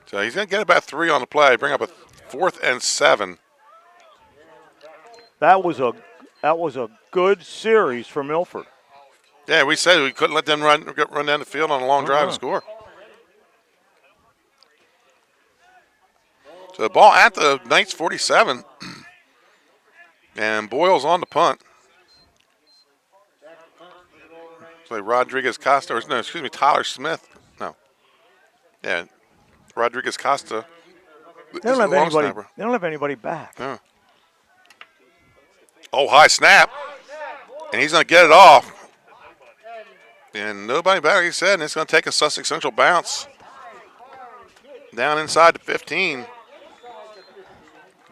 So he's going to get about 3 on the play, bring up a 4th and 7. That was a good series for Milford. Yeah, we said we couldn't let them run down the field on a long drive and score. So the ball at the Knights 47. And Boyle's on the punt. So Rodriguez Costa, Tyler Smith. No. Yeah, Rodriguez Costa. They don't have anybody. They don't have anybody back. Yeah. Oh, high snap, and he's going to get it off. And nobody back, like he said, and it's going to take a Sussex Central bounce down inside the 15.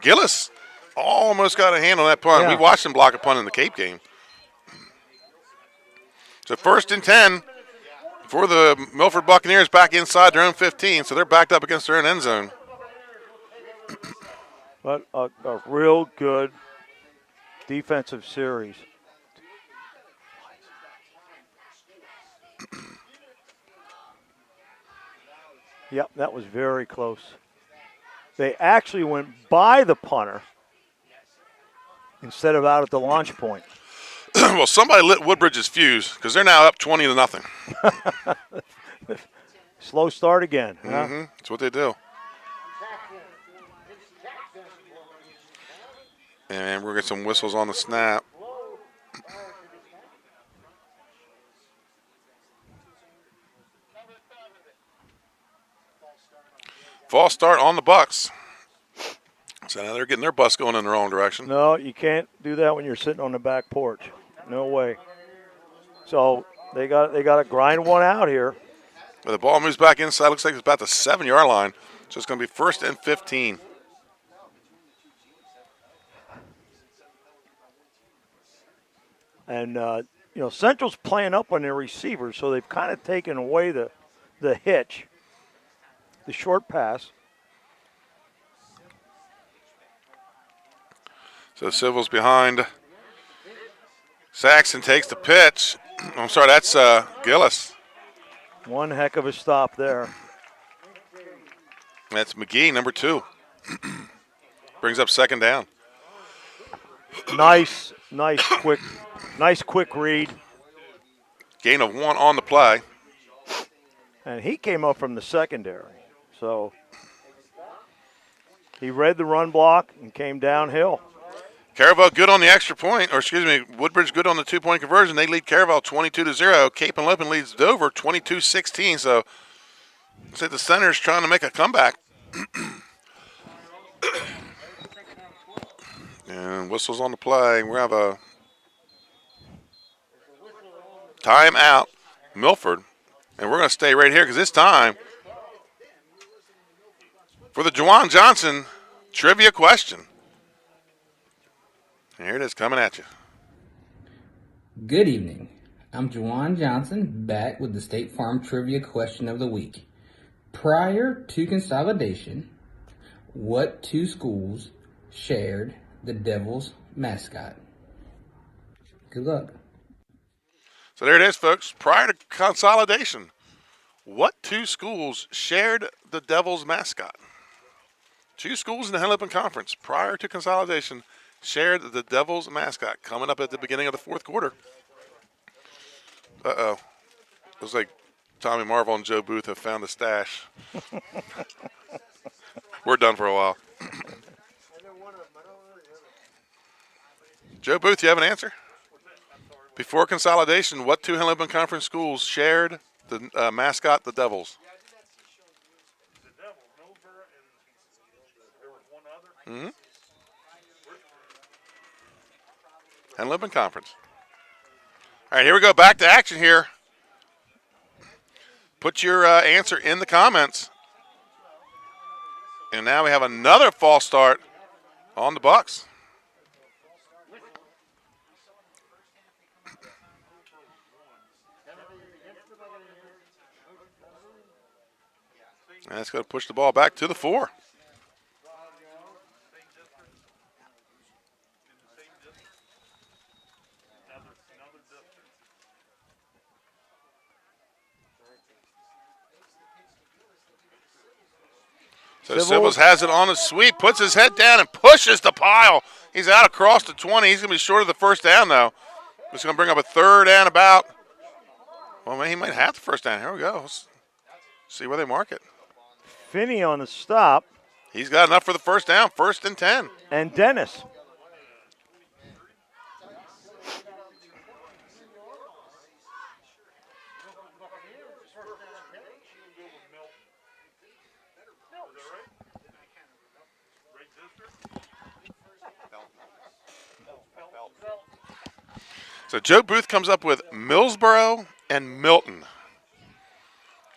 Gillis almost got a hand on that punt. Yeah. We watched him block a punt in the Cape game. So 1st and 10 for the Milford Buccaneers back inside their own 15, so they're backed up against their own end zone. But a real good defensive series. Yep, that was very close. They actually went by the punter instead of out at the launch point. Well, somebody lit Woodbridge's fuse because they're now up 20-0. Slow start again. Huh? Mm-hmm. That's what they do. And we're going to get some whistles on the snap. False start on the Bucks. So now they're getting their bus going in the wrong direction. No, you can't do that when you're sitting on the back porch. No way. So they got to grind one out here. But the ball moves back inside. Looks like it's about the 7-yard line. So it's going to be 1st and 15. And, Central's playing up on their receivers, so they've kind of taken away the hitch, the short pass. So Civil's behind. Saxon takes the pitch. I'm sorry, that's Gillis. One heck of a stop there. That's McGee, number 2. Brings up 2nd down. Nice quick read. Gain of 1 on the play. And he came up from the secondary. So he read the run block and came downhill. Caravel good on the extra point, Woodbridge good on the 2-point conversion. They lead Caravel 22-0. Cape and Lopin leads Dover 22-16. So looks like the Center's trying to make a comeback. And whistles on the play. We have a timeout. Milford. And we're going to stay right here because it's time for the Juwan Johnson trivia question. And here it is coming at you. Good evening. I'm Juwan Johnson, back with the State Farm Trivia Question of the Week. Prior to consolidation, what two schools shared the Devils mascot? Good luck. So there it is, folks. Prior to consolidation, what two schools shared the Devils mascot? Two schools in the Hennepin Conference prior to consolidation shared the Devils mascot. Coming up at the beginning of the fourth quarter. Uh-oh. Looks like Tommy Marvel and Joe Booth have found the stash. We're done for a while. Joe Booth, you have an answer? Before consolidation, what two Hennepin Conference schools shared the mascot, the Devils? Mm-hmm. Hennepin Conference. All right, here we go. Back to action here. Put your answer in the comments. And now we have another false start on the Bucks. And it's going to push the ball back to the 4. So Sybil's has it on a sweep, puts his head down and pushes the pile. He's out across the 20. He's going to be short of the first down, though. It's going to bring up a third and about. Well, he might have the first down. Here we go. Let's see where they mark it. Finney on the stop. He's got enough for the first down, 1st and 10. And Dennis. So Joe Booth comes up with Millsboro and Milton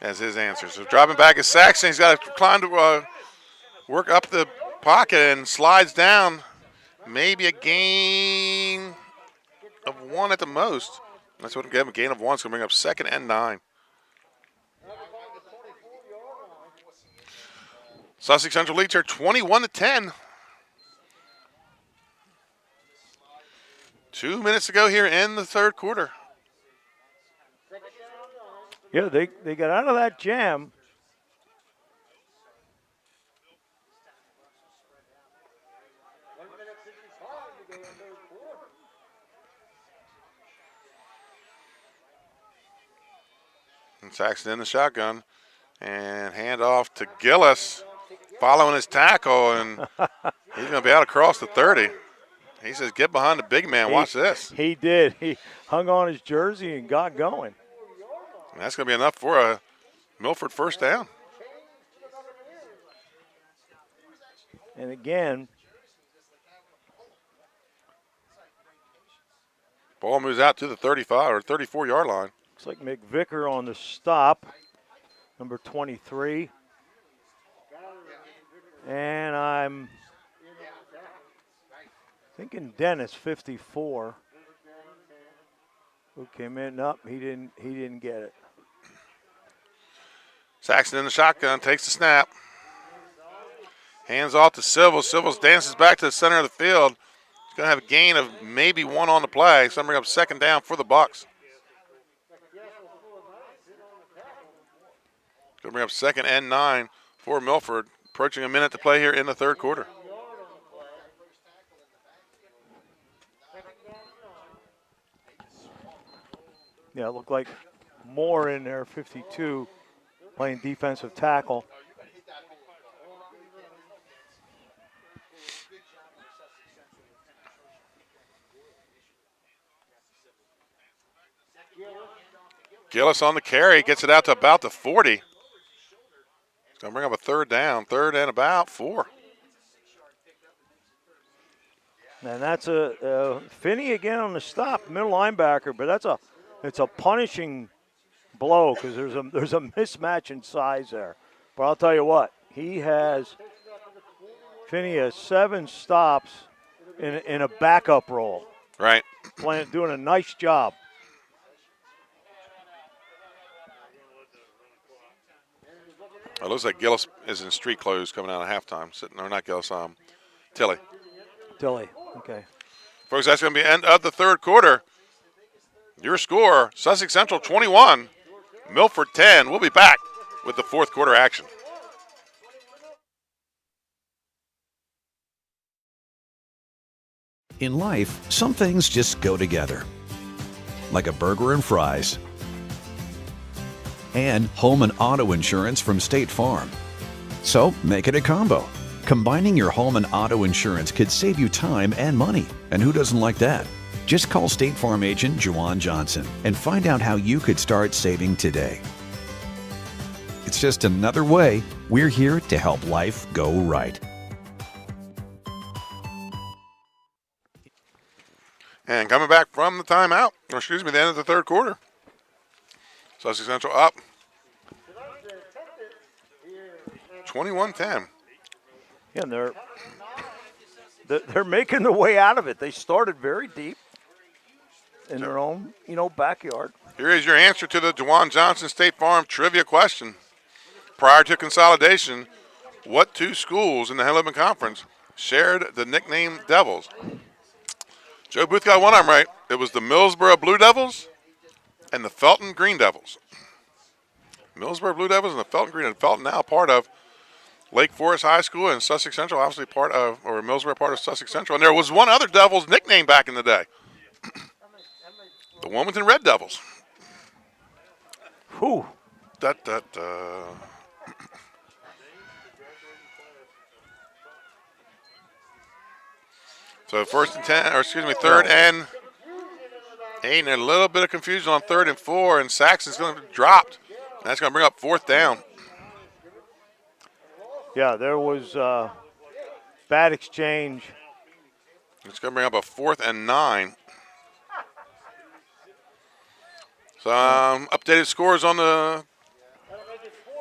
as his answer. So dropping back is Saxon. He's got to climb to work up the pocket and slides down. Maybe a gain of 1 at the most. That's what we get him. A gain of 1 is going to bring up 2nd and 9. Sussex Central leads here 21-10. 2 minutes to go here in the third quarter. Yeah, they got out of that jam. And Saxon in the shotgun. And hand off to Gillis following his tackle. And he's going to be out across the 30. He says, get behind the big man. Watch this. He did. He hung on his jersey and got going. And that's going to be enough for a Milford first down. And again, ball moves out to the 35 or 34-yard line. Looks like McVicker on the stop, number 23. And I'm thinking Dennis, 54. Who came in? Up? He didn't get it. Saxon in the shotgun, takes the snap. Hands off to Sivils. Sivils dances back to the center of the field. He's going to have a gain of maybe 1 on the play. So I'm bring up 2nd down for the Bucks. Going to bring up 2nd and 9 for Milford. Approaching a minute to play here in the third quarter. Yeah, it looked like Moore in there, 52, playing defensive tackle. Gillis on the carry, gets it out to about the 40. It's going to bring up a third down, 3rd and about 4. And that's a Finney again on the stop, middle linebacker, but it's a punishing blow because there's a mismatch in size there. But I'll tell you what, Finney has 7 stops in a backup role. Right. Doing a nice job. It looks like Gillis is in street clothes coming out of halftime. Not Gillis, Tilly. Okay. Folks, that's going to be the end of the third quarter. Your score, Sussex Central 21, Milford 10. We'll be back with the fourth quarter action. In life, some things just go together. Like a burger and fries. And home and auto insurance from State Farm. So make it a combo. Combining your home and auto insurance could save you time and money. And who doesn't like that? Just call State Farm agent Juwan Johnson and find out how you could start saving today. It's just another way we're here to help life go right. And coming back from the timeout, the end of the third quarter. Sussex Central up 21-10. Yeah, and they're making their way out of it. They started very deep in their own, backyard. Here is your answer to the Juwan Johnson State Farm trivia question. Prior to consolidation, what 2 schools in the Hellman Conference shared the nickname Devils? Joe Booth got one of them right. It was the Millsboro Blue Devils and the Felton Green Devils. Millsboro Blue Devils and the Felton Green. And Felton now part of Lake Forest High School, and Sussex Central obviously Millsboro part of Sussex Central. And there was one other Devils nickname back in the day. The Wilmington Red Devils. Whew. So third and 8, and a little bit of confusion on 3rd and 4, and Saxon's going to be dropped. That's going to bring up 4th down. Yeah, there was bad exchange. It's going to bring up a 4th and 9. So updated scores on the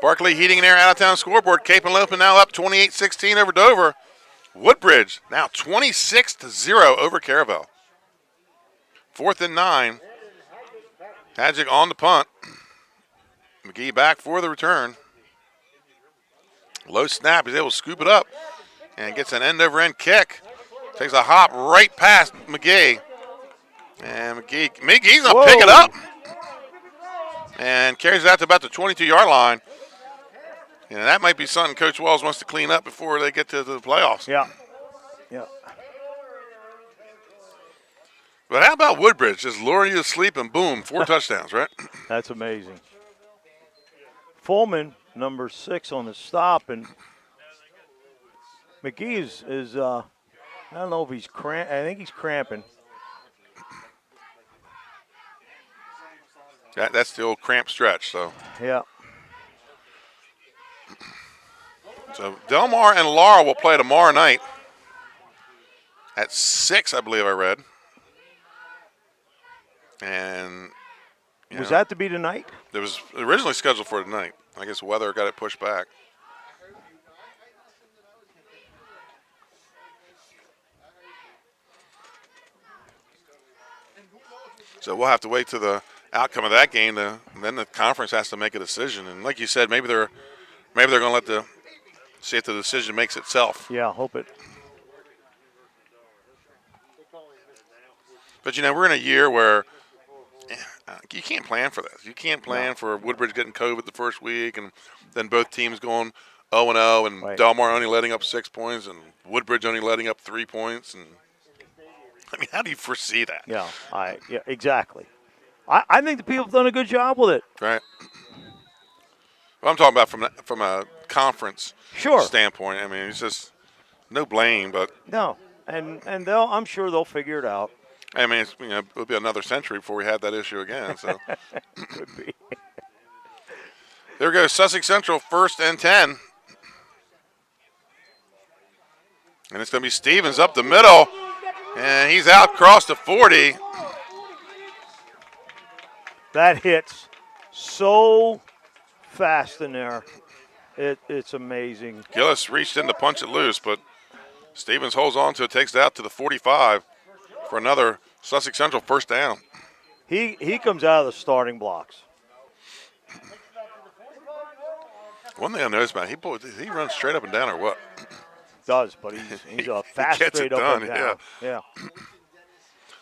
Barkley Heating and Air out-of-town scoreboard. Cape and Lopin now up 28-16 over Dover. Woodbridge now 26-0 over Caravel. 4th and 9. Hadjic on the punt. McGee back for the return. Low snap. He's able to scoop it up and gets an end-over-end kick. Takes a hop right past McGee. And McGee's going to pick it up. And carries it out to about the 22-yard line. And that might be something Coach Walls wants to clean up before they get to the playoffs. Yeah. But how about Woodbridge? Just luring you to sleep and boom, 4 touchdowns, right? That's amazing. Fullman, number 6 on the stop, and McGee is I don't know if he's I think he's cramping. That's the old cramp stretch, so. Yeah. So Delmar and Laurel will play tomorrow night at 6, I believe I read. And was that to be tonight? It was originally scheduled for tonight. I guess weather got it pushed back. So we'll have to wait to the outcome of that game, and then the conference has to make a decision. And like you said, maybe they're going to see if the decision makes itself. Yeah, hope it. But we're in a year where you can't plan for this. You can't plan for Woodbridge getting COVID the first week, and then both teams going 0-0, and right. Delmar only letting up 6 points, and Woodbridge only letting up 3 points. And how do you foresee that? Yeah, exactly. I think the people have done a good job with it. Right. Well, I'm talking about from a conference standpoint. I mean, it's just no blame, but no, and I'm sure they'll figure it out. I mean, it'll be another century before we have that issue again. So could be. There goes Sussex Central, 1st and 10, and it's going to be Stevens up the middle, and he's out across the 40. That hits so fast in there. It's amazing. Gillis reached in to punch it loose, but Stevens holds on to it, takes it out to the 45 for another Sussex Central first down. He comes out of the starting blocks. One thing I noticed about him, he runs straight up and down or what? Does, but he's a fast straight up and down. Yeah.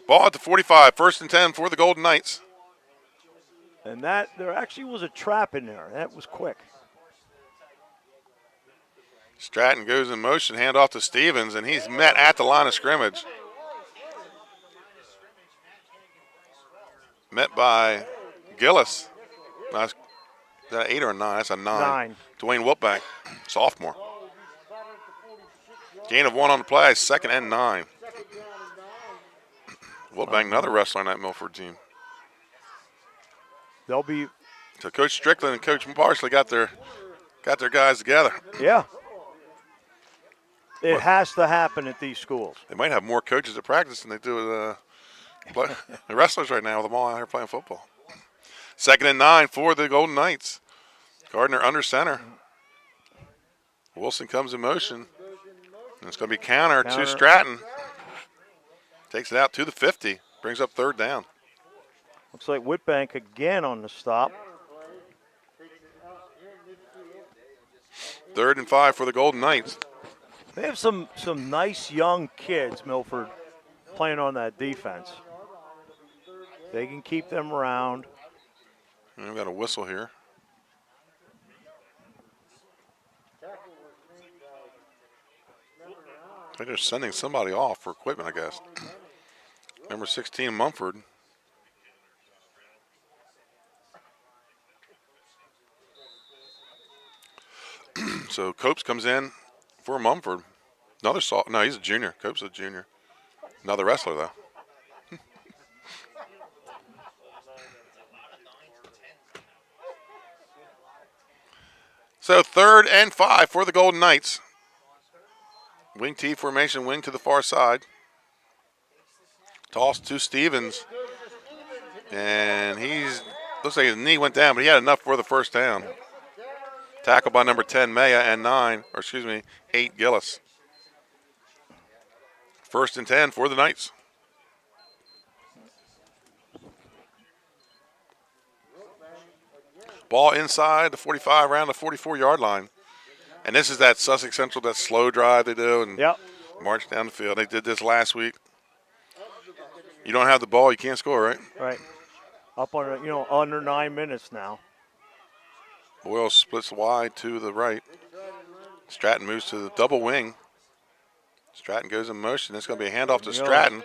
Ball at the 45, 1st and 10 for the Golden Knights. And there actually was a trap in there. That was quick. Stratton goes in motion, hand off to Stevens, and he's met at the line of scrimmage. Met by Gillis. Nice. Is that an 8 or a 9? That's a 9. 9. Dwayne Wiltbank, sophomore. Gain of 1 on the play, 2nd and 9. Wiltbank, another wrestler on that Milford team. They'll be. So Coach Strickland and Coach Parsley got their guys together. Yeah. It has to happen at these schools. They might have more coaches at practice than they do with the wrestlers right now with them all out here playing football. 2nd and 9 for the Golden Knights. Gardner under center. Wilson comes in motion. And it's going to be counter to Stratton. Takes it out to the 50. Brings up 3rd down. Looks like Whitbank again on the stop. 3rd and 5 for the Golden Knights. They have some nice young kids, Milford, playing on that defense. They can keep them around. We've got a whistle here. I think they're sending somebody off for equipment, I guess. Number 16, Mumford. So Copes comes in for Mumford. Another no, he's a junior. Copes is a junior. Another wrestler, though. So 3rd and 5 for the Golden Knights. Wing T formation, wing to the far side. Toss to Stevens. And looks like his knee went down, but he had enough for the first down. Tackled by number 10, Maya, and 8, Gillis. 1st and 10 for the Knights. Ball inside the 45, around the 44-yard line. And this is that Sussex Central, that slow drive they do and march down the field. They did this last week. You don't have the ball, you can't score, right? Right. Up on, under 9 minutes now. Boyle splits wide to the right. Stratton moves to the double wing. Stratton goes in motion. It's going to be a handoff to Stratton.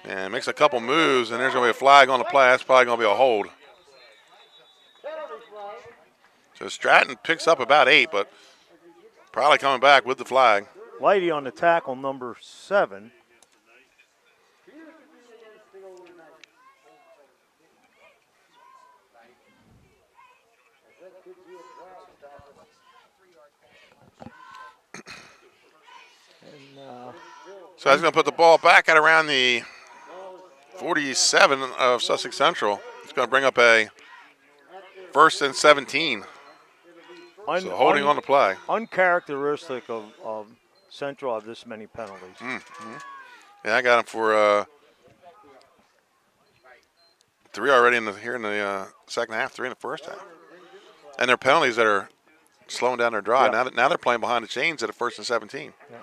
And makes a couple moves, and there's going to be a flag on the play. That's probably going to be a hold. So Stratton picks up about 8, but probably coming back with the flag. Lighty on the tackle, number 7. So he's going to put the ball back at around the 47 of Sussex Central. It's going to bring up a 1st and 17. So holding on the play. Uncharacteristic of Central of this many penalties. Yeah, I got him for 3 already here in the second half, 3 in the first half. And they're penalties that are slowing down their drive. Yeah. Now they're playing behind the chains at a 1st and 17. Yeah.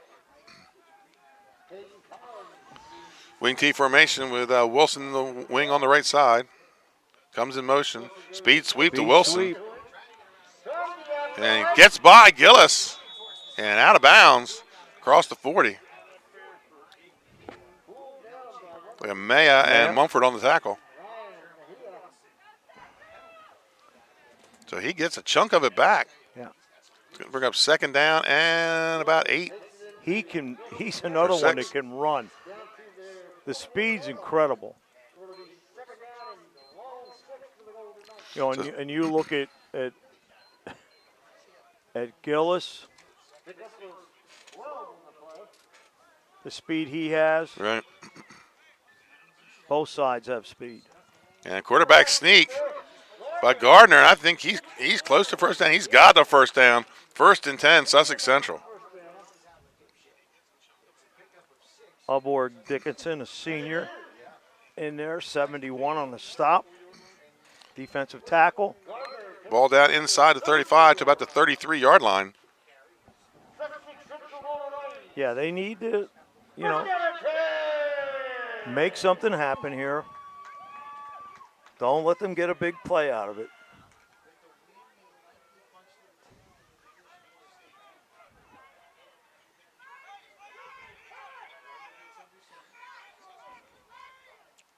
Wing T formation with Wilson, the wing on the right side. Comes in motion. Speed sweep to Wilson. Sweep. And gets by Gillis. And out of bounds across the 40. We have Maya and Mumford on the tackle. So he gets a chunk of it back. Yeah. It's going to bring up 2nd down and about 8. He's another one that can run. The speed's incredible. And you look at Gillis, the speed he has. Right. Both sides have speed. And quarterback sneak by Gardner. I think he's close to first down. He's got the first down. 1st and 10, Sussex Central. Aboard Dickinson, a senior, in there, 71 on the stop. Defensive tackle. Ball down inside the 35 to about the 33-yard line. Yeah, they need to, make something happen here. Don't let them get a big play out of it.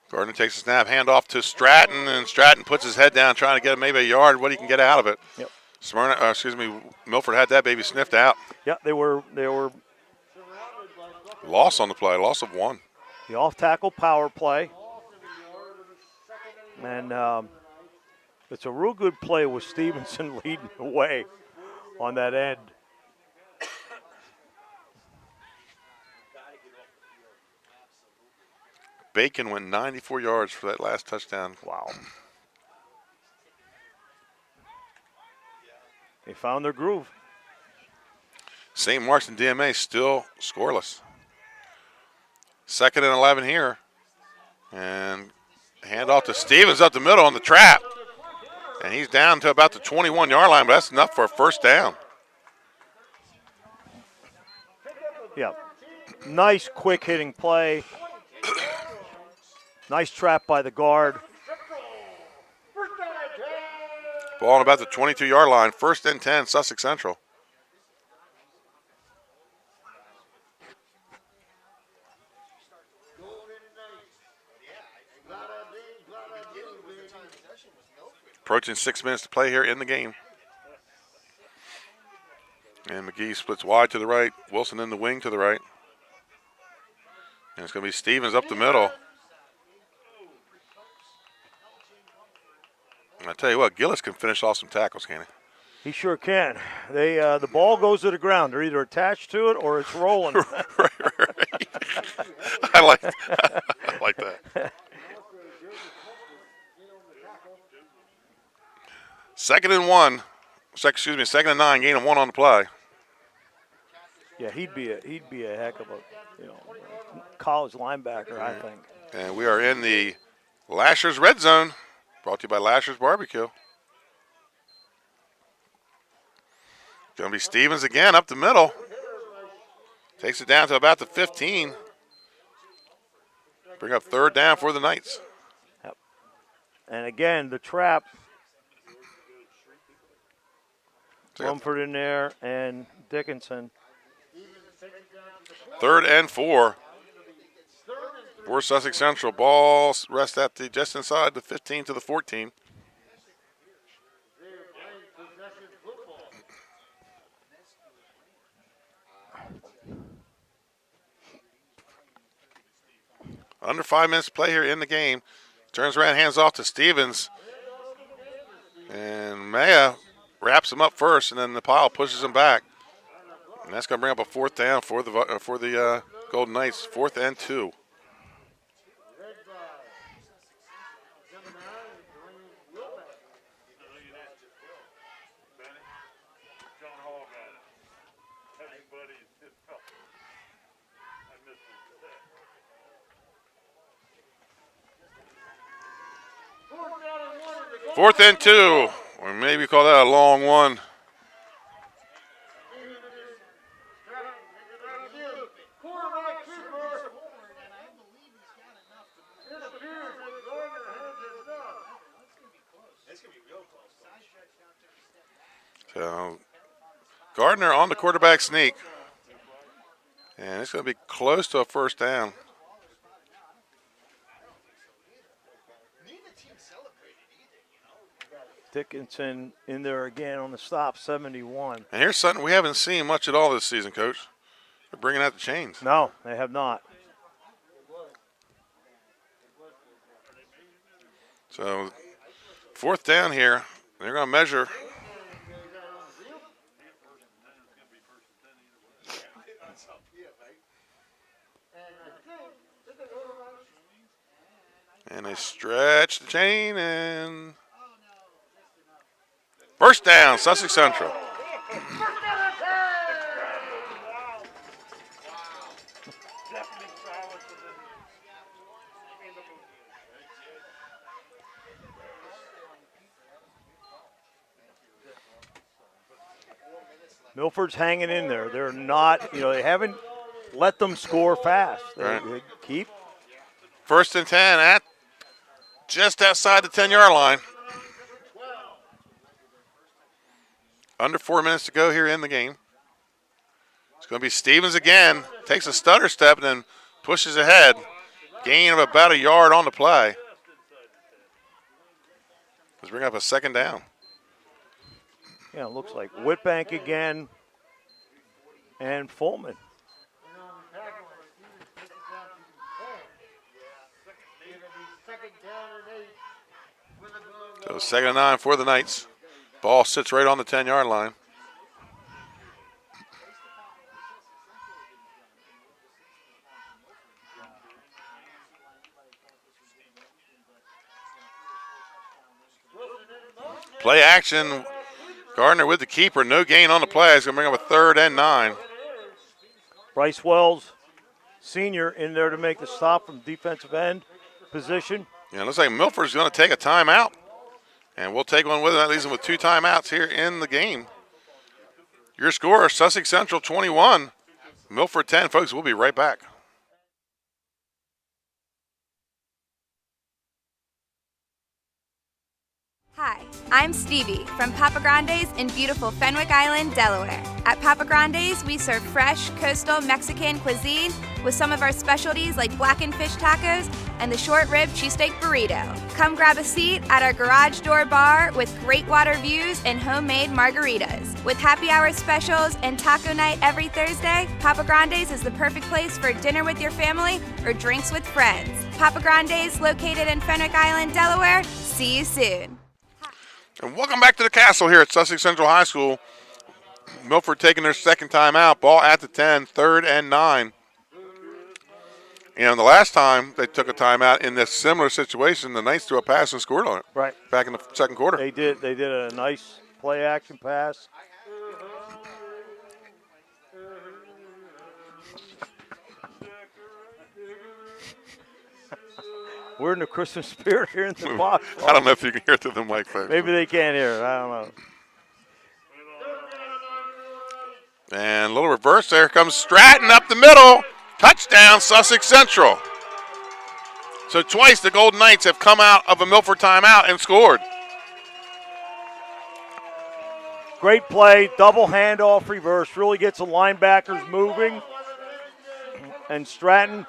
Gardner takes a snap, hand off to Stratton, and Stratton puts his head down trying to get maybe a yard, what he can get out of it. Yep. Milford had that baby sniffed out. Yeah, they were Loss on the play, loss of 1. the off-tackle power play. And it's a real good play with Stevenson leading the way on that end. Bacon went 94 yards for that last touchdown. Wow. They found their groove. St. Mark's and DMA still scoreless. 2nd and 11 here. And hand off to Stevens up the middle on the trap. And he's down to about the 21-yard line, but that's enough for a first down. Yeah. Nice quick hitting play. Nice trap by the guard. Ball on about the 22-yard line. 1st and 10, Sussex Central. Approaching 6 minutes to play here in the game. And McGee splits wide to the right. Wilson in the wing to the right. And it's going to be Stevens up the middle. I tell you what, Gillis can finish off some tackles, can he? He sure can. The ball goes to the ground. They're either attached to it or it's rolling. right. I like that. 2nd and 1. 2nd and 9. Gain of 1 on the play. Yeah, he'd be a heck of a college linebacker, I think. And we are in the Lasher's Red Zone. Brought to you by Lasher's Barbecue. Going to be Stevens again up the middle. Takes it down to about the 15. Bring up 3rd down for the Knights. Yep. And again, the trap. Milford in there and Dickinson. 3rd and 4. For Sussex Central. Ball rest at just inside the 15 to the 14. Under 5 minutes to play here in the game. Turns around, hands off to Stevens. And Maya wraps him up first, and then the pile pushes him back. And that's going to bring up a 4th down for the Golden Knights. 4th and 2. Fourth and 2, or maybe call that a long one. So Gardner on the quarterback sneak. And it's going to be close to a first down. Dickinson in there again on the stop, 71. And here's something we haven't seen much at all this season, Coach. They're bringing out the chains. No, they have not. So 4th down here. They're going to measure. And they stretch the chain, and First down, Sussex Central. Milford's hanging in there. They're not, they haven't let them score fast. They keep. First and 10 at just outside the 10-yard line. Under 4 minutes to go here in the game. It's going to be Stevens again. Takes a stutter step and then pushes ahead. Gain of about a yard on the play. Let's bring up a second down. Yeah, it looks like Whitbank again and Fulman. So 2nd and 9 for the Knights. Ball sits right on the 10-yard line. Play action. Gardner with the keeper. No gain on the play. He's going to bring up a 3rd and 9. Bryce Wells, senior, in there to make the stop from defensive end position. Yeah, it looks like Milford's going to take a timeout. And we'll take one with him. That leaves him with 2 timeouts here in the game. Your score, Sussex Central 21, Milford 10. Folks, we'll be right back. Hi, I'm Stevie from Papa Grande's in beautiful Fenwick Island, Delaware. At Papa Grande's, we serve fresh, coastal Mexican cuisine with some of our specialties like blackened fish tacos and the short rib cheesesteak burrito. Come grab a seat at our garage door bar with great water views and homemade margaritas. With happy hour specials and taco night every Thursday, Papa Grande's is the perfect place for dinner with your family or drinks with friends. Papa Grande's, located in Fenwick Island, Delaware. See you soon. And welcome back to the Castle here at Sussex Central High School. Milford taking their second time out. Ball at the 10, 3rd and 9. And the last time they took a timeout in this similar situation, the Knights threw a pass and scored on it. Right. Back in the second quarter. They did a nice play action pass. We're in the Christmas spirit here in the box. I don't know if you can hear it through the mic, folks. Maybe they can't hear it. I don't know. And a little reverse there. Comes Stratton up the middle. Touchdown, Sussex Central. So twice the Golden Knights have come out of a Milford timeout and scored. Great play, double handoff reverse. Really gets the linebackers moving. And Stratton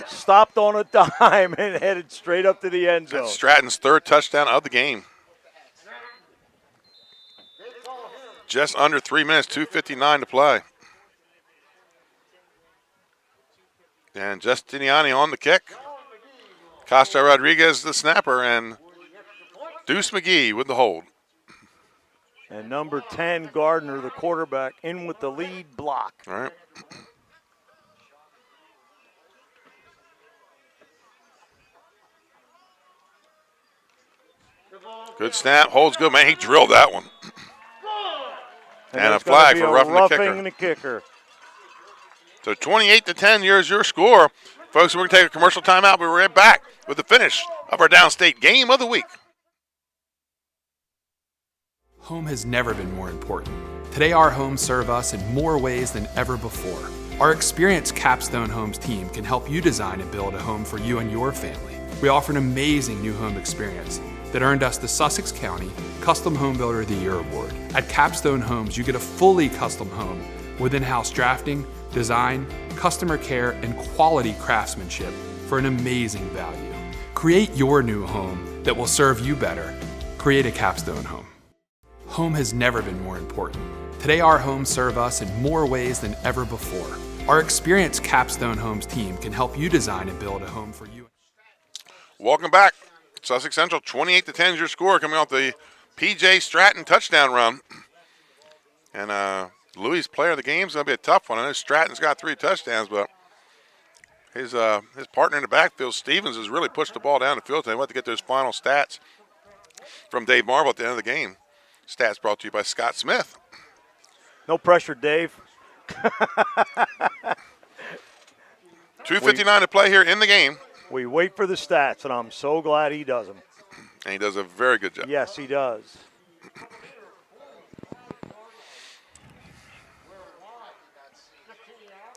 stopped on a dime and headed straight up to the end zone. That's Stratton's 3rd touchdown of the game. Just under 3 minutes, 2:59 to play. And Justiniani on the kick. Costa Rodriguez the snapper, and Deuce McGee with the hold. And number 10, Gardner, the quarterback, in with the lead block. All right. Good snap, holds good. Man, he drilled that one. And a flag for roughing the kicker. So 28-10, here's your score. Folks, we're going to take a commercial timeout. We'll be right back with the finish of our downstate game of the week. Home has never been more important. Today, our homes serve us in more ways than ever before. Our experienced Capstone Homes team can help you design and build a home for you and your family. We offer an amazing new home experience that earned us the Sussex County Custom Home Builder of the Year Award. At Capstone Homes, you get a fully custom home with in-house drafting, design, customer care, and quality craftsmanship for an amazing value. Create your new home that will serve you better. Create a Capstone Home. Home has never been more important. Today, our homes serve us in more ways than ever before. Our experienced Capstone Homes team can help you design and build a home for you. Welcome back. Sussex Central, 28-10 is your score, coming off the P.J. Stratton touchdown run. And Louis' player of the game is going to be a tough one. I know Stratton's got 3 touchdowns, but his partner in the backfield, Stevens, has really pushed the ball down the field. They want to get those final stats from Dave Marble at the end of the game. Stats brought to you by Scott Smith. No pressure, Dave. 2:59 to play here in the game. We wait for the stats, and I'm so glad he does them. And he does a very good job. Yes, he does.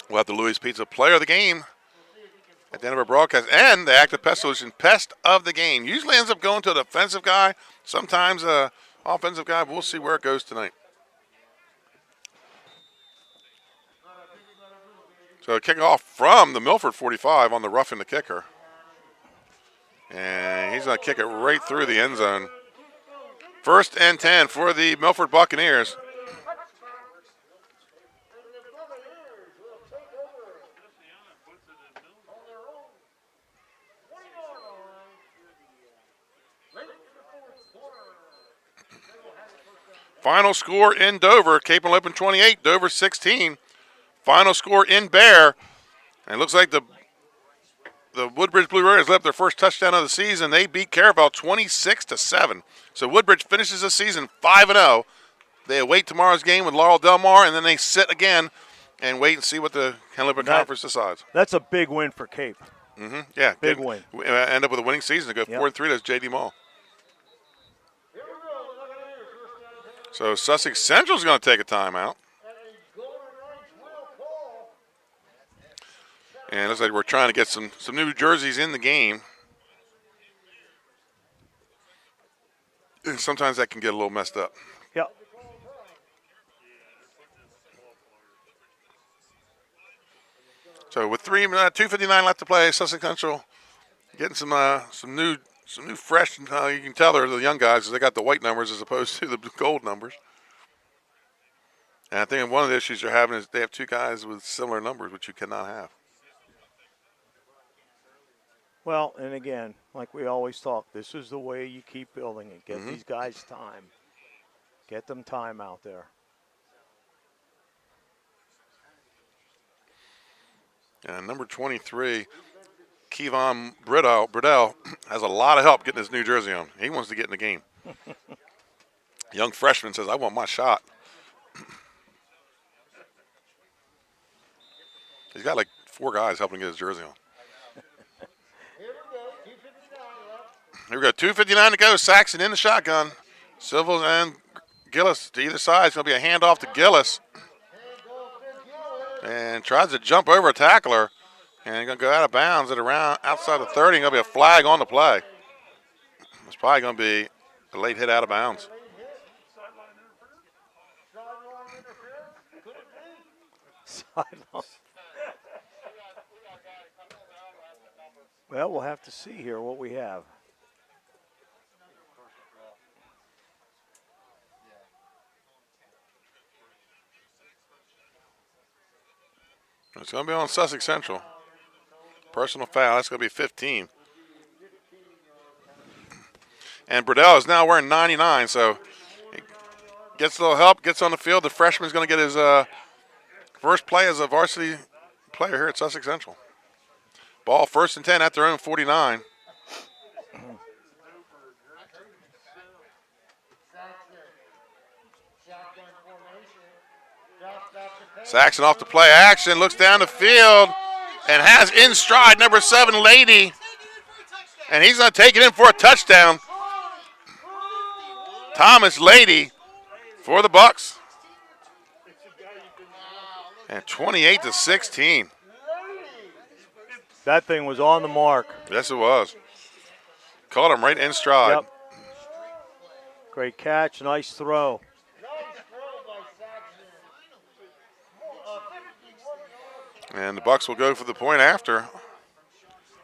We'll have the Louis Pizza Player of the Game at the end of our broadcast. And the Active Pest Solution Pest of the Game. Usually ends up going to the defensive guy. Sometimes offensive guy. We'll see where it goes tonight. So kick off from the Milford 45 on the roughing the kicker. And he's going to kick it right through the end zone. 1st and 10 for the Milford Buccaneers. Final score in Dover, Cape and Lopin 28, Dover 16. Final score in Bear. And it looks like the Woodbridge Blue Raiders left their first touchdown of the season. They beat Caravel 26-7. So Woodbridge finishes the season 5-0. They await tomorrow's game with Laurel Delmar, and then they sit again and wait and see what the Henlipper Conference decides. That's a big win for Cape. Yeah. Big win. End up with a winning season to go 4-3. That's J.D. Mall. So Sussex Central's going to take a timeout. And it looks like we're trying to get some new jerseys in the game. And sometimes that can get a little messed up. Yep. So with 2:59 left to play, Sussex Central getting some new fresh. You can tell they're the young guys because they got the white numbers as opposed to the gold numbers. And I think one of the issues they're having is they have two guys with similar numbers, which you cannot have. Well, and again, like we always talk, this is the way you keep building it. Get these guys time. Get them time out there. And number 23, Kevon Bridell has a lot of help getting his new jersey on. He wants to get in the game. Young freshman says, I want my shot. He's got like 4 guys helping get his jersey on. Here we go, 2:59 to go. Saxon in the shotgun. Civils and Gillis to either side. It's going to be a handoff to Gillis. And tries to jump over a tackler. And he's going to go out of bounds at around outside the 30. Going to be a flag on the play. It's probably going to be a late hit out of bounds. Well, we'll have to see here what we have. It's going to be on Sussex Central. Personal foul. That's going to be 15. And Burdell is now wearing 99, so he gets a little help, gets on the field. The freshman's going to get his first play as a varsity player here at Sussex Central. Ball 1st and 10 at their own 49. Saxon off the play action, looks down the field, and has in stride number 7, Lady. And he's going to take it in for a touchdown. Thomas Lady for the Bucks. And 28-16. That thing was on the mark. Yes, it was. Caught him right in stride. Yep. Great catch, nice throw. And the Bucks will go for the point after.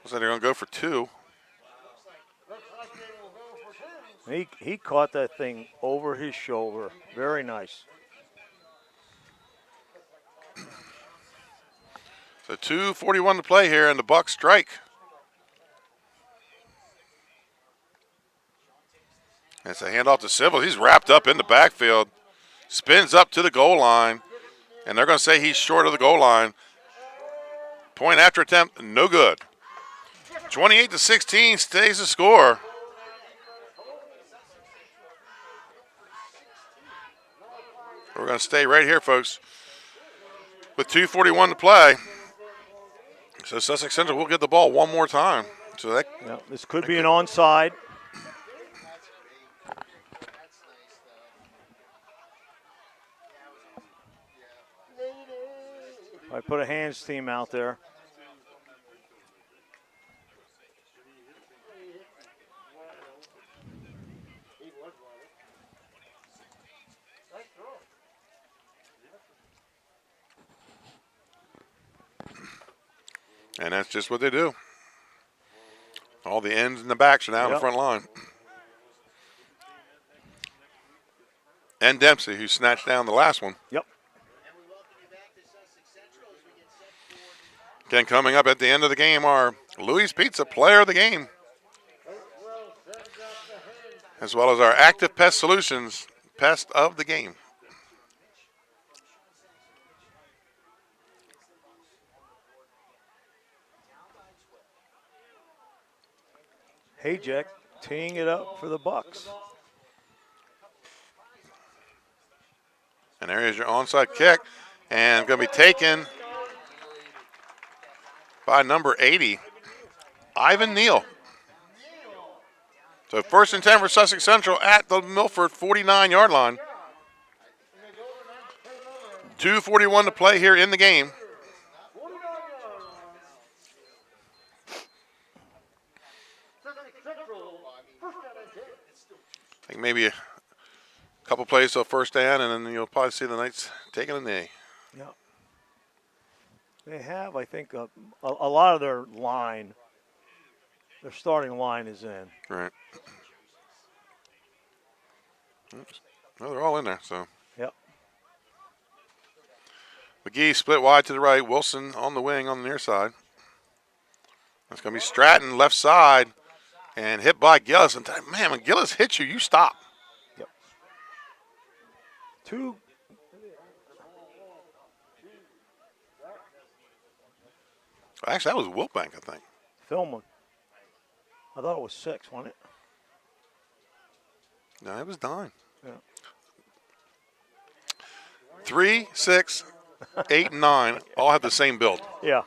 So they're going to go for 2. He caught that thing over his shoulder. Very nice. So 2:41 to play here, and the Bucks strike. It's a handoff to Civil. He's wrapped up in the backfield. Spins up to the goal line. And they're going to say he's short of the goal line. Point after attempt, no good. 28-16 stays the score. We're going to stay right here, folks, with 2:41 to play. So Sussex Central will get the ball one more time. So that this could be an onside. I put a hands team out there. And that's just what they do. All the ends and the backs are now in the front line. And Dempsey, who snatched down the last one. Yep. Again, coming up at the end of the game are Louis Pizza Player of the Game, as well as our Active Pest Solutions Pest of the Game. Hayjack teeing it up for the Bucks. And there is your onside kick, and going to be taken by number 80, Ivan Neal. So 1st and 10 for Sussex Central at the Milford 49-yard line. 2:41 to play here in the game. I think maybe a couple plays till first down, and then you'll probably see the Knights taking a knee. Yeah. They have, I think, a lot of their line, their starting line is in. Right. Well, they're all in there, so. Yep. McGee split wide to the right. Wilson on the wing on the near side. That's going to be Stratton left side and hit by Gillis. And man, when Gillis hits you, you stop. Yep. Two. Actually, that was Wilbank, I think. Filming. I thought it was 6, wasn't it? No, it was 9. Yeah. 3, 6, 8, and 9 all have the same build. Yeah,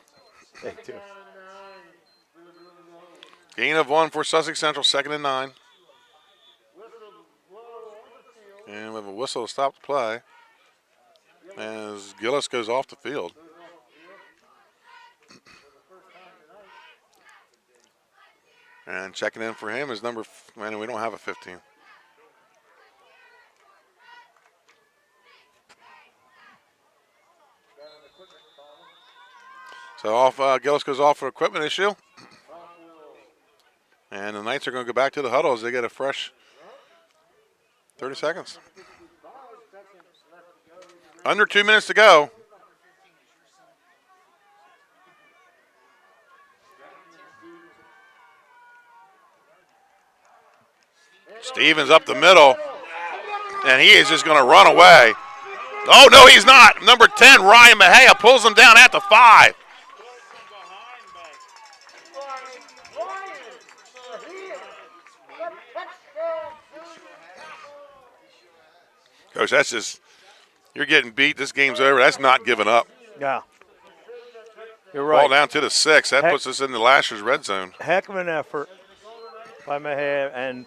they do. Gain of 1 for Sussex Central, 2nd and 9. And we have a whistle to stop the play as Gillis goes off the field. And checking in for him is number, man, we don't have a 15. So off, Gillis goes off for equipment issue. And the Knights are going to go back to the huddle as they get a fresh 30 seconds. Under 2 minutes to go. Stevens up the middle, and he is just going to run away. Oh, no, he's not. Number 10, Ryan Mejia, pulls him down at the 5. Coach, that's just, you're getting beat. This game's over. That's not giving up. Yeah. You're right. Ball down to the 6. That puts us in the last year's red zone. Heck of an effort by Mejia. And,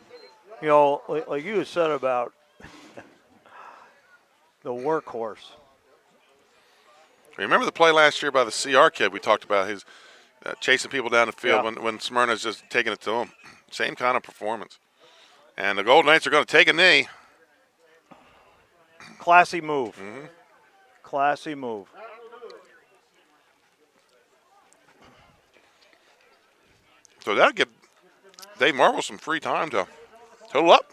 you know, like you said about the workhorse. Remember the play last year by the CR kid we talked about? He's chasing people down the field when Smyrna's just taking it to him. Same kind of performance. And the Golden Knights are going to take a knee. Classy move. Mm-hmm. Classy move. So that'll give Dave Marvel some free time to total up.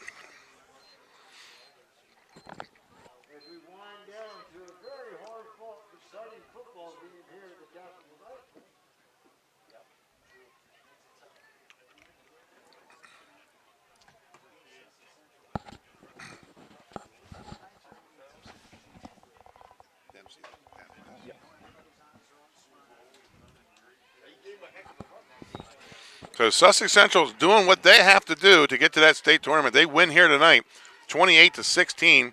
So Sussex Central's doing what they have to do to get to that state tournament. They win here tonight, 28-16.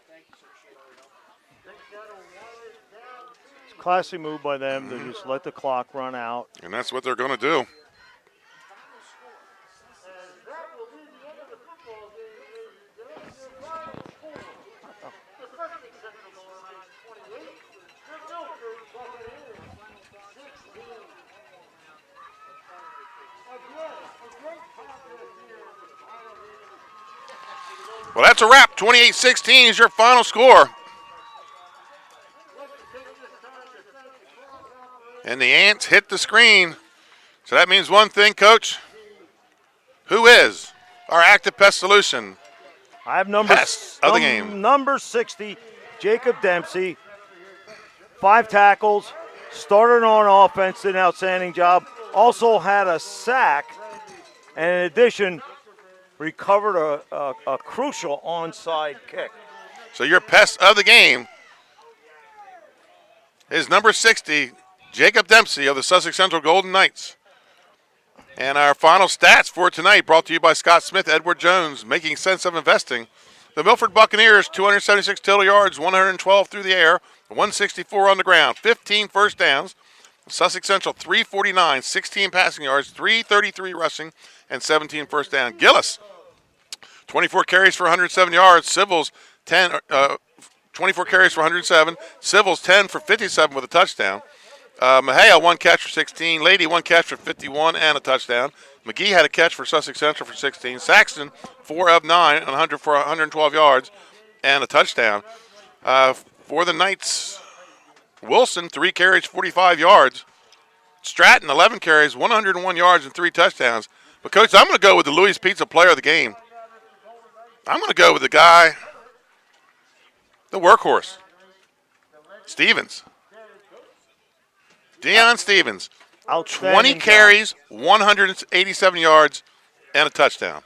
Classy move by them to just let the clock run out. And that's what they're going to do. Well, that's a wrap. 28-16 is your final score. And the Ants hit the screen. So that means one thing, Coach. Who is our active pest solution? I have number of the game. Number 60, Jacob Dempsey. 5 tackles, started on offense, did an outstanding job. Also had a sack, and in addition, recovered a crucial onside kick. So your pest of the game is number 60, Jacob Dempsey of the Sussex Central Golden Knights. And our final stats for tonight brought to you by Scott Smith, Edward Jones, making sense of investing. The Milford Buccaneers, 276 total yards, 112 through the air, 164 on the ground, 15 first downs. Sussex Central, 349, 16 passing yards, 333 rushing, and 17 first down. Gillis, 24 carries for 107 yards. Civils, 24 carries for 107. Civils, 10 for 57 with a touchdown. Mejia, 1 catch for 16. Lady, 1 catch for 51 and a touchdown. McGee had a catch for Sussex Central for 16. Saxton, 4 of 9, 100 for 112 yards and a touchdown. For the Knights, Wilson, 3 carries, 45 yards. Stratton, 11 carries, 101 yards and 3 touchdowns. But, Coach, I'm going to go with the Louis Pizza player of the game. I'm going to go with the guy, the workhorse, Stevens. Deion Stevens, 20 carries, 187 yards, and a touchdown.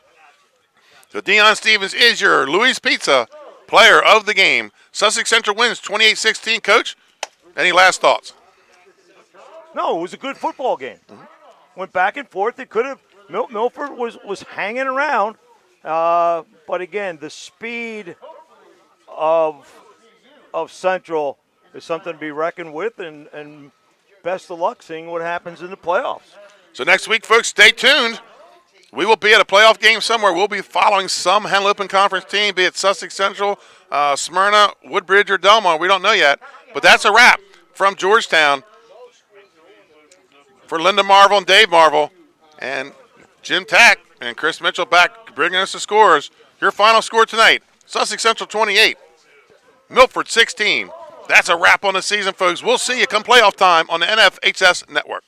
So Deion Stevens is your Louis Pizza player of the game. Sussex Central wins 28-16. Coach, any last thoughts? No, it was a good football game. Went back and forth. It could have. Milford was hanging around, but again, the speed of Central is something to be reckoned with, and best of luck seeing what happens in the playoffs. So next week, folks, stay tuned. We will be at a playoff game somewhere. We'll be following some Henlopen Conference team, be it Sussex Central, Smyrna, Woodbridge, or Delmar. We don't know yet. But that's a wrap from Georgetown. For Linda Marvel and Dave Marvel and Jim Tack and Chris Mitchell back bringing us the scores. Your final score tonight, Sussex Central 28, Milford 16. That's a wrap on the season, folks. We'll see you come playoff time on the NFHS Network.